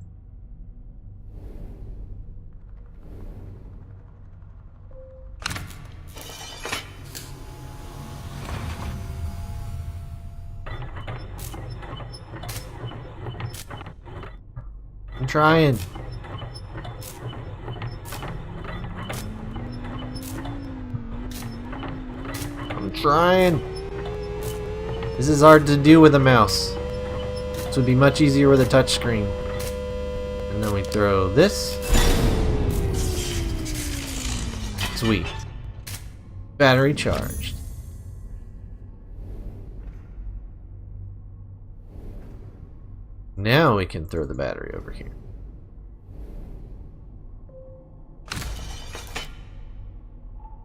I'm trying. I'm trying. This is hard to do with a mouse. This would be much easier with a touchscreen. And then we throw this. Sweet. Battery charged. Now we can throw the battery over here.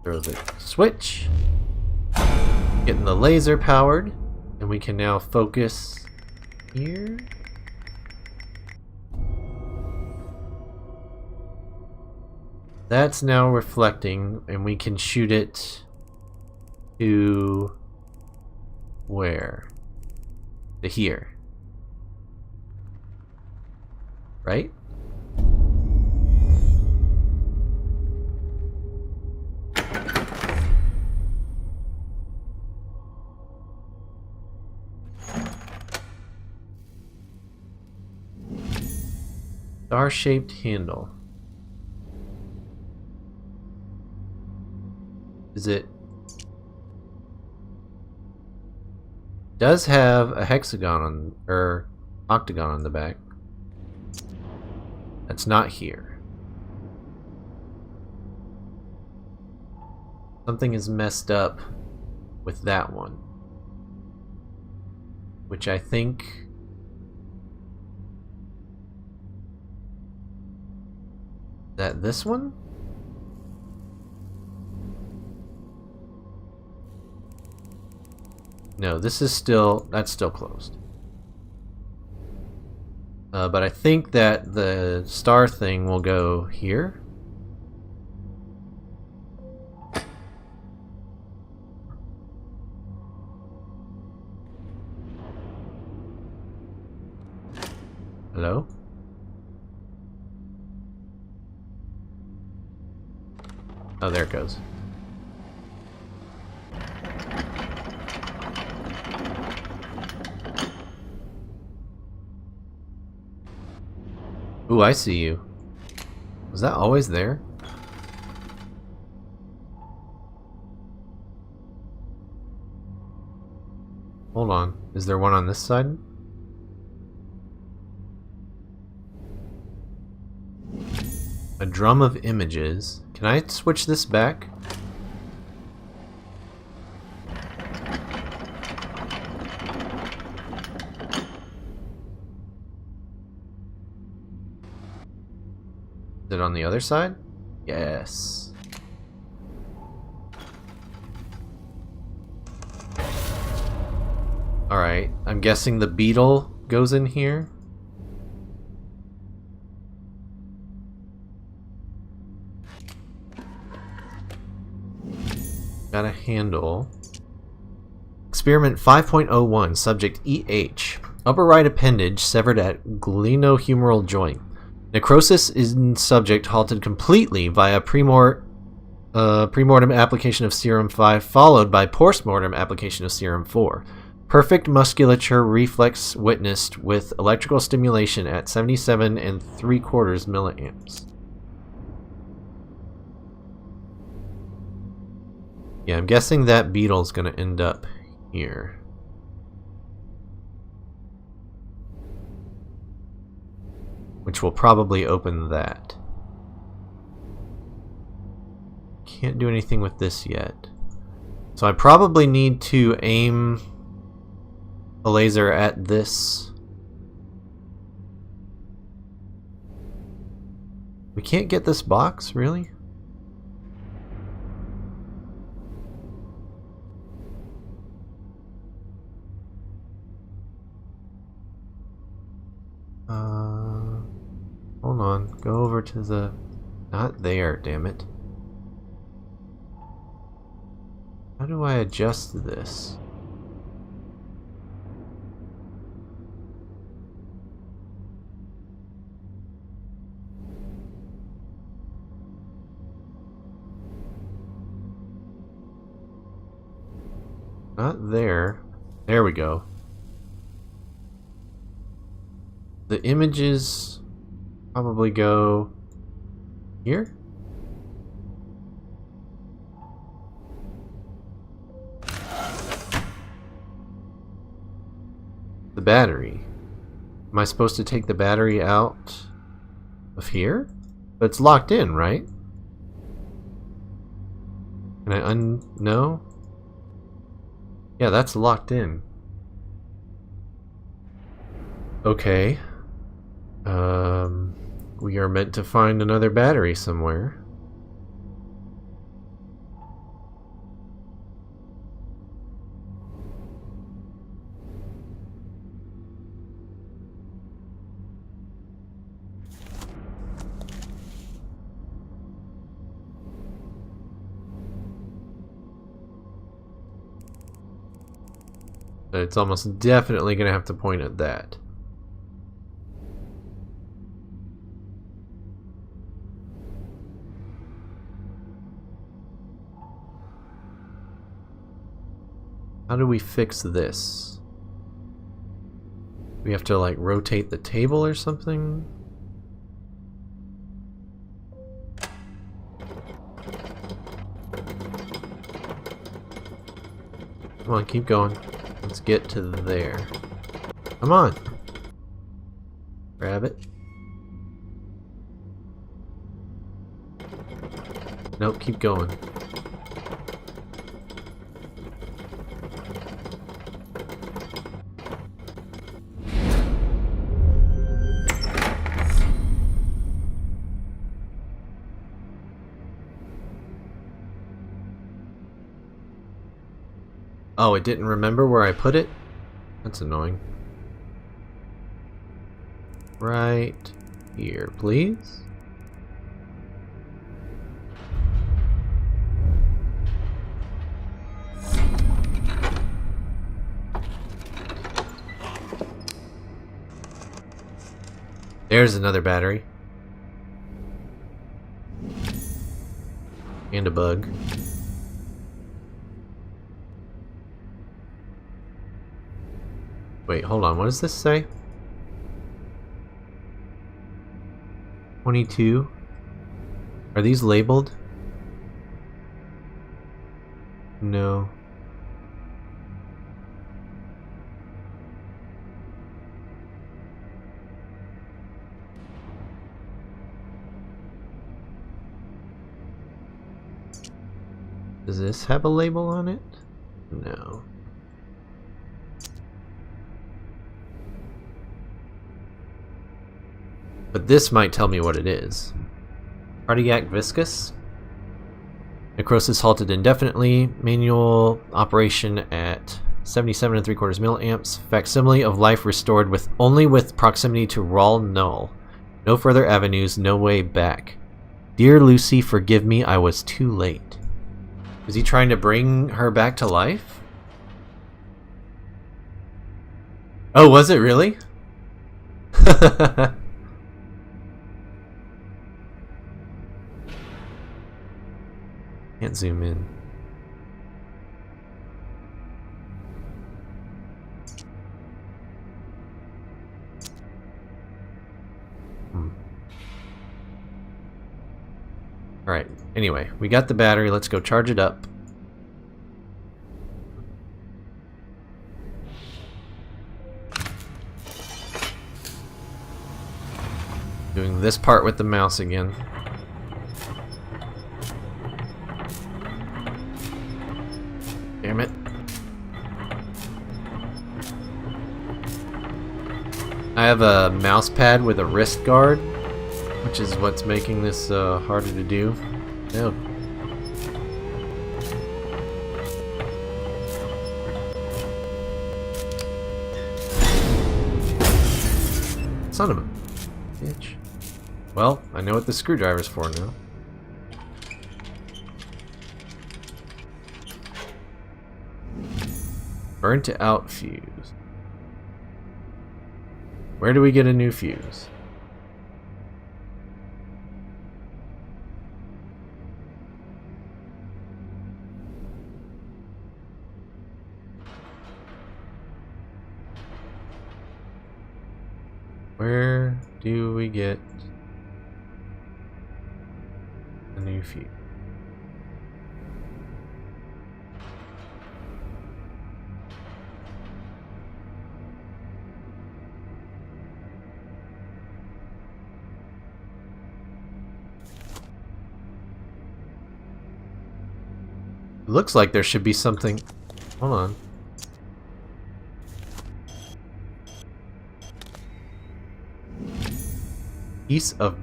Throw the switch. Getting the laser powered. And we can now focus here. That's now reflecting, and we can shoot it to where? To here. Right? Star-shaped handle. Is it? Does have a hexagon on, or octagon on the back. That's not here. Something is messed up with that one. Which I think... That this one? No, this is still... That's still closed. But I think that the star thing will go here. Hello? Oh, there it goes. Ooh, I see you. Was that always there? Hold on. Is there one on this side? A drum of images. Can I switch this back? Is it on the other side? Yes. Alright, I'm guessing the beetle goes in here. Got a handle. Experiment 5.01, subject EH. Upper right appendage severed at glenohumeral joint. Necrosis in subject halted completely via premortem application of serum 5, followed by postmortem application of serum 4. Perfect musculature reflex witnessed with electrical stimulation at 77 3/4 milliamps. Yeah, I'm guessing that beetle's gonna end up here. Which will probably open that. Can't do anything with this yet. So I probably need to aim a laser at this. We can't get this box, really? Hold hold on. Go over to the... Not there, damn it. How do I adjust this? Not there. There we go. The images probably go here? The battery. Am I supposed to take the battery out of here? But it's locked in, right? Can I no? Yeah, that's locked in. Okay. We are meant to find another battery somewhere. But it's almost definitely going to have to point at that. How do we fix this? We have to like rotate the table or something? Come on, keep going. Let's get to there. Come on. Grab it. Nope, keep going. Oh, it didn't remember where I put it? That's annoying. Right here, please. There's another battery. And a bug. Wait, hold on. What does this say? 22. Are these labeled? No. Does this have a label on it? No. But this might tell me what it is. Cardiac viscous. Necrosis halted indefinitely. Manual operation at 77 3/4 milliamps. Facsimile of life restored with only with proximity to raw null. No further avenues, no way back. Dear Lucy, forgive me, I was too late. Is he trying to bring her back to life? Oh, was it really? Can't zoom in. Alright, anyway, we got the battery, let's go charge it up. Doing this part with the mouse again. Damn it. I have a mouse pad with a wrist guard, which is what's making this harder to do. No. Son of a bitch. Well, I know what the screwdriver's for now. Burnt out fuse. Where do we get a new fuse? Where do we get a new fuse? Looks like there should be something. Hold on. Piece of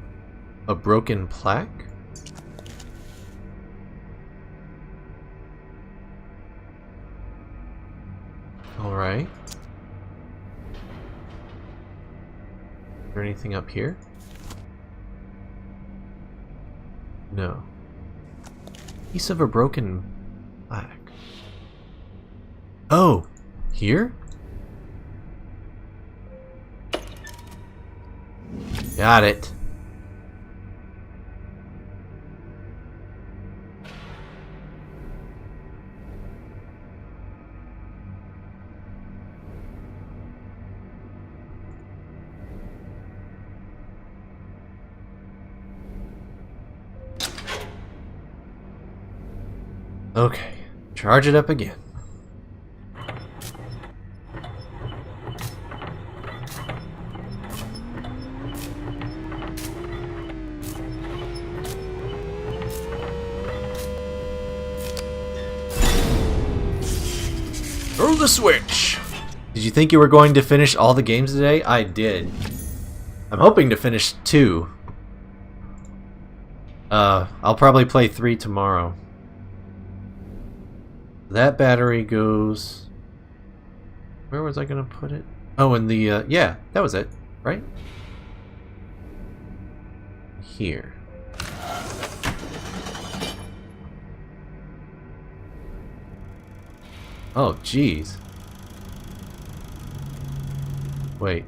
a broken plaque? Alright. Is there anything up here? No. Piece of a broken plaque. Oh! Here? Got it. Okay, charge it up again. Throw the switch! Did you think you were going to finish all the games today? I did. I'm hoping to finish 2. I'll probably play 3 tomorrow. That battery goes... Where was I gonna put it? Oh, in the, yeah, that was it, right? Here. Oh, jeez. Wait.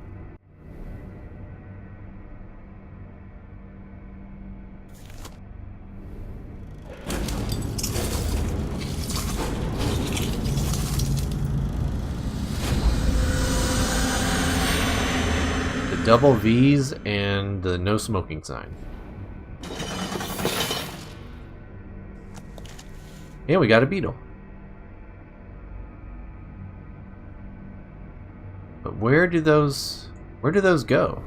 The double V's and the no smoking sign. Yeah, we got a beetle. But where do those go?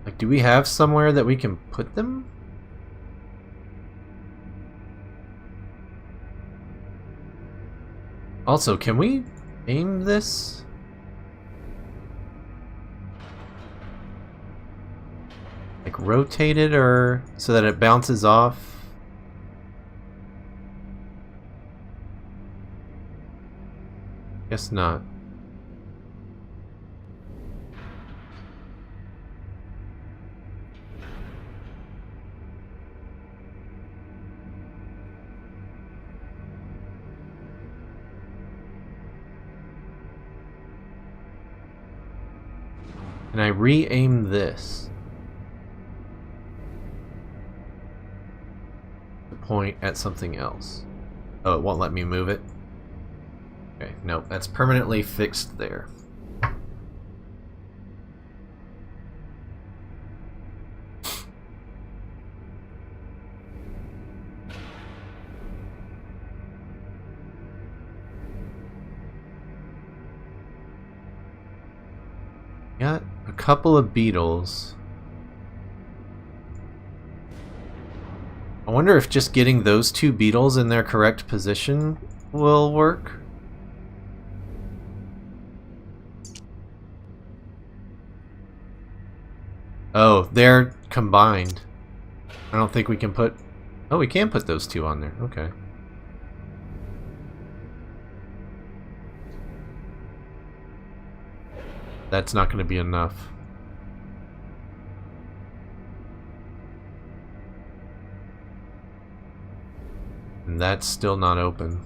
Like, do we have somewhere that we can put them? Also, can we aim this? Like rotate it or so that it bounces off? Guess not. Can I re-aim this? Point at something else. Oh, it won't let me move it? Okay, nope, that's permanently fixed there. Got a couple of beetles. I wonder if just getting those 2 beetles in their correct position will work. Oh, they're combined. I don't think we can put Oh, we can put those two on there. Okay. That's not going to be enough. And that's still not open.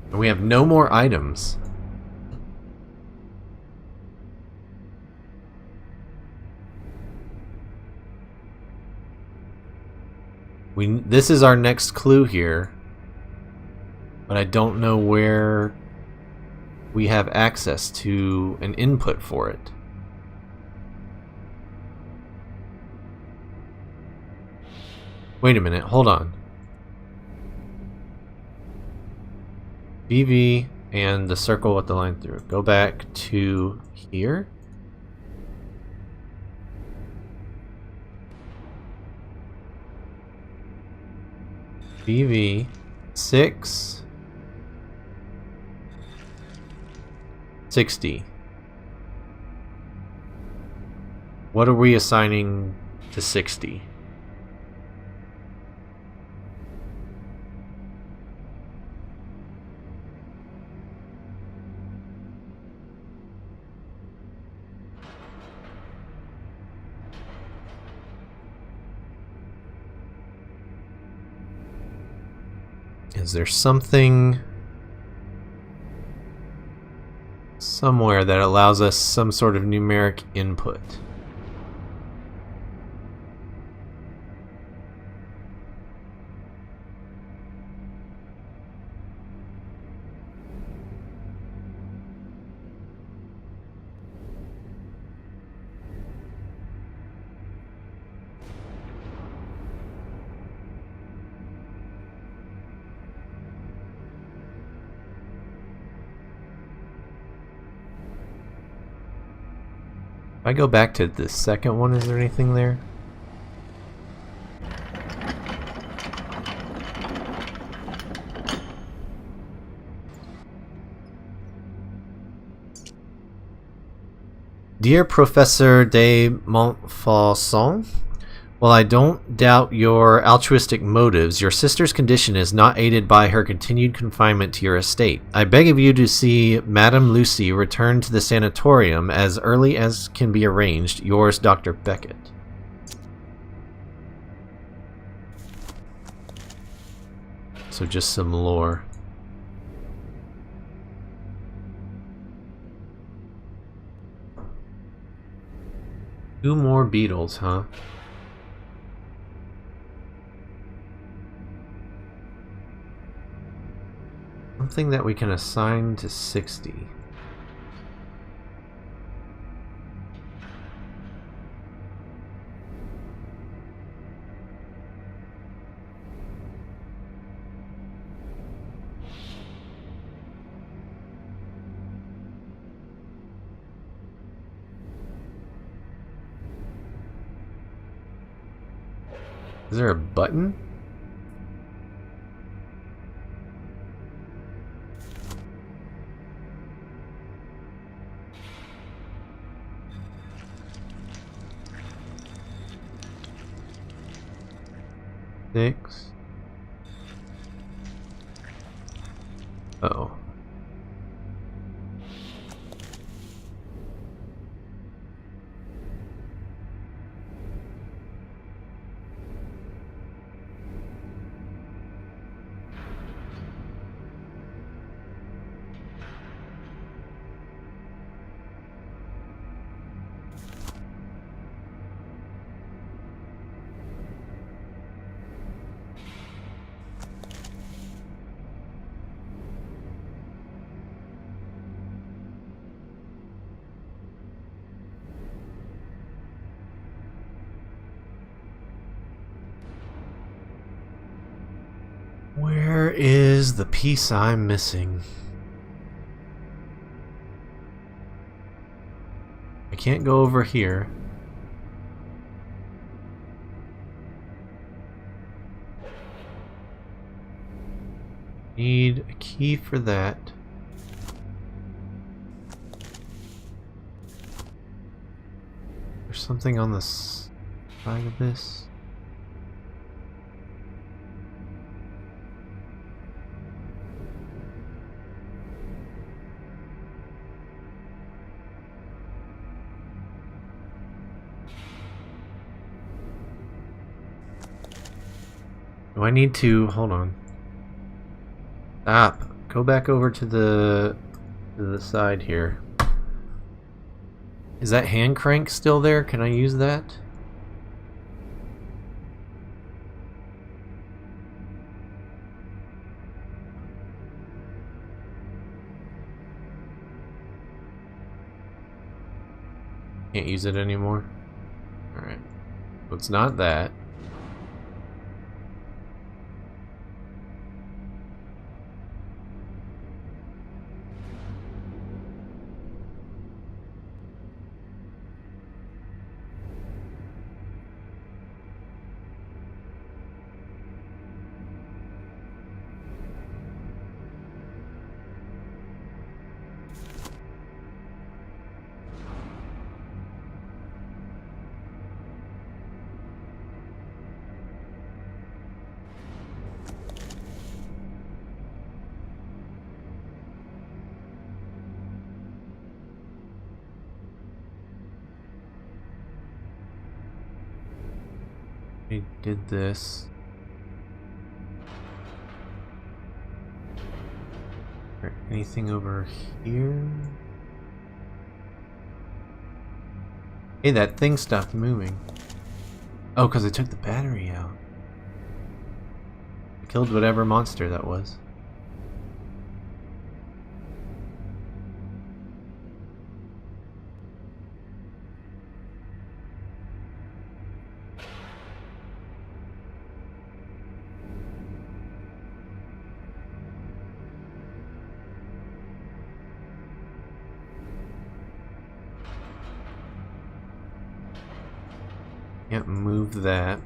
And we have no more items. This is our next clue here. But I don't know where we have access to an input for it. Wait a minute, hold on. BV and the circle with the line through it. Go back to here. BV 6 60. What are we assigning to 60? Is there something somewhere that allows us some sort of numeric input? If I go back to the second one, is there anything there? Dear Professor de Montfaucon, while I don't doubt your altruistic motives, your sister's condition is not aided by her continued confinement to your estate. I beg of you to see Madame Lucy return to the sanatorium as early as can be arranged. Yours, Dr. Beckett. So just some lore. Two more beetles, huh? Something that we can assign to 60. Is there a button? Six. Uh-oh. Where is the piece I'm missing? I can't go over here. Need a key for that. There's something on the side of this. Do I need to... Hold on. Stop. Go back over to the side here. Is that hand crank still there? Can I use that? Can't use it anymore? Alright. So it's not that. I did this. Anything over here? Hey, that thing stopped moving. Oh, because I took the battery out. I killed whatever monster that was. Can't move that.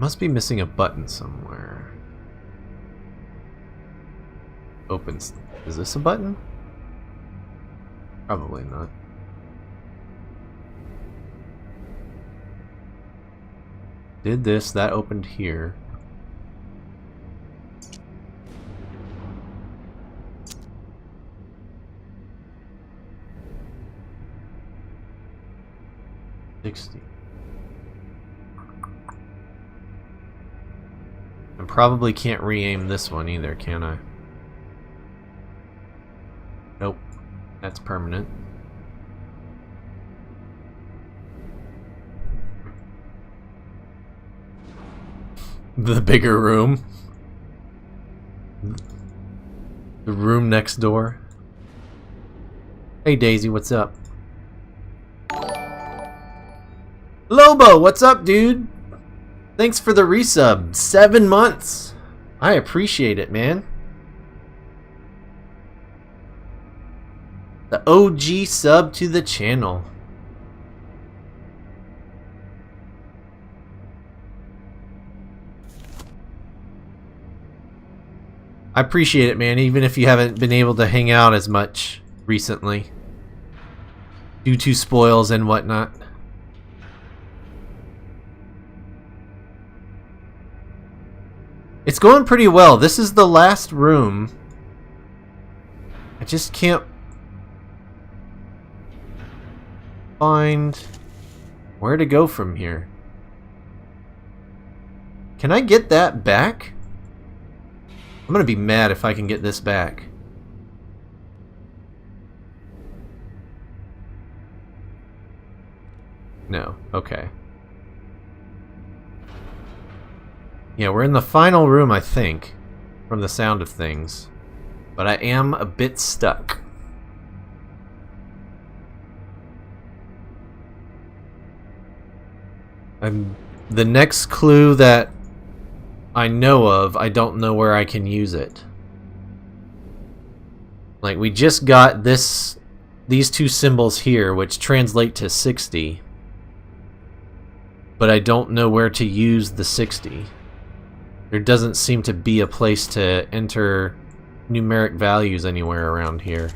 Must be missing a button somewhere. Opens. Is this a button? Probably not. Did this, that opened here. $60. I probably can't re-aim this one either, can I? Nope. That's permanent. The bigger room. The room next door. Hey Daisy, what's up? Lobo, what's up, dude? Thanks for the resub. 7 months. I appreciate it, man. The OG sub to the channel. I appreciate it, man, even if you haven't been able to hang out as much recently due to spoils and whatnot. It's going pretty well. This is the last room. I just can't find where to go from here. Can I get that back? I'm gonna be mad if I can get this back. No. Okay. Yeah, we're in the final room, I think, from the sound of things. But I am a bit stuck. And the next clue that I know of, I don't know where I can use it. Like, we just got these two symbols here, which translate to 60. But I don't know where to use the 60. There doesn't seem to be a place to enter numeric values anywhere around here.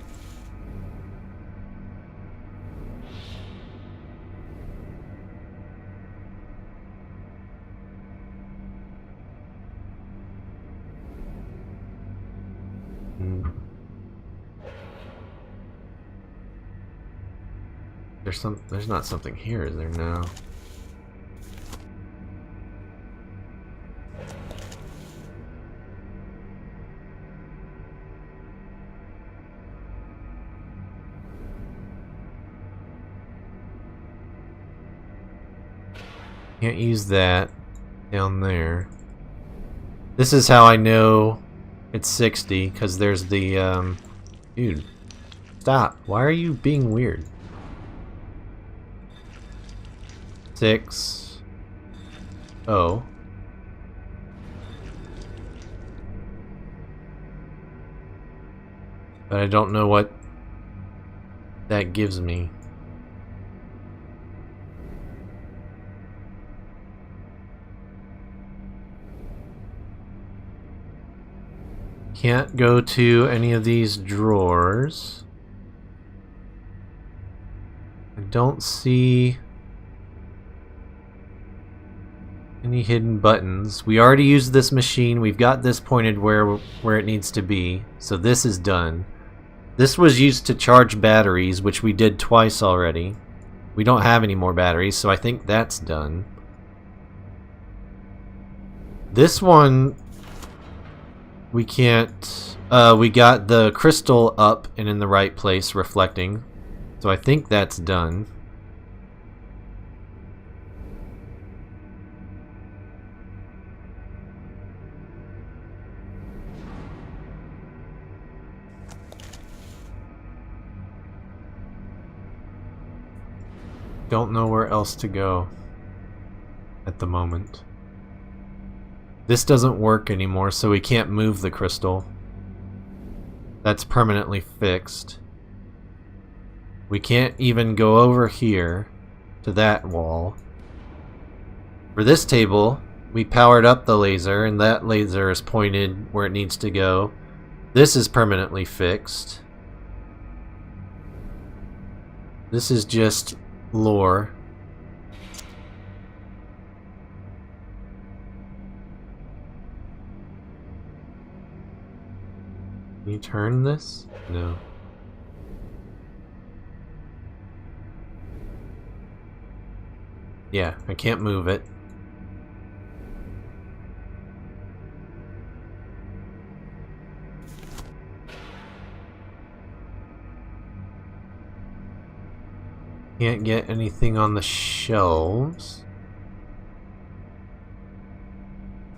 There's not something here, is there? No. Can't use that down there. This is how I know it's 60, because there's the, Dude, stop. Why are you being weird? 6. Oh. But I don't know what that gives me. Can't go to any of these drawers. I don't see any hidden buttons. We already used this machine. We've got this pointed where it needs to be. So this is done. This was used to charge batteries, which we did twice already. We don't have any more batteries, so I think that's done. This one, we can't... we got the crystal up and in the right place, reflecting. So I think that's done. Don't know where else to go at the moment. This doesn't work anymore, so we can't move the crystal. That's permanently fixed. We can't even go over here to that wall. For this table, we powered up the laser, and that laser is pointed where it needs to go. This is permanently fixed. This is just lore. Can you turn this? No. Yeah, I can't move it. Can't get anything on the shelves.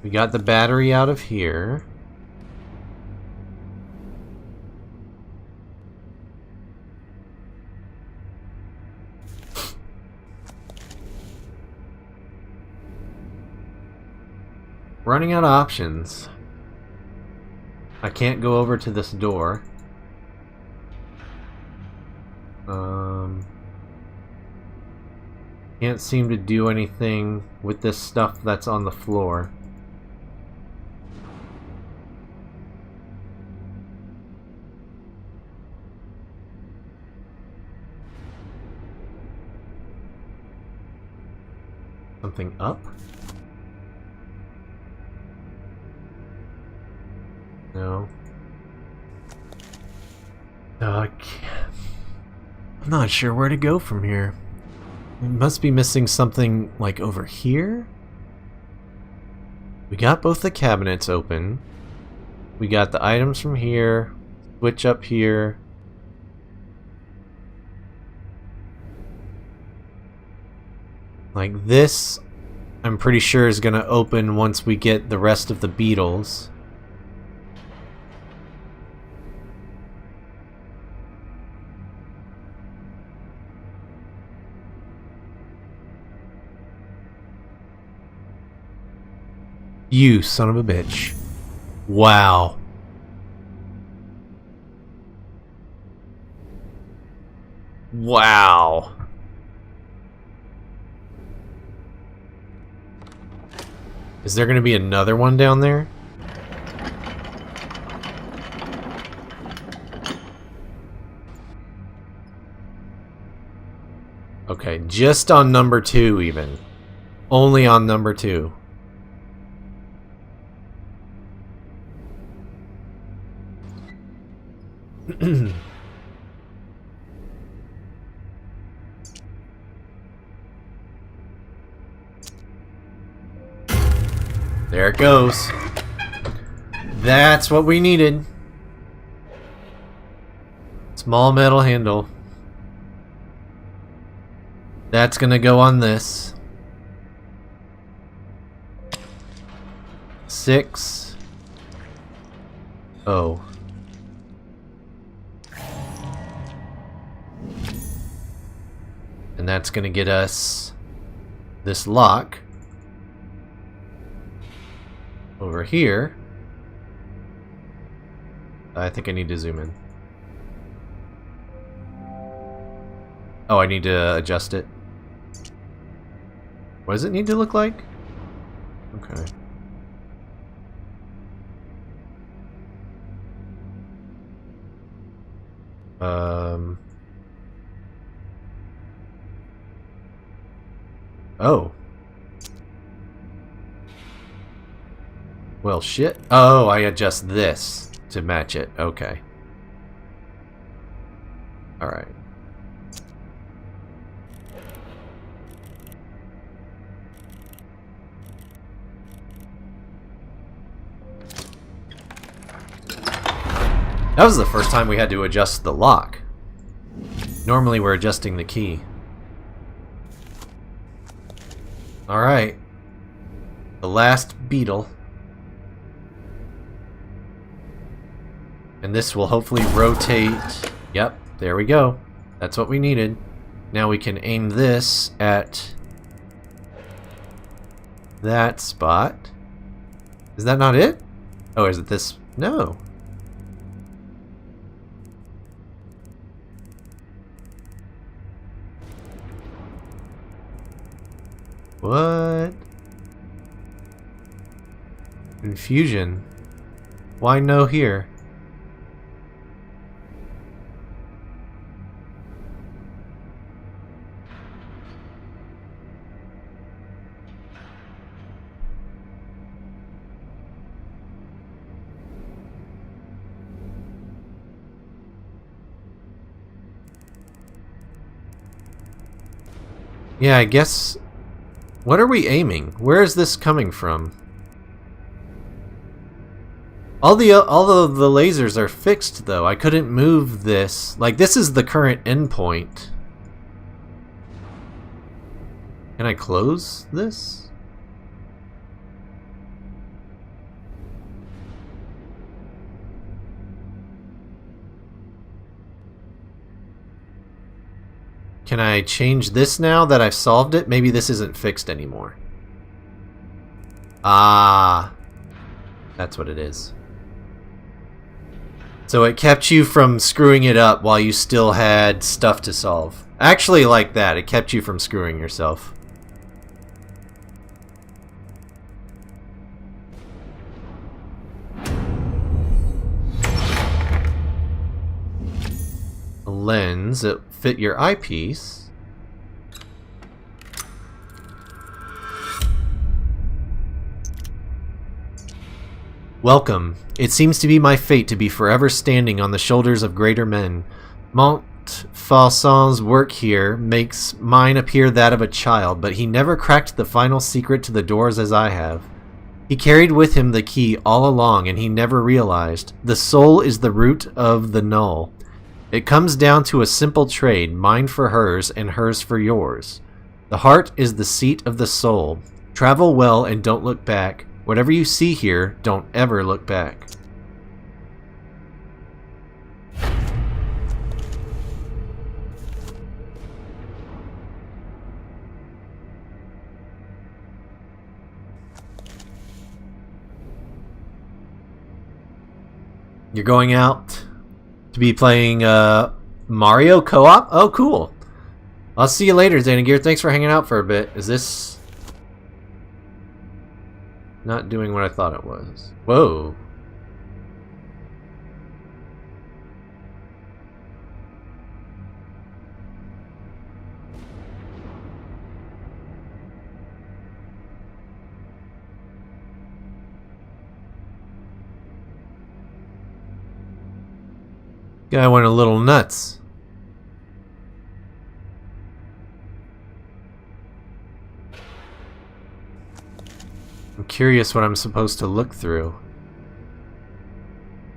We got the battery out of here. Running out of options. I can't go over to this door. Can't seem to do anything with this stuff that's on the floor. Something up? No. I'm not sure where to go from here. We must be missing something, like, over here? We got both the cabinets open. We got the items from here. Switch up here. Like this, I'm pretty sure is gonna open once we get the rest of the beetles. You son of a bitch. Wow. Wow. Is there going to be another one down there? Okay, just on number 2 even. Only on number 2. There it goes. That's what we needed. Small metal handle. That's gonna go on this. 6. Oh. And that's gonna get us this lock over here. I think I need to zoom in. Oh, I need to adjust it. What does it need to look like? Okay. Oh. Well, shit. Oh, I adjust this to match it. Okay. Alright. That was the first time we had to adjust the lock. Normally we're adjusting the key. Alright. The last beetle. And this will hopefully rotate. Yep, there we go. That's what we needed. Now we can aim this at that spot. Is that not it? Oh, is it this? No. What? Confusion. Why no here? Yeah, I guess... What are we aiming? Where is this coming from? All the lasers are fixed, though. I couldn't move this. Like, this is the current endpoint. Can I close this? Can I change this now that I've solved it? Maybe this isn't fixed anymore. Ah. That's what it is. So it kept you from screwing it up while you still had stuff to solve. Actually, like that. It kept you from screwing yourself. A lens that fit your eyepiece. Welcome. It seems to be my fate to be forever standing on the shoulders of greater men. Montfaucon's work here makes mine appear that of a child, but he never cracked the final secret to the doors as I have. He carried with him the key all along, and he never realized. The soul is the root of the null. It comes down to a simple trade, mine for hers and hers for yours. The heart is the seat of the soul. Travel well and don't look back. Whatever you see here, don't ever look back. You're going out to be playing Mario co-op? Oh, cool. I'll see you later, Xanagear. Thanks for hanging out for a bit. Is this not doing what I thought it was? Whoa. Guy went a little nuts. I'm curious what I'm supposed to look through.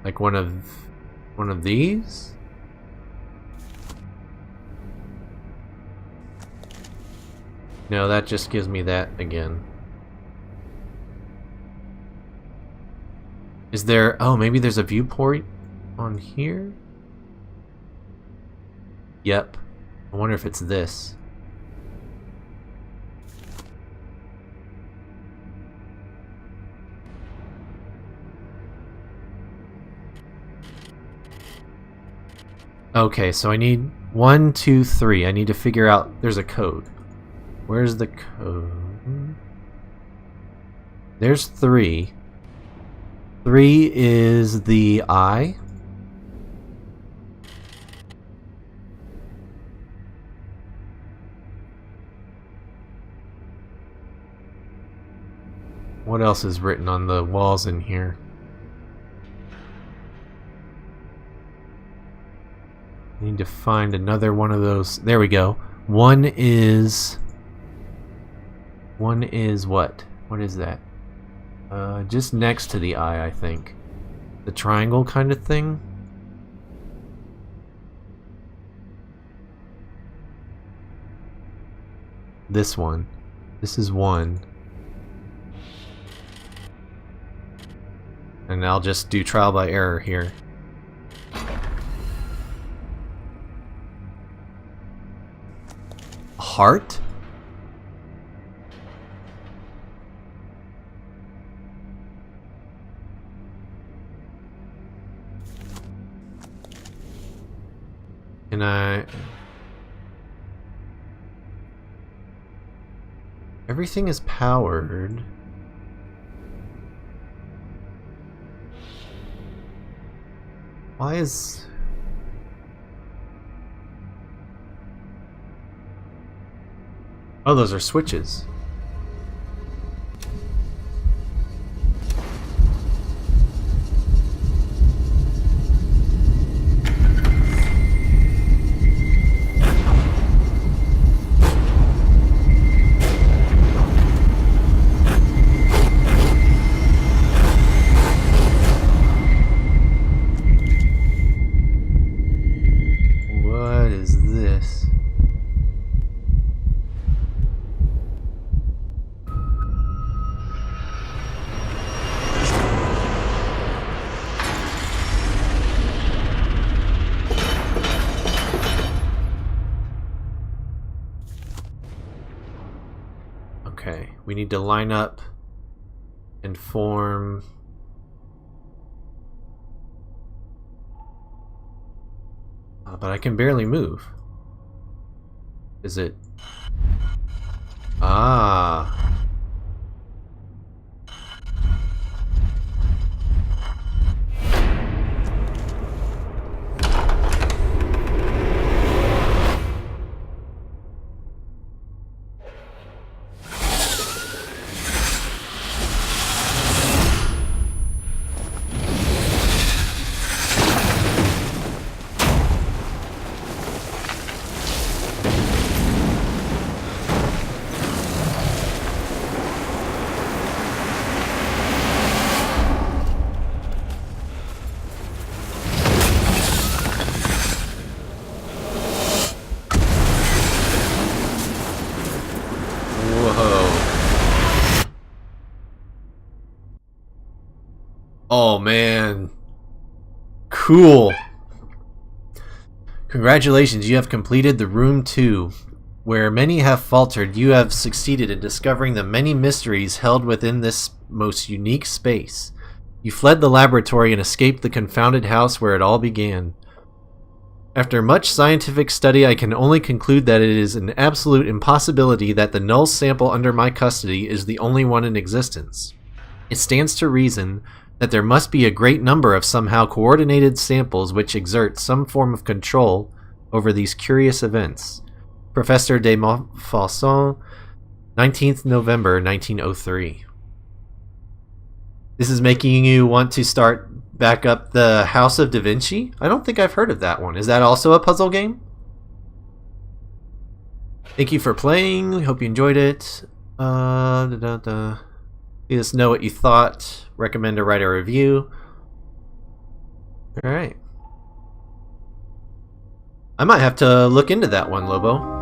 Like one of these? No, that just gives me that again. Is there... Oh, maybe there's a viewport on here? Yep. I wonder if it's this. Okay, so I need 1, 2, 3. I need to figure out... There's a code. Where's the code? There's 3. 3 is the I. What else is written on the walls in here? Need to find another one of those. There we go. One is what? What is that? Just next to the eye, I think. The triangle kind of thing. This one. This is 1. And I'll just do trial by error here. Heart? Can I... Everything is powered. Why is... Oh, those are switches. What is this? Okay, we need to line up and form... but I can barely move. Is it... Ah... Oh man. Cool. Congratulations, you have completed the Room 2. Where many have faltered, you have succeeded in discovering the many mysteries held within this most unique space. You fled the laboratory and escaped the confounded house where it all began. After much scientific study, I can only conclude that it is an absolute impossibility that the null sample under my custody is the only one in existence. It stands to reason that there must be a great number of somehow coordinated samples which exert some form of control over these curious events. Professor de Montfaucon, 19th November 1903. This is making you want to start back up the House of Da Vinci? I don't think I've heard of that one. Is that also a puzzle game? Thank you for playing. Hope you enjoyed it. Let us know what you thought. Recommend to write a review. Alright. I might have to look into that one, Lobo.